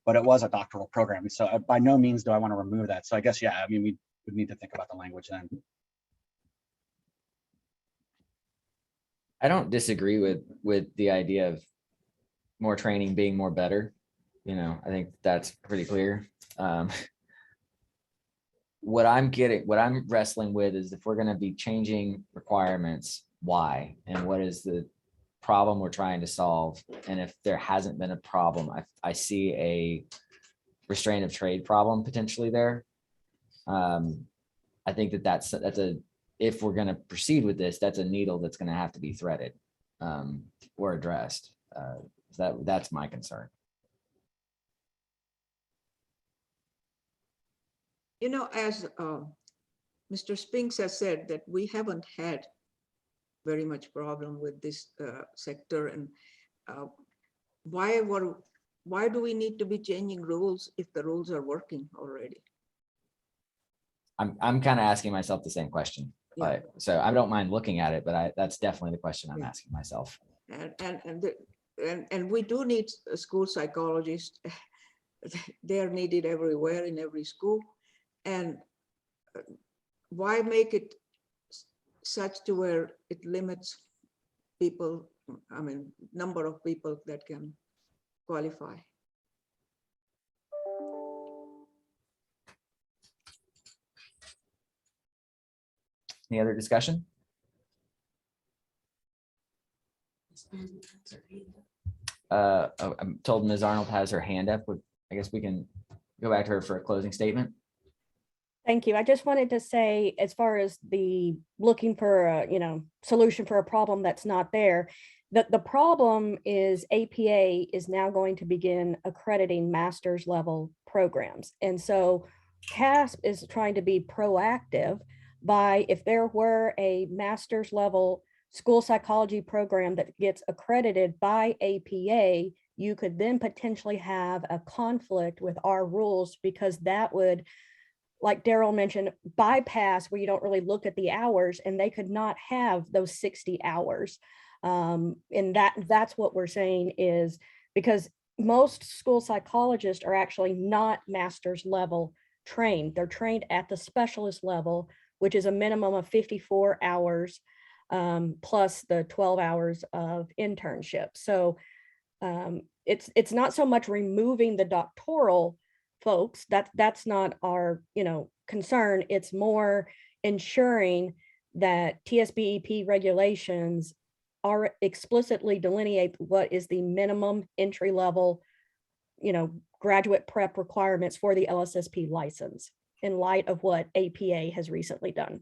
but it was a doctoral program. So by no means do I want to remove that. So I guess, yeah, I mean, we would need to think about the language then. I don't disagree with the idea of more training being more better. I think that's pretty clear. What I'm wrestling with is if we're going to be changing requirements, why, and what is the problem we're trying to solve? And if there hasn't been a problem, I see a restraint of trade problem potentially there. I think that's if we're going to proceed with this, that's a needle that's going to have to be threaded or addressed. That's my concern. As Mr. Spinks has said, that we haven't had very much problem with this sector, and why do we need to be changing rules if the rules are working already? I'm kind of asking myself the same question. Yeah. So I don't mind looking at it, but that's definitely the question I'm asking myself. And we do need school psychologists. They are needed everywhere in every school. And why make it such to where it limits people, number of people that can qualify? Any other discussion? I'm told Ms. Arnold has her hand up. I guess we can go back to her for a closing statement. Thank you. I just wanted to say, as far as the looking for a, solution for a problem that's not there, the problem is APA is now going to begin accrediting master's level programs. And so CASP is trying to be proactive by, if there were a master's level school psychology program that gets accredited by APA, you could then potentially have a conflict with our rules, because that would, like Daryl mentioned, bypass where you don't really look at the hours, and they could not have those 60 hours. And that's what we're saying, is because most school psychologists are actually not master's level trained. They're trained at the specialist level, which is a minimum of 54 hours plus the 12 hours of internship. So it's not so much removing the doctoral folks, that's not our concern. It's more ensuring that TSBEP regulations are explicitly delineate what is the minimum entry level graduate prep requirements for the LSSP license in light of what APA has recently done.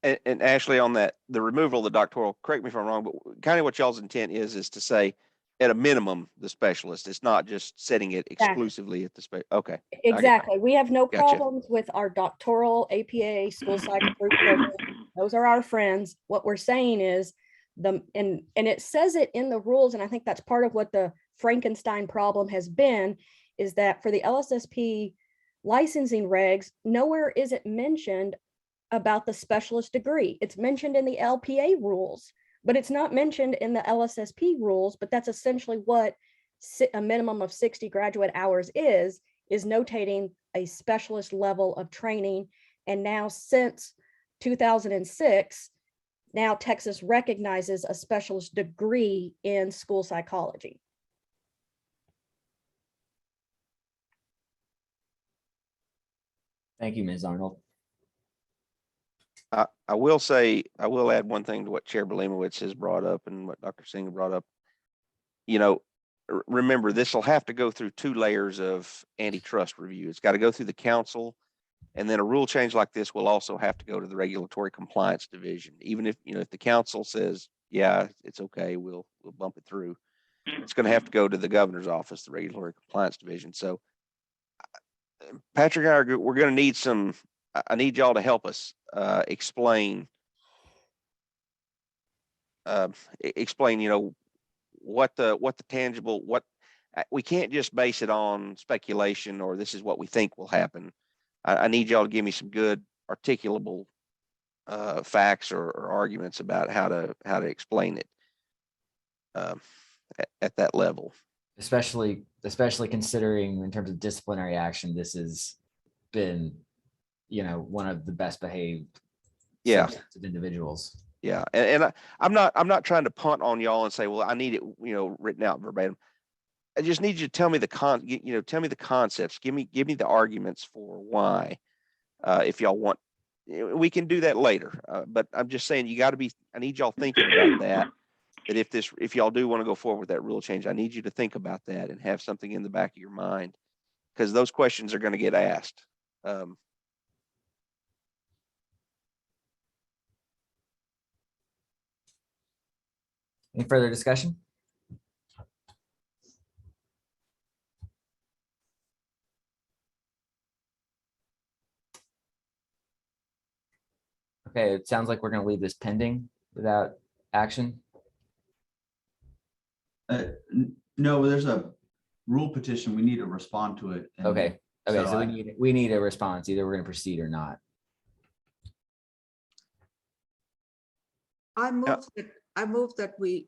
And Ashley, on that, the removal of the doctoral, correct me if I'm wrong, but kind of what y'all's intent is to say, at a minimum, the specialist. It's not just setting it exclusively at the okay. Exactly. We have no Gotcha. problems with our doctoral APA school psych group program. Those are our friends. What we're saying is and it says it in the rules, and I think that's part of what the Frankenstein problem has been, is that for the LSSP licensing regs, nowhere is it mentioned about the specialist degree. It's mentioned in the LPA rules, but it's not mentioned in the LSSP rules, but that's essentially what a minimum of 60 graduate hours is notating a specialist level of training. And now since 2006, now Texas recognizes a specialist degree in school psychology. Thank you, Ms. Arnold. I will say, I will add one thing to what Chair Belemowitz has brought up and what Dr. Singh brought up. Remember, this will have to go through 2 layers of antitrust review. It's got to go through the council, and then a rule change like this will also have to go to the Regulatory Compliance Division. Even if, if the council says, yeah, it's okay, we'll bump it through, it's going to have to go to the governor's office, the Regulatory Compliance Division. So Patrick and I are, we're going to need I need y'all to help us explain, what the tangible, we can't just base it on speculation or this is what we think will happen. I need y'all to give me some good articulable facts or arguments about how to explain it at that level. Especially considering in terms of disciplinary action, this has been, one of the best behaved subsets of individuals. Yeah. And I'm not trying to punt on y'all and say, well, I need it, written out verbatim. I just need you to tell me the concepts. Give me the arguments for why, if y'all want. We can do that later, but I'm just saying I need y'all thinking about that. That if y'all do want to go forward with that rule change, I need you to think about that and have something in the back of your mind, because those questions are going to get asked. Any further discussion? Okay, it sounds like we're going to leave this pending without action. No, there's a rule petition. We need to respond to it. Okay. So we need a response. Either we're going to proceed or not. I move that we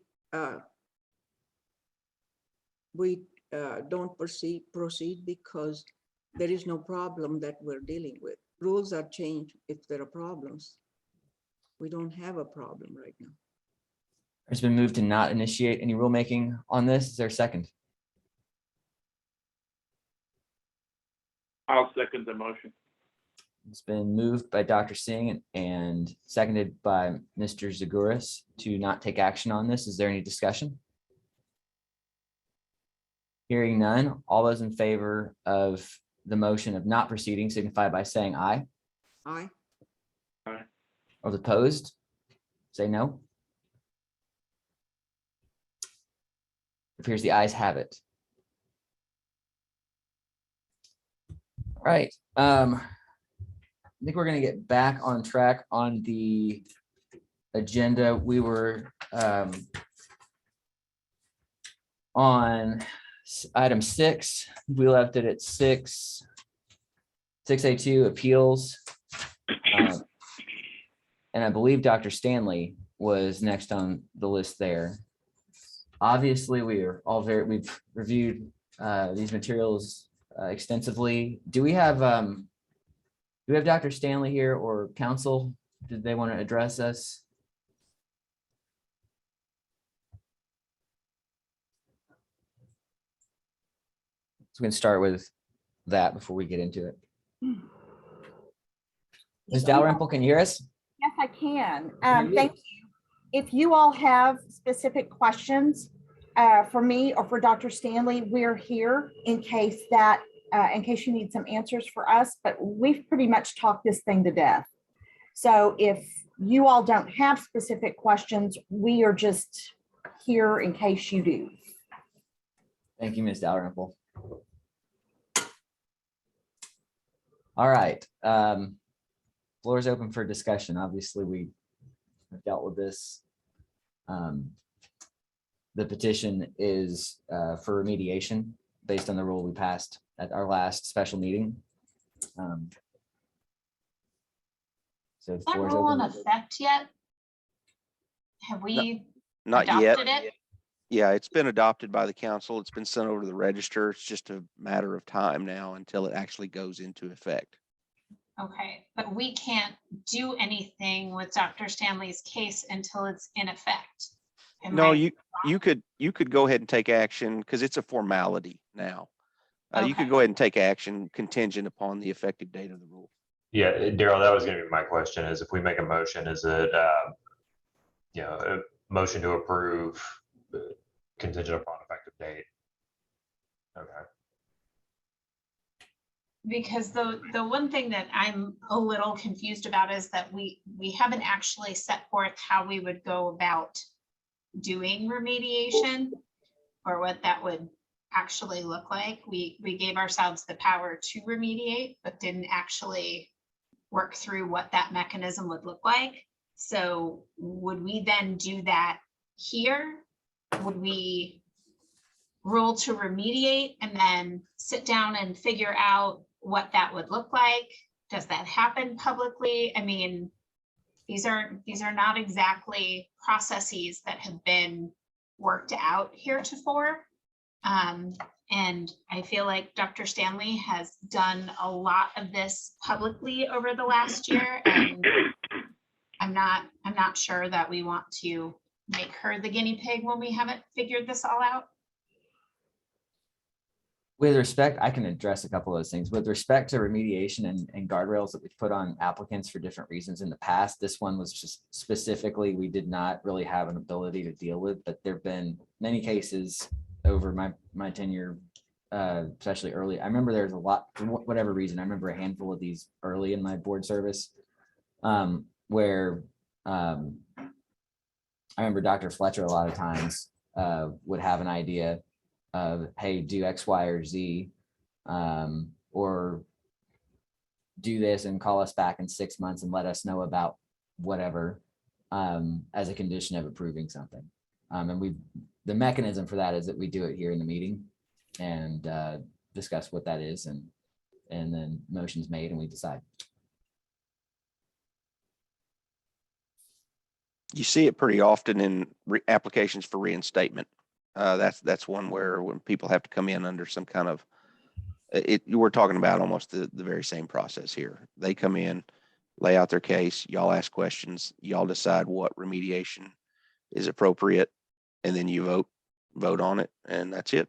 don't proceed because there is no problem that we're dealing with. Rules are changed if there are problems. We don't have a problem right now. It's been moved to not initiate any rulemaking on this. Is there a second? I'll second the motion. It's been moved by Dr. Singh and seconded by Mr. Zaguris to not take action on this. Is there any discussion? Hearing none, all those in favor of the motion of not proceeding signify by saying aye. Aye. Aye. Or opposed, say no. It appears the ayes have it. All right. I think we're going to get back on track on the agenda. We were on item 6. We left it at 6A2 appeals. And I believe Dr. Stanley was next on the list there. Obviously, we've reviewed these materials extensively. Do we have Dr. Stanley here or counsel? Did they want to address us? So we can start with that before we get into it. Ms. Dalrymple, can you hear us? Yes, I can. Thank you. If you all have specific questions, for me or for Dr. Stanley, we're here in case you need some answers for us, but we've pretty much talked this thing to death. So if you all don't have specific questions, we are just here in case you do. Thank you, Ms. Dalrymple. All right. Floor is open for discussion. Obviously, we have dealt with this. The petition is for remediation based on the rule we passed at our last special meeting. So the Is that floor is rule in open. effect yet? Have we Not yet. adopted it? Yeah, it's been adopted by the council. It's been sent over to the register. It's just a matter of time now until it actually goes into effect. Okay, but we can't do anything with Dr. Stanley's case until it's in effect. No, you could go ahead and take action because it's a formality now. You could go ahead and take action contingent upon the effective date of the rule. Yeah, Daryl, that was going to be my question, is if we make a motion, is it, a motion to approve contingent upon effective date? Okay. Because the one thing that I'm a little confused about is that we haven't actually set forth how we would go about doing remediation or what that would actually look like. We gave ourselves the power to remediate, but didn't actually work through what that mechanism would look like. So would we then do that here? Would we rule to remediate and then sit down and figure out what that would look like? Does that happen publicly? I mean, these are not exactly processes that have been worked out heretofore. And I feel like Dr. Stanley has done a lot of this publicly over the last year, and I'm not sure that we want to make her the guinea pig when we haven't figured this all out. With respect, I can address a couple of those things. With respect to remediation and guardrails that we've put on applicants for different reasons in the past, this one was just specifically, we did not really have an ability to deal with, but there've been many cases over my tenure, especially early. I remember there's a lot, for whatever reason, I remember a handful of these early in my board service, where I remember Dr. Fletcher a lot of times would have an idea of, hey, do X, Y, or Z, or do this and call us back in 6 months and let us know about whatever, as a condition of approving something. And the mechanism for that is that we do it here in the meeting and discuss what that is, and then motions made and we decide. You see it pretty often in applications for reinstatement. That's one where when people have to come in under some kind of, we're talking about almost the very same process here. They come in, lay out their case, y'all ask questions, y'all decide what remediation is appropriate, and then you vote on it, and that's it.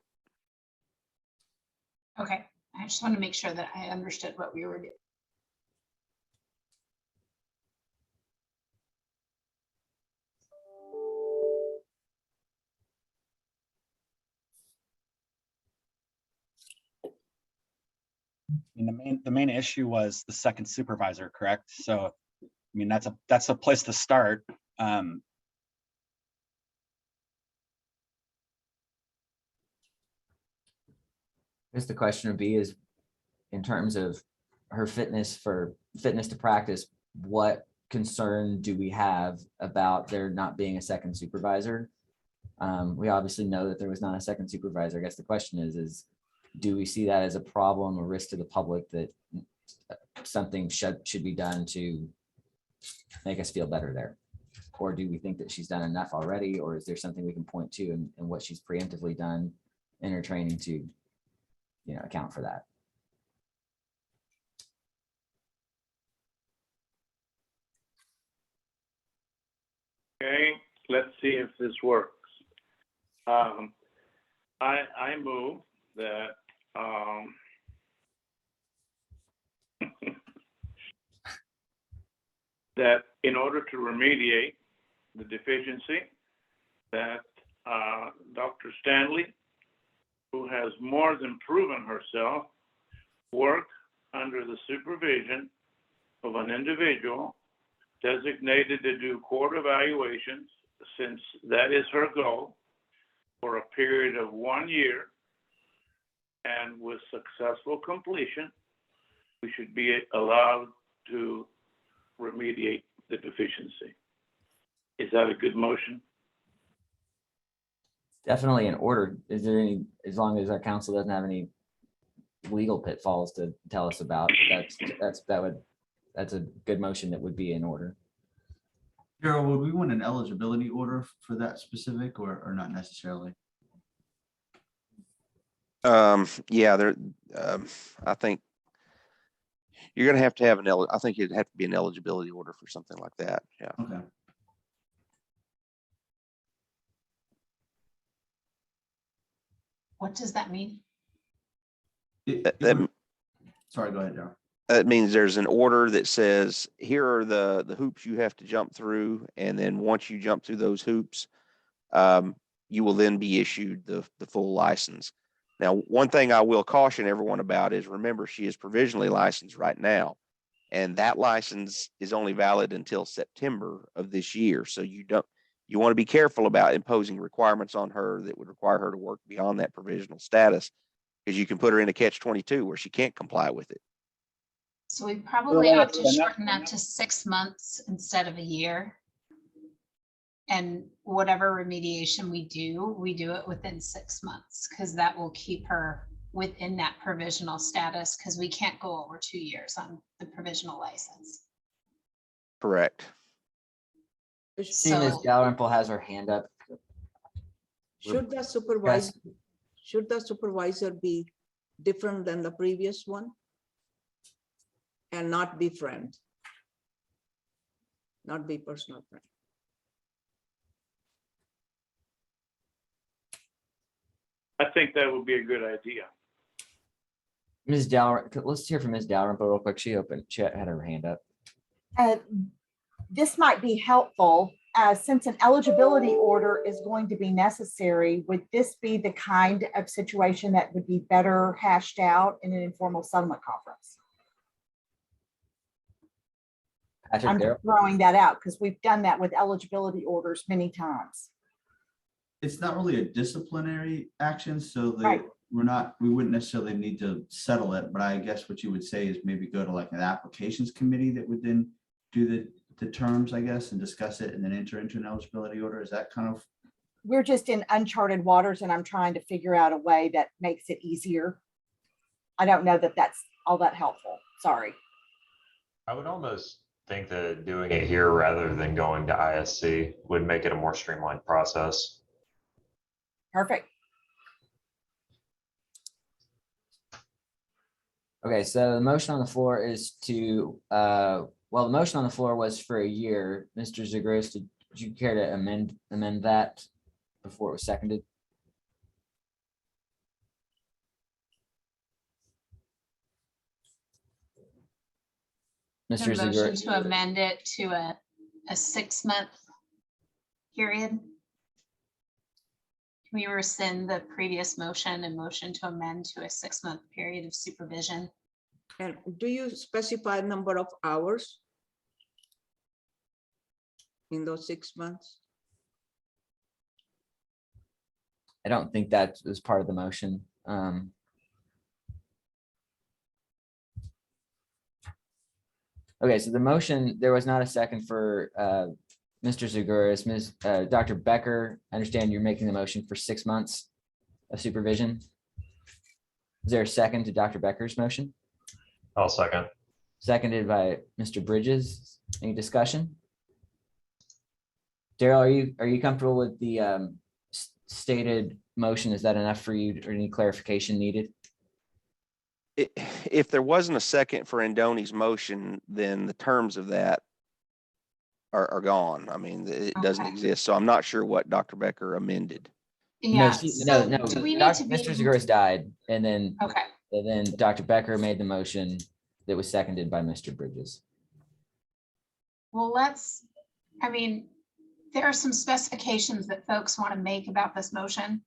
Okay, I just want to make sure that I understood what we were doing. I mean, the main issue was the second supervisor, correct? So, I mean, that's a place to start. I guess the question would be is, in terms of her fitness to practice, what concern do we have about there not being a second supervisor? We obviously know that there was not a second supervisor. I guess the question is do we see that as a problem or risk to the public that something should be done to make us feel better there? Or do we think that she's done enough already? Or is there something we can point to in what she's preemptively done in her training to, account for that? Okay, let's see if this works. I move that that in order to remediate the deficiency, that Dr. Stanley, who has more than proven herself, work under the supervision of an individual designated to do court evaluations, since that is her goal, for a period of 1 year, and with successful completion, we should be allowed to remediate the deficiency. Is that a good motion? Definitely in order. Is there any, as long as our council doesn't have any legal pitfalls to tell us about, that's a good motion that would be in order. Carol, would we want an eligibility order for that specific or not necessarily? Yeah, there, I think you're gonna have to have I think it'd have to be an eligibility order for something like that. Yeah. Okay. What does that mean? Sorry, go ahead, Darryl. That means there's an order that says, here are the hoops you have to jump through. And then once you jump through those hoops, you will then be issued the full license. Now, one thing I will caution everyone about is, remember, she is provisionally licensed right now. And that license is only valid until September of this year. So you want to be careful about imposing requirements on her that would require her to work beyond that provisional status, because you can put her in a catch-22 where she can't comply with it. So we probably ought to shorten that to 6 months instead of a year. And whatever remediation we do it within 6 months, because that will keep her within that provisional status, because we can't go over 2 years on the provisional license. Correct. See, Ms. Dalrymple has her hand up. Should the supervisor be different than the previous one? And not be friend? Not be personal friend? I think that would be a good idea. Ms. Dalrymple, let's hear from Ms. Dalrymple real quick. She had her hand up. This might be helpful. Since an eligibility order is going to be necessary, would this be the kind of situation that would be better hashed out in an informal settlement conference? I'm just throwing that out because we've done that with eligibility orders many times. It's not really a disciplinary action, so Right. we wouldn't necessarily need to settle it, but I guess what you would say is maybe go to like an applications committee that would then do the terms, I guess, and discuss it and then enter into an eligibility order. Is that kind of? We're just in uncharted waters and I'm trying to figure out a way that makes it easier. I don't know that that's all that helpful. Sorry. I would almost think that doing it here rather than going to ISC would make it a more streamlined process. Perfect. Okay, so the motion on the floor is to, well, the motion on the floor was for a year. Mr. Zagros, did you care to amend that before it was seconded? Mr. Motion Zagros, to amend it to a 6-month period. Can we rescind the previous motion and motion to amend to a 6-month period of supervision? And do you specify number of hours in those 6 months? I don't think that was part of the motion. Okay, so the motion, there was not a second for Mr. Zagouras. Dr. Becker, I understand you're making the motion for 6 months of supervision. Is there a second to Dr. Becker's motion? I'll second. Seconded by Mr. Bridges. Any discussion? Daryl, are you comfortable with the stated motion? Is that enough for you, or any clarification needed? If there wasn't a second for Andoni's motion, then the terms of that are gone. I mean, it doesn't exist. So I'm not sure what Dr. Becker amended. Yeah. No. Do we need to be? Mr. Zagouras died, and then Okay. and then Dr. Becker made the motion that was seconded by Mr. Bridges. Well, I mean, there are some specifications that folks want to make about this motion.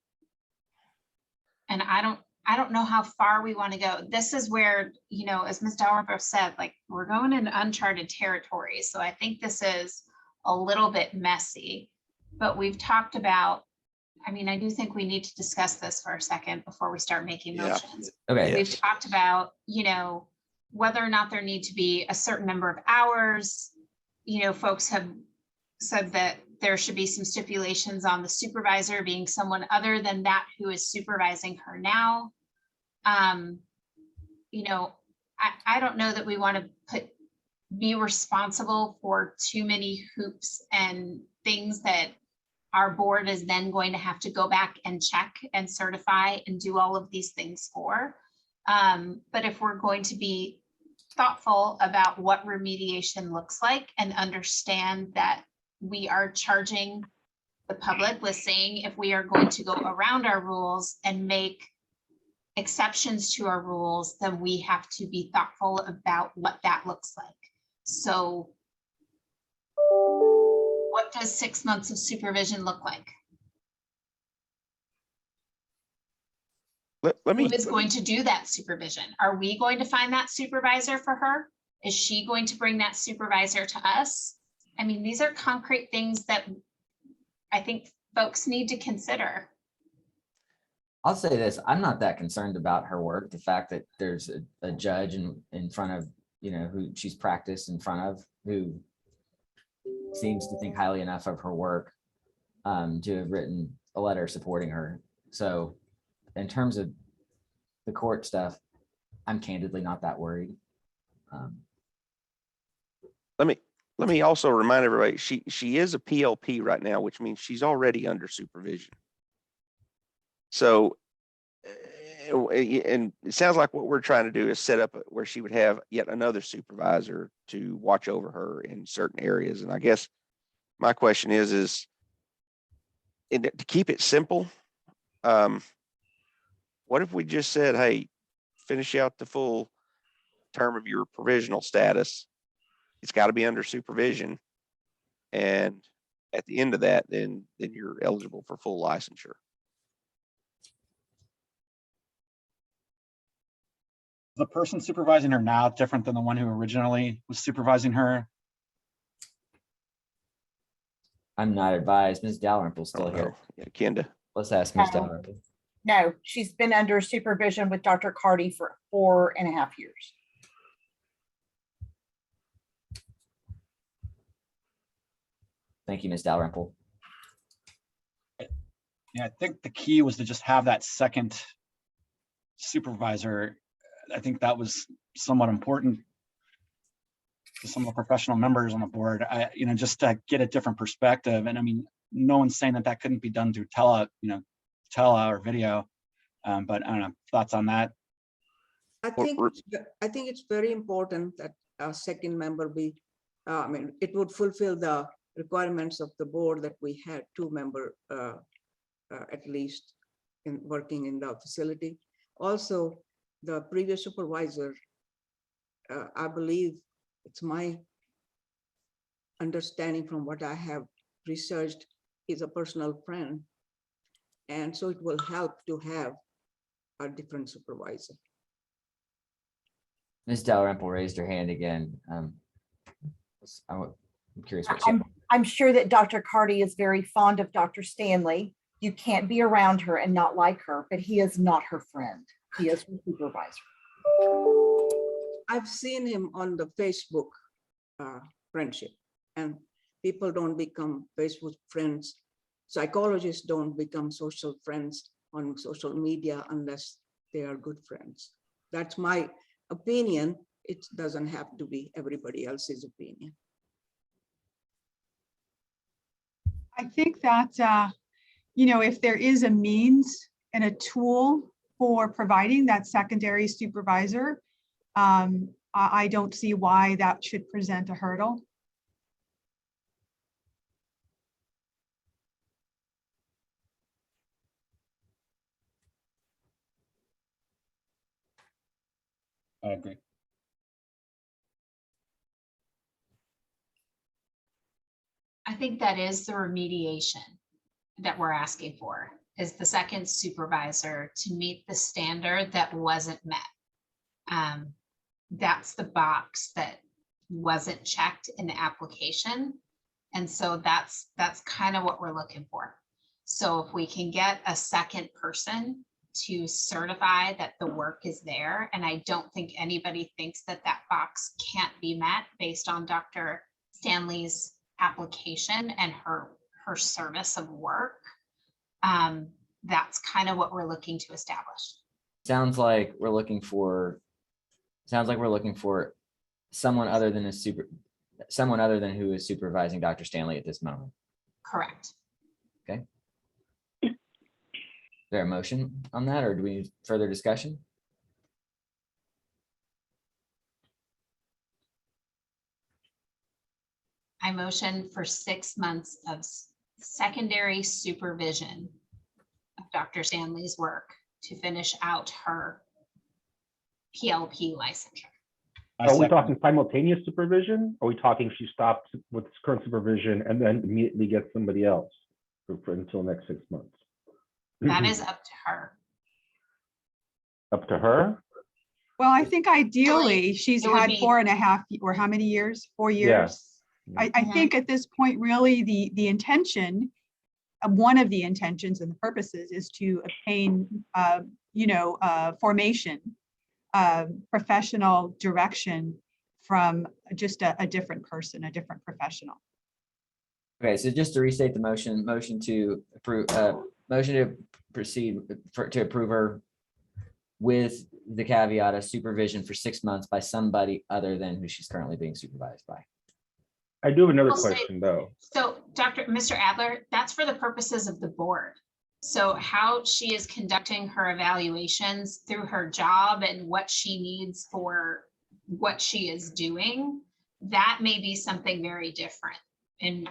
And I don't know how far we want to go. This is where, you know, as Ms. Dalrymple said, like, we're going in uncharted territory. So I think this is a little bit messy, but we've talked about, I mean, I do think we need to discuss this for a second before we start making Yeah. motions. Okay. We've talked about, you know, whether or not there need to be a certain number of hours. You know, folks have said that there should be some stipulations on the supervisor being someone other than that who is supervising her now. You know, I don't know that we want to be responsible for too many hoops and things that our board is then going to have to go back and check and certify and do all of these things for. But if we're going to be thoughtful about what remediation looks like and understand that we are charging the public with saying, if we are going to go around our rules and make exceptions to our rules, then we have to be thoughtful about what that looks like. So what does 6 months of supervision look like? Let me. Who is going to do that supervision? Are we going to find that supervisor for her? Is she going to bring that supervisor to us? I mean, these are concrete things that I think folks need to consider. I'll say this, I'm not that concerned about her work. The fact that there's a judge in front of, you know, who she's practiced in front of, who seems to think highly enough of her work to have written a letter supporting her. So in terms of the court stuff, I'm candidly not that worried. Let me also remind everybody, she is a PLP right now, which means she's already under supervision. So, and it sounds like what we're trying to do is set up where she would have yet another supervisor to watch over her in certain areas. And I guess my question is to keep it simple, what if we just said, hey, finish out the full term of your provisional status. It's got to be under supervision. And at the end of that, then you're eligible for full licensure. The person supervising her now different than the one who originally was supervising her? I'm not advised. Ms. Dalrymple's still here. Yeah, Kenda. Let's ask Ms. Dalrymple. No, she's been under supervision with Dr. Carty for 4.5 years. Thank you, Ms. Dalrymple. Yeah, I think the key was to just have that second supervisor. I think that was somewhat important to some of the professional members on the board, just to get a different perspective. And I mean, no one's saying that couldn't be done through tele or video. But I don't know, thoughts on that? I think it's very important that a second member be, it would fulfill the requirements of the board that we had 2 member at least in working in the facility. Also, the previous supervisor, I believe it's my understanding from what I have researched, is a personal friend. And so it will help to have a different supervisor. Ms. Dalrymple raised her hand again. I'm curious what I'm sure that Dr. Carty is very fond of Dr. Stanley. You can't be around her and not like her, but he is not her friend. He is her supervisor. I've seen him on the Facebook friendship, and people don't become Facebook friends. Psychologists don't become social friends on social media unless they are good friends. That's my opinion. It doesn't have to be everybody else's opinion. I think that, if there is a means and a tool for providing that secondary supervisor, I don't see why that should present a hurdle. I agree. I think that is the remediation that we're asking for, is the second supervisor to meet the standard that wasn't met. That's the box that wasn't checked in the application. And so that's kind of what we're looking for. So if we can get a second person to certify that the work is there, and I don't think anybody thinks that that box can't be met based on Dr. Stanley's application and her service of work. That's kind of what we're looking to establish. Sounds like we're looking for someone other than who is supervising Dr. Stanley at this moment. Correct. Okay. Is there a motion on that, or do we need further discussion? I motion for 6 months of secondary supervision of Dr. Stanley's work to finish out her PLP licensure. Are we talking simultaneous supervision? Are we talking she stops with current supervision and then immediately gets somebody else for until next 6 months? That is up to her. Up to her? Well, I think ideally she's it would had be- 4.5 or how many years? 4 years. I Mhm. think at this point, really the intention, one of the intentions and the purposes is to obtain, formation, professional direction from just a different person, a different professional. Okay, so just to restate the motion to approve, motion to proceed to approve her with the caveat of supervision for 6 months by somebody other than who she's currently being supervised by. I do have another I'll say- question though. So Mr. Adler, that's for the purposes of the board. So how she is conducting her evaluations through her job and what she needs for what she is doing, that may be something very different. And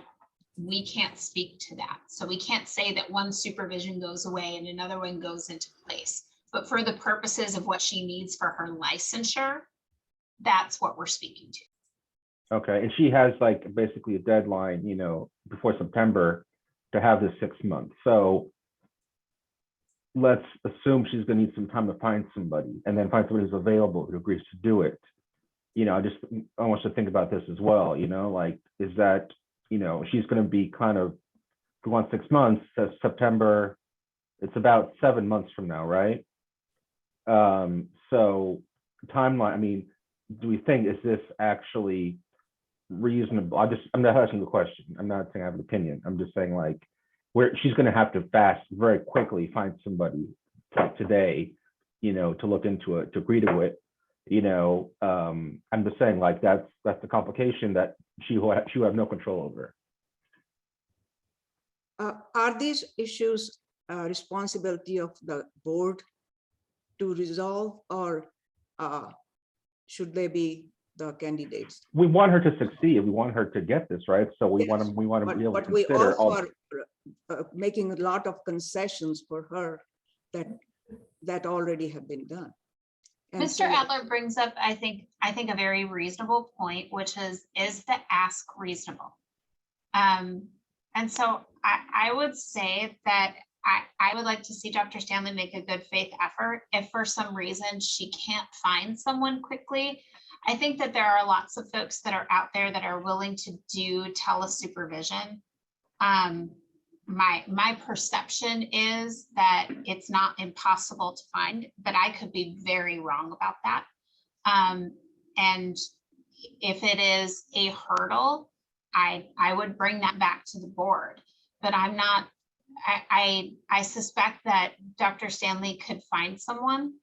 we can't speak to that. So we can't say that one supervision goes away and another one goes into place. But for the purposes of what she needs for her licensure, that's what we're speaking to. Okay, and she has like basically a deadline, before September to have this 6 months. So let's assume she's gonna need some time to find somebody and then find somebody who's available who agrees to do it. I want you to think about this as well, like, is that, she's gonna be kind of, if we want 6 months, that's September, it's about 7 months from now, right? So timeline, do we think, is this actually reasonable? I'm not asking the question. I'm not saying I have an opinion. I'm just saying like where she's going to have to fast very quickly, find somebody like today, to look into it, to agree to it. I'm just saying like that's the complication that she will have no control over. Are these issues responsibility of the board to resolve, or should they be the candidates? We want her to succeed. We want her to get this, right? So we want to be able to But we consider also all. are making a lot of concessions for her that already have been done. And Mr. so- Adler brings up, I think a very reasonable point, which is the ask reasonable? And so I would say that I would like to see Dr. Stanley make a good faith effort. If for some reason she can't find someone quickly, I think that there are lots of folks that are out there that are willing to do telesupervision. My perception is that it's not impossible to find, but I could be very wrong about that. And if it is a hurdle, I would bring that back to the board, but I'm not, I suspect that Dr. Stanley could find someone.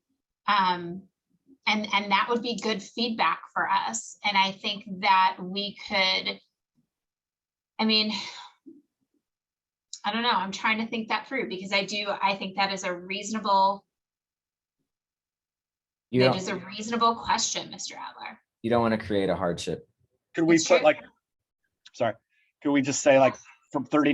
And that would be good feedback for us. And I think that we could, I don't know, I'm trying to think that through because I think that is a reasonable, question, Mr. Adler. You don't want to create a hardship. Could we It's put true. like, sorry, could we just say like from 30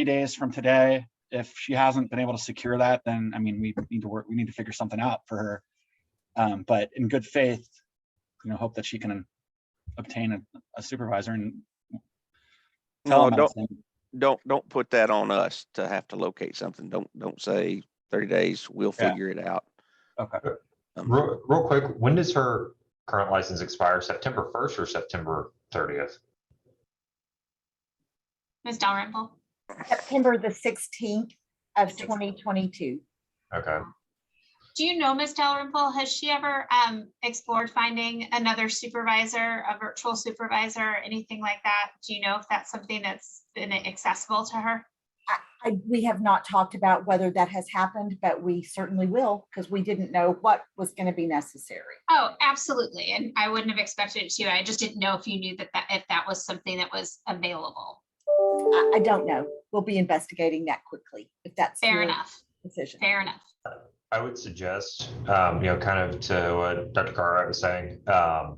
days from today, if she hasn't been able to secure that, then we need to figure something out for her. But in good faith, hope that she can obtain a supervisor. And No, telemedicine. don't put that on us to have to locate something. Don't say 30 days, we'll Yeah. figure it out. Okay. Real quick, when does her current license expire? September 1st or September 30th? Ms. Dalrymple? September the 16th of 2022. Okay. Do you know, Ms. Dalrymple, has she ever explored finding another supervisor, a virtual supervisor, anything like that? Do you know if that's something that's been accessible to her? We have not talked about whether that has happened, but we certainly will, because we didn't know what was going to be necessary. Oh, absolutely. And I wouldn't have expected it to. I just didn't know if you knew if that was something that was available. I don't know. We'll be investigating that quickly, if that's Fair your enough. decision. Fair enough. I would suggest, kind of to what Dr. Cartwright was saying, I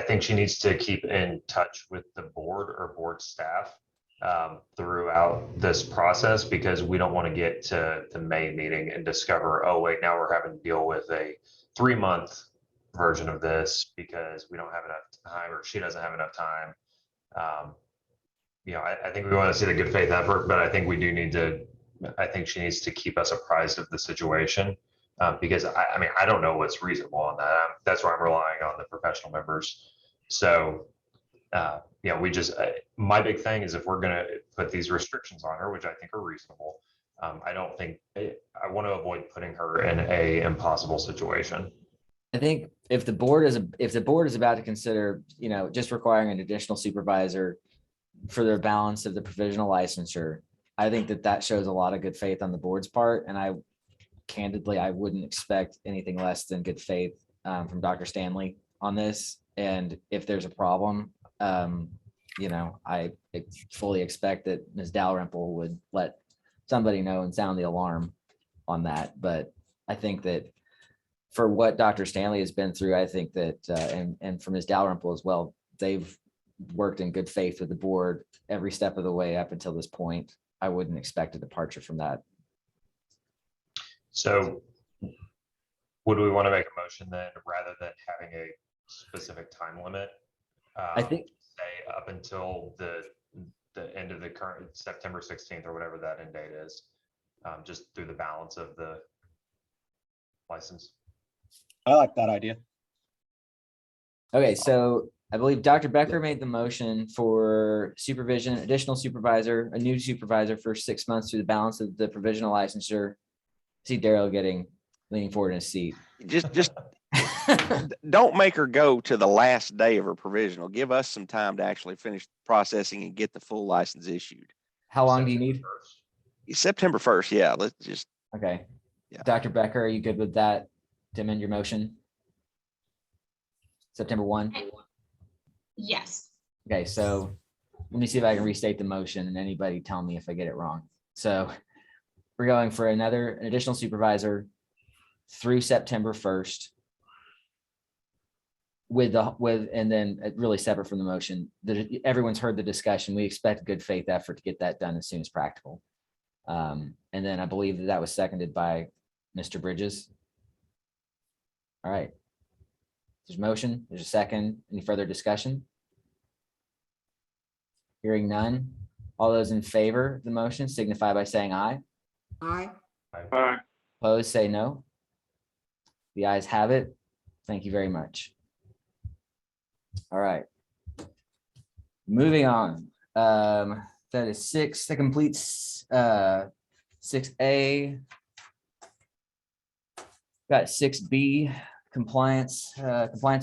think she needs to keep in touch with the board or board staff throughout this process, because we don't want to get to the May meeting and discover, oh, wait, now we're having to deal with a 3-month version of this because we don't have enough time, or she doesn't have enough time. I think we want to see the good faith effort, but I think she needs to keep us apprised of the situation, because I don't know what's reasonable on that. That's where I'm relying on the professional members. So, my big thing is, if we're going to put these restrictions on her, which I think are reasonable, I want to avoid putting her in a impossible situation. I think if the board is about to consider, just requiring an additional supervisor for their balance of the provisional licensure, I think that shows a lot of good faith on the board's part. And I wouldn't expect anything less than good faith from Dr. Stanley on this. And if there's a problem, I fully expect that Ms. Dalrymple would let somebody know and sound the alarm on that. But I think that for what Dr. Stanley has been through, I think that, and for Ms. Dalrymple as well, they've worked in good faith with the board every step of the way up until this point. I wouldn't expect a departure from that. So would we want to make a motion then, rather than having a specific time limit? I think say up until the end of the current September 16th or whatever that end date is, just through the balance of the license. I like that idea. Okay, so I believe Dr. Becker made the motion for supervision, additional supervisor, a new supervisor for 6 months through the balance of the provisional licensure. See Daryl leaning forward in his seat. Just don't make her go to the last day of her provisional. Give us some time to actually finish processing and get the full license issued. How long do you need? September 1st. Yeah, let's just. Okay. Yeah. Dr. Becker, are you good with that to amend your motion? September 1? Yes. Okay, so let me see if I can restate the motion, and anybody tell me if I get it wrong. So we're going for an additional supervisor through September 1st. And then really separate from the motion, everyone's heard the discussion. We expect good faith effort to get that done as soon as practical. And then I believe that was seconded by Mr. Bridges. All right. There's a motion, there's a second. Any further discussion? Hearing none. All those in favor of the motion signify by saying aye. Aye. Aye. Opposed, say no. The ayes have it. Thank you very much. All right. Moving on. That is 6. That completes 6A. Got 6B, compliance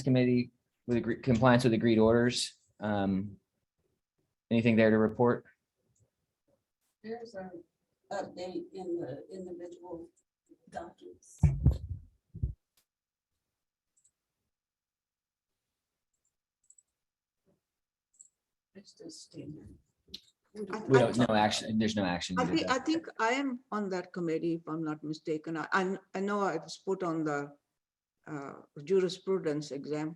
committee with compliance with agreed orders. Anything there to report? There's an update in the individual documents. It's just standard. We don't, no action, there's no action. needed. I think I am on that committee, if I'm not mistaken. I know I was put on the jurisprudence exam,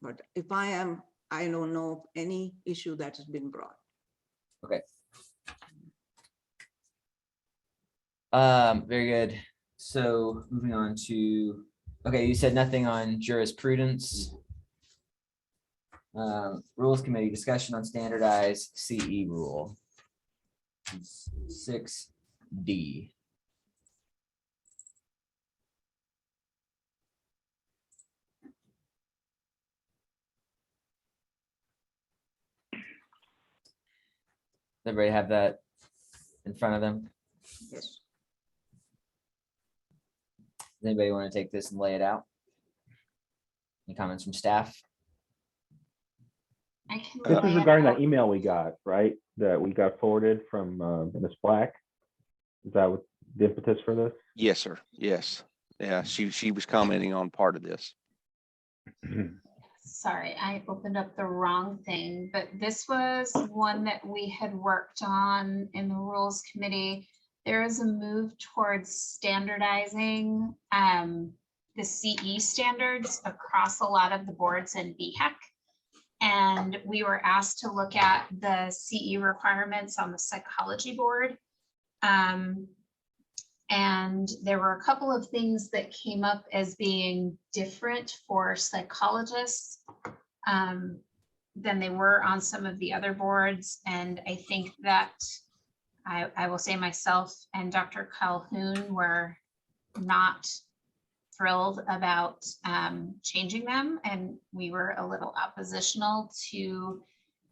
but if I am, I don't know of any issue that has been brought. Okay. Very good. So moving on to, okay, you said nothing on jurisprudence. Rules Committee, discussion on standardized CE rule. 6D. Does everybody have that in front of them? Yes. Does anybody want to take this and lay it out? Any comments from staff? I can This lay is it regarding out. that email we got, right? That we got forwarded from Ms. Black. Is that what the impetus for this? Yes, sir. Yes. Yeah, she was commenting on part of this. Sorry, I opened up the wrong thing, but this was one that we had worked on in the Rules Committee. There is a move towards standardizing the CE standards across a lot of the boards in BHEC. And we were asked to look at the CE requirements on the psychology board. And there were a couple of things that came up as being different for psychologists than they were on some of the other boards. And I think that I will say myself and Dr. Calhoun were not thrilled about changing them. And we were a little oppositional to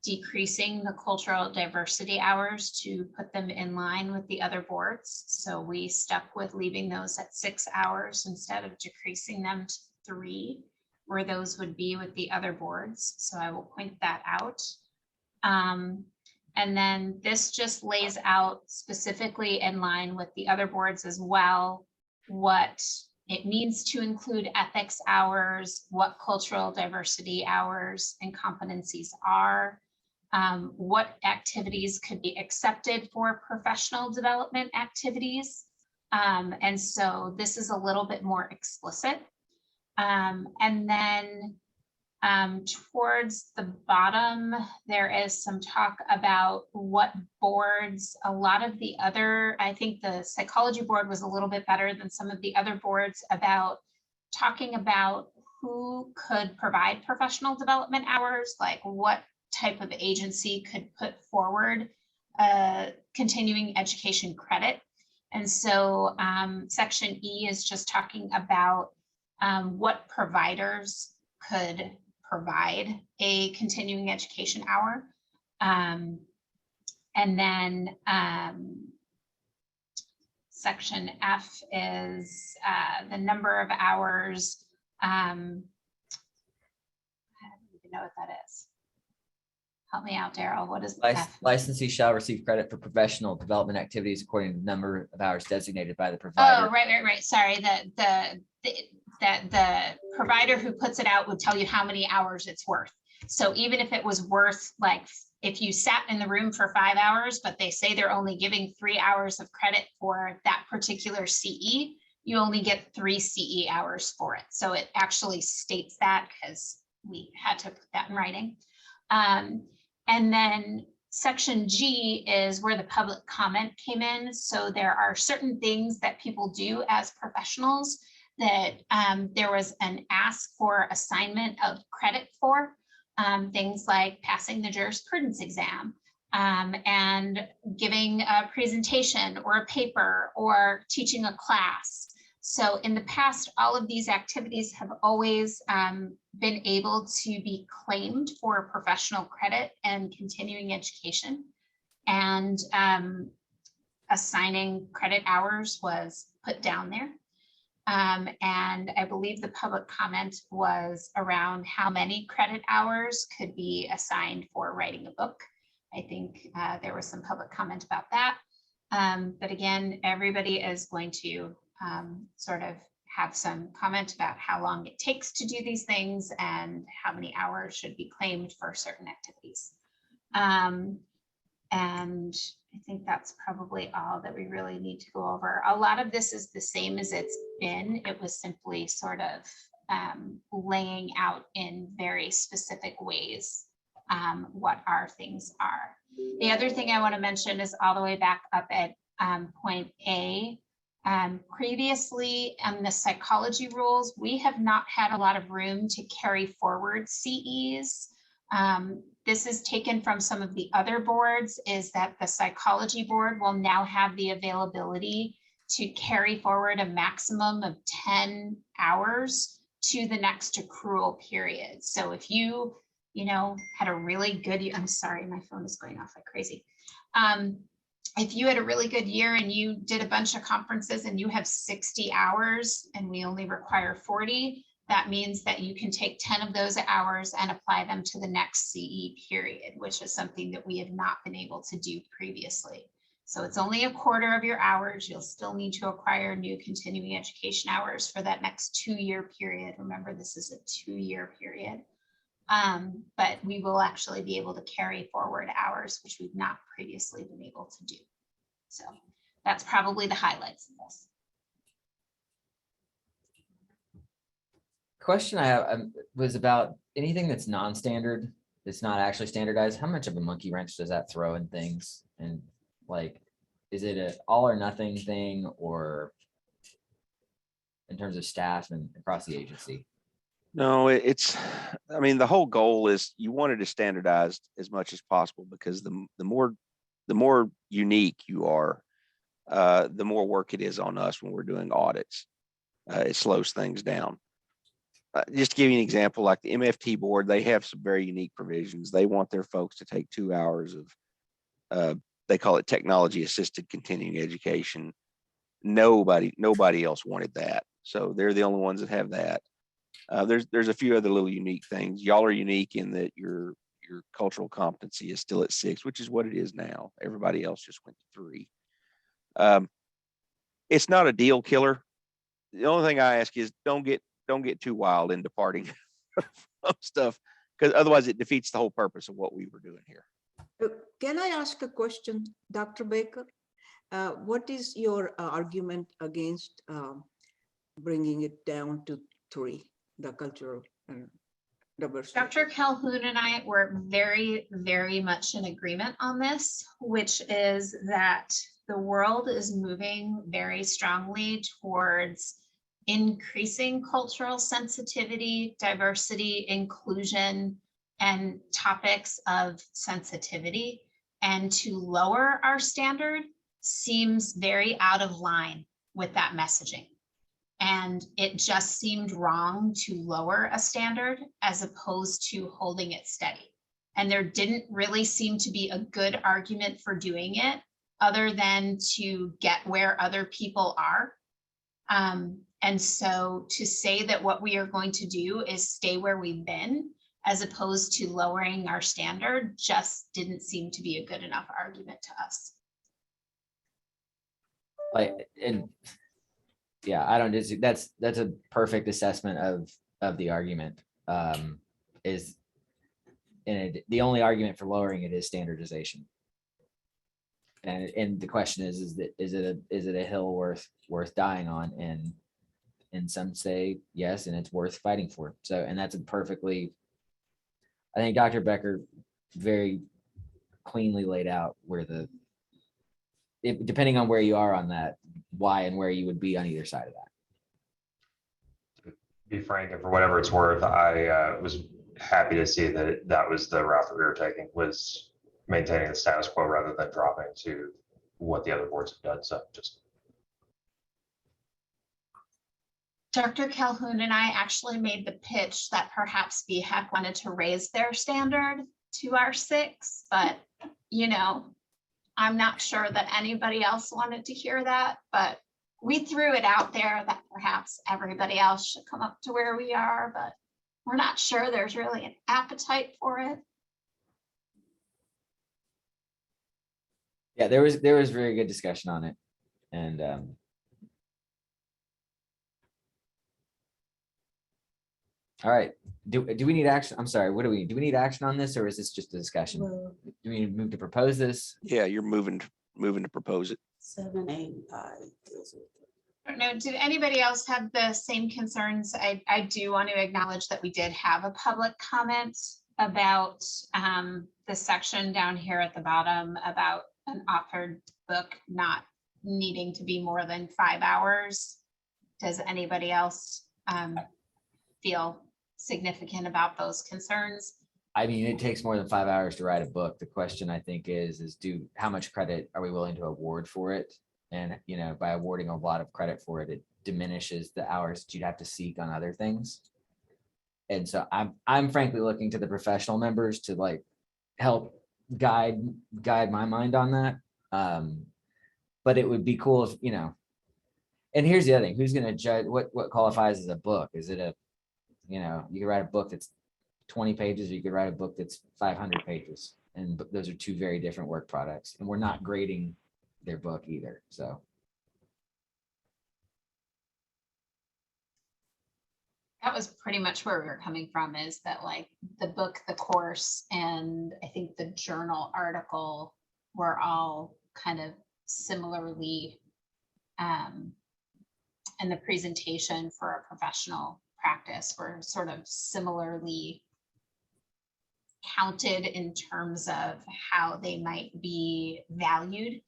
decreasing the cultural diversity hours to put them in line with the other boards. So we stuck with leaving those at 6 hours instead of decreasing them to 3, where those would be with the other boards. So I will point that out. And then this just lays out specifically in line with the other boards as well, what it means to include ethics hours, what cultural diversity hours and competencies are, what activities could be accepted for professional development activities. And so this is a little bit more explicit. And then towards the bottom, there is some talk about what boards, a lot of the other, I think the psychology board was a little bit better than some of the other boards about talking about who could provide professional development hours, like what type of agency could put forward continuing education credit. And so section E is just talking about what providers could provide a continuing education hour. And then section F is the number of hours. I don't even know what that is. Help me out, Daryl. What is F? Licensee shall receive credit for professional development activities according to the number of hours designated by the provider. Oh, right. Sorry, the provider who puts it out would tell you how many hours it's worth. So even if it was worth, like, if you sat in the room for 5 hours, but they say they're only giving 3 hours of credit for that particular CE, you only get 3 CE hours for it. So it actually states that because we had to put that in writing. And then section G is where the public comment came in. So there are certain things that people do as professionals that there was an ask for assignment of credit for, things like passing the jurisprudence exam and giving a presentation or a paper or teaching a class. So in the past, all of these activities have always been able to be claimed for professional credit and continuing education. And assigning credit hours was put down there. And I believe the public comment was around how many credit hours could be assigned for writing a book. I think there was some public comment about that. But again, everybody is going to sort of have some comment about how long it takes to do these things and how many hours should be claimed for certain activities. And I think that's probably all that we really need to go over. A lot of this is the same as it's been. It was simply sort of laying out in very specific ways what our things are. The other thing I want to mention is all the way back up at point A. Previously in the psychology rules, we have not had a lot of room to carry forward CEs This is taken from some of the other boards, is that the psychology board will now have the availability to carry forward a maximum of 10 hours to the next accrual period. So if you had a really good, I'm sorry, my phone is going off like crazy. If you had a really good year and you did a bunch of conferences and you have 60 hours and we only require 40, that means that you can take 10 of those hours and apply them to the next CE period, which is something that we have not been able to do previously. So it's only a quarter of your hours. You'll still need to acquire new continuing education hours for that next 2-year period. Remember, this is a 2-year period. But we will actually be able to carry forward hours, which we've not previously been able to do. So that's probably the highlights of this. Question I have was about anything that's non-standard, that's not actually standardized. How much of a monkey wrench does that throw in things? And like, is it an all or nothing thing, or in terms of staff and across the agency? No, I mean, the whole goal is you want it to standardize as much as possible, because the more unique you are, the more work it is on us when we're doing audits. It slows things down. Just to give you an example, like the MFT board, they have some very unique provisions. They want their folks to take 2 hours of, they call it technology assisted continuing education. Nobody else wanted that. So they're the only ones that have that. There's a few other little unique things. Y'all are unique in that your cultural competency is still at 6, which is what it is now. Everybody else just went to 3. It's not a deal killer. The only thing I ask is don't get too wild in departing from stuff, because otherwise it defeats the whole purpose of what we were doing here. Can I ask a question, Dr. Baker? What is your argument against bringing it down to 3, the cultural and diversity? Dr. Calhoun and I were very, very much in agreement on this, which is that the world is moving very strongly towards increasing cultural sensitivity, diversity, inclusion, and topics of sensitivity. And to lower our standard seems very out of line with that messaging. And it just seemed wrong to lower a standard as opposed to holding it steady. And there didn't really seem to be a good argument for doing it other than to get where other people are. And so to say that what we are going to do is stay where we've been as opposed to lowering our standard just didn't seem to be a good enough argument to us. Yeah, I don't disagree. That's a perfect assessment of the argument. The only argument for lowering it is standardization. And the question is it a hill worth dying on? And some say yes, and it's worth fighting for. So, and that's I think Dr. Becker very cleanly laid out where depending on where you are on that, why and where you would be on either side of that. To be frank, and for whatever it's worth, I was happy to see that was the route that we were taking, was maintaining the status quo rather than dropping to what the other boards have done. So just. Dr. Calhoun and I actually made the pitch that perhaps BHEC wanted to raise their standard to our 6, but I'm not sure that anybody else wanted to hear that, but we threw it out there that perhaps everybody else should come up to where we are, but we're not sure there's really an appetite for it. Yeah, there was very good discussion on it. And all right, do we need action? I'm sorry, do we need action on this, or is this just a discussion? Do we move to propose this? Yeah, you're moving to propose it. 7, 8, 5. I don't know, did anybody else have the same concerns? I do want to acknowledge that we did have a public comment about the section down here at the bottom about an authored book not needing to be more than 5 hours. Does anybody else feel significant about those concerns? I mean, it takes more than 5 hours to write a book. The question I think is how much credit are we willing to award for it? And, you know, by awarding a lot of credit for it, it diminishes the hours that you'd have to seek on other things. And so I'm frankly looking to the professional members to like help guide my mind on that. But it would be cool if, you know, and here's the other thing, who's going to judge what qualifies as a book? Is it you could write a book that's 20 pages, or you could write a book that's 500 pages. And those are two very different work products, and we're not grading their book either. So. That was pretty much where we were coming from, is that like the book, the course, and I think the journal article were all kind of similarly, and the presentation for a professional practice were sort of similarly counted in terms of how they might be valued.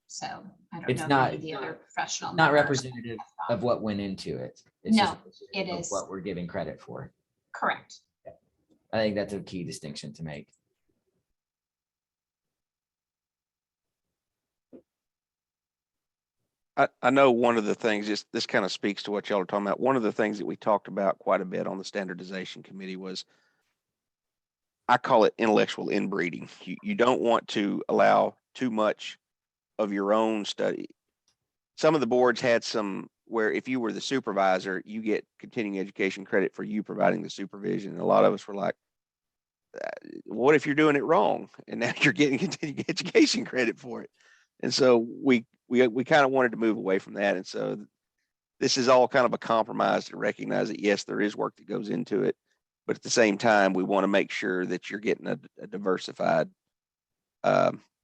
So I don't It's know not if any of the other professional not members representative of what went into it. It's No, just it of is. what we're giving credit for. Correct. I think that's a key distinction to make. I know one of the things, this kind of speaks to what y'all are talking about. One of the things that we talked about quite a bit on the standardization committee was, I call it intellectual inbreeding. You don't want to allow too much of your own study. Some of the boards had some where if you were the supervisor, you get continuing education credit for you providing the supervision. And a lot of us were like, what if you're doing it wrong? And now you're getting continuing education credit for it. And so we kind of wanted to move away from that. And so this is all kind of a compromise to recognize that, yes, there is work that goes into it, but at the same time, we want to make sure that you're getting a diversified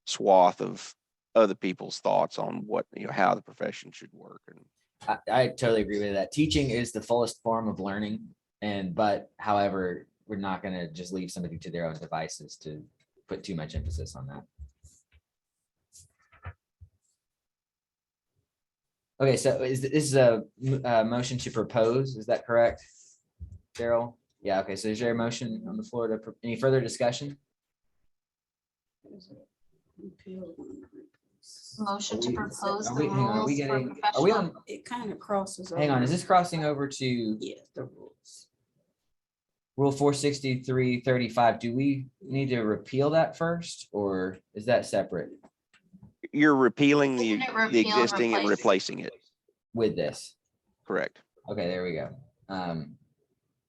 swath of other people's thoughts on what, how the profession should work. And I totally agree with that. Teaching is the fullest form of learning, but however, we're not going to just leave somebody to their own devices to put too much emphasis on that. Okay, so this is a motion to propose, is that correct, Carol? Yeah, okay, so is there a motion on the floor to, any further discussion? Motion to propose the Hang on, are we rules for getting, are we professional. on, It kind of crosses. hang on, is over. this crossing over to Yeah, the rules. Rule 463.35? Do we need to repeal that first, or is that separate you're repealing the Isn't it repeal, existing and replace? replacing it. with this? Correct. Okay, there we go.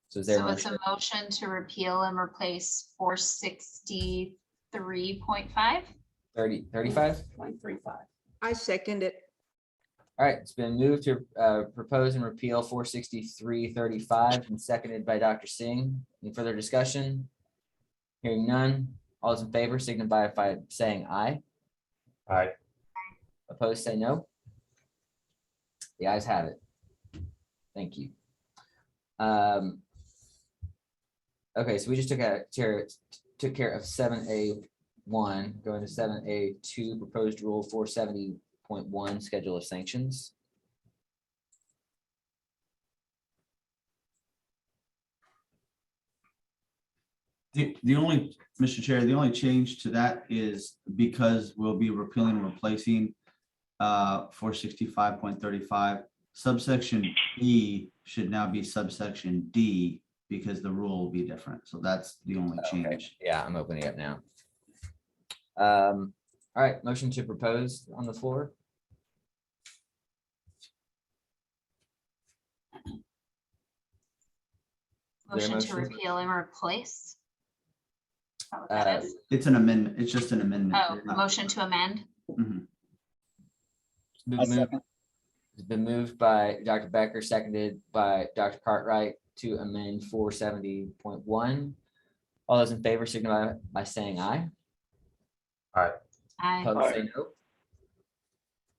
So is there a So it's motion? a motion to repeal and replace 463.5? 35? 0.35. I second it. All right, it's been moved to propose and repeal 463.35 and seconded by Dr. Singh. Any further discussion? Hearing none. All those in favor signify by saying aye. Aye. Opposed, say no. The ayes have it. Thank you. Okay, so we just took care of 7A1, going to 7A2, proposed rule 470.1, schedule of sanctions. The only, Mr. Chair, the only change to that is because we'll be repealing and replacing 465.35. Subsection E should now be subsection D because the rule will be different. So that's the only change. Okay. Yeah, I'm opening it now. All right, motion to propose on the floor. Is there a Motion to motion? repeal and replace? Is that what that is? It's an amendment. It's just an amendment. Oh, motion to amend? Mhm. It's been moved by Dr. Becker, seconded by Dr. Cartwright to amend 470.1. All those in favor signify by saying aye. Aye. Aye. Opposed, say no.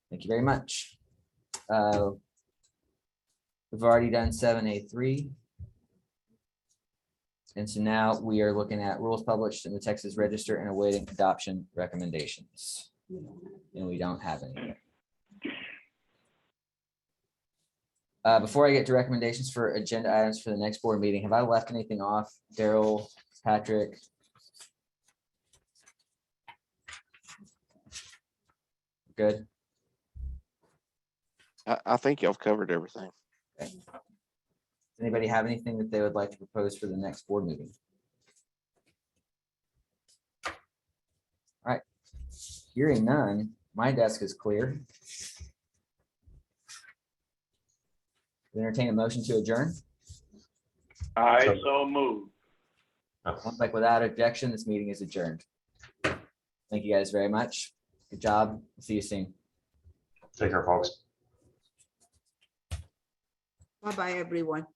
Thank you very much. We've already done 7A3. And so now we are looking at rules published in the Texas Register and awaiting adoption recommendations. And we don't have any. Before I get to recommendations for agenda items for the next board meeting, have I left anything off, Daryl, Patrick. Good. I think y'all have covered everything. Okay. Does anybody have anything that they would like to propose for the next board meeting? All right. Hearing none, my desk is clear. Entertain a motion to adjourn. I so move. Sounds like without objection, this meeting is adjourned. Thank you guys very much. Good job. See you soon. Take care, folks. Bye-bye, everyone.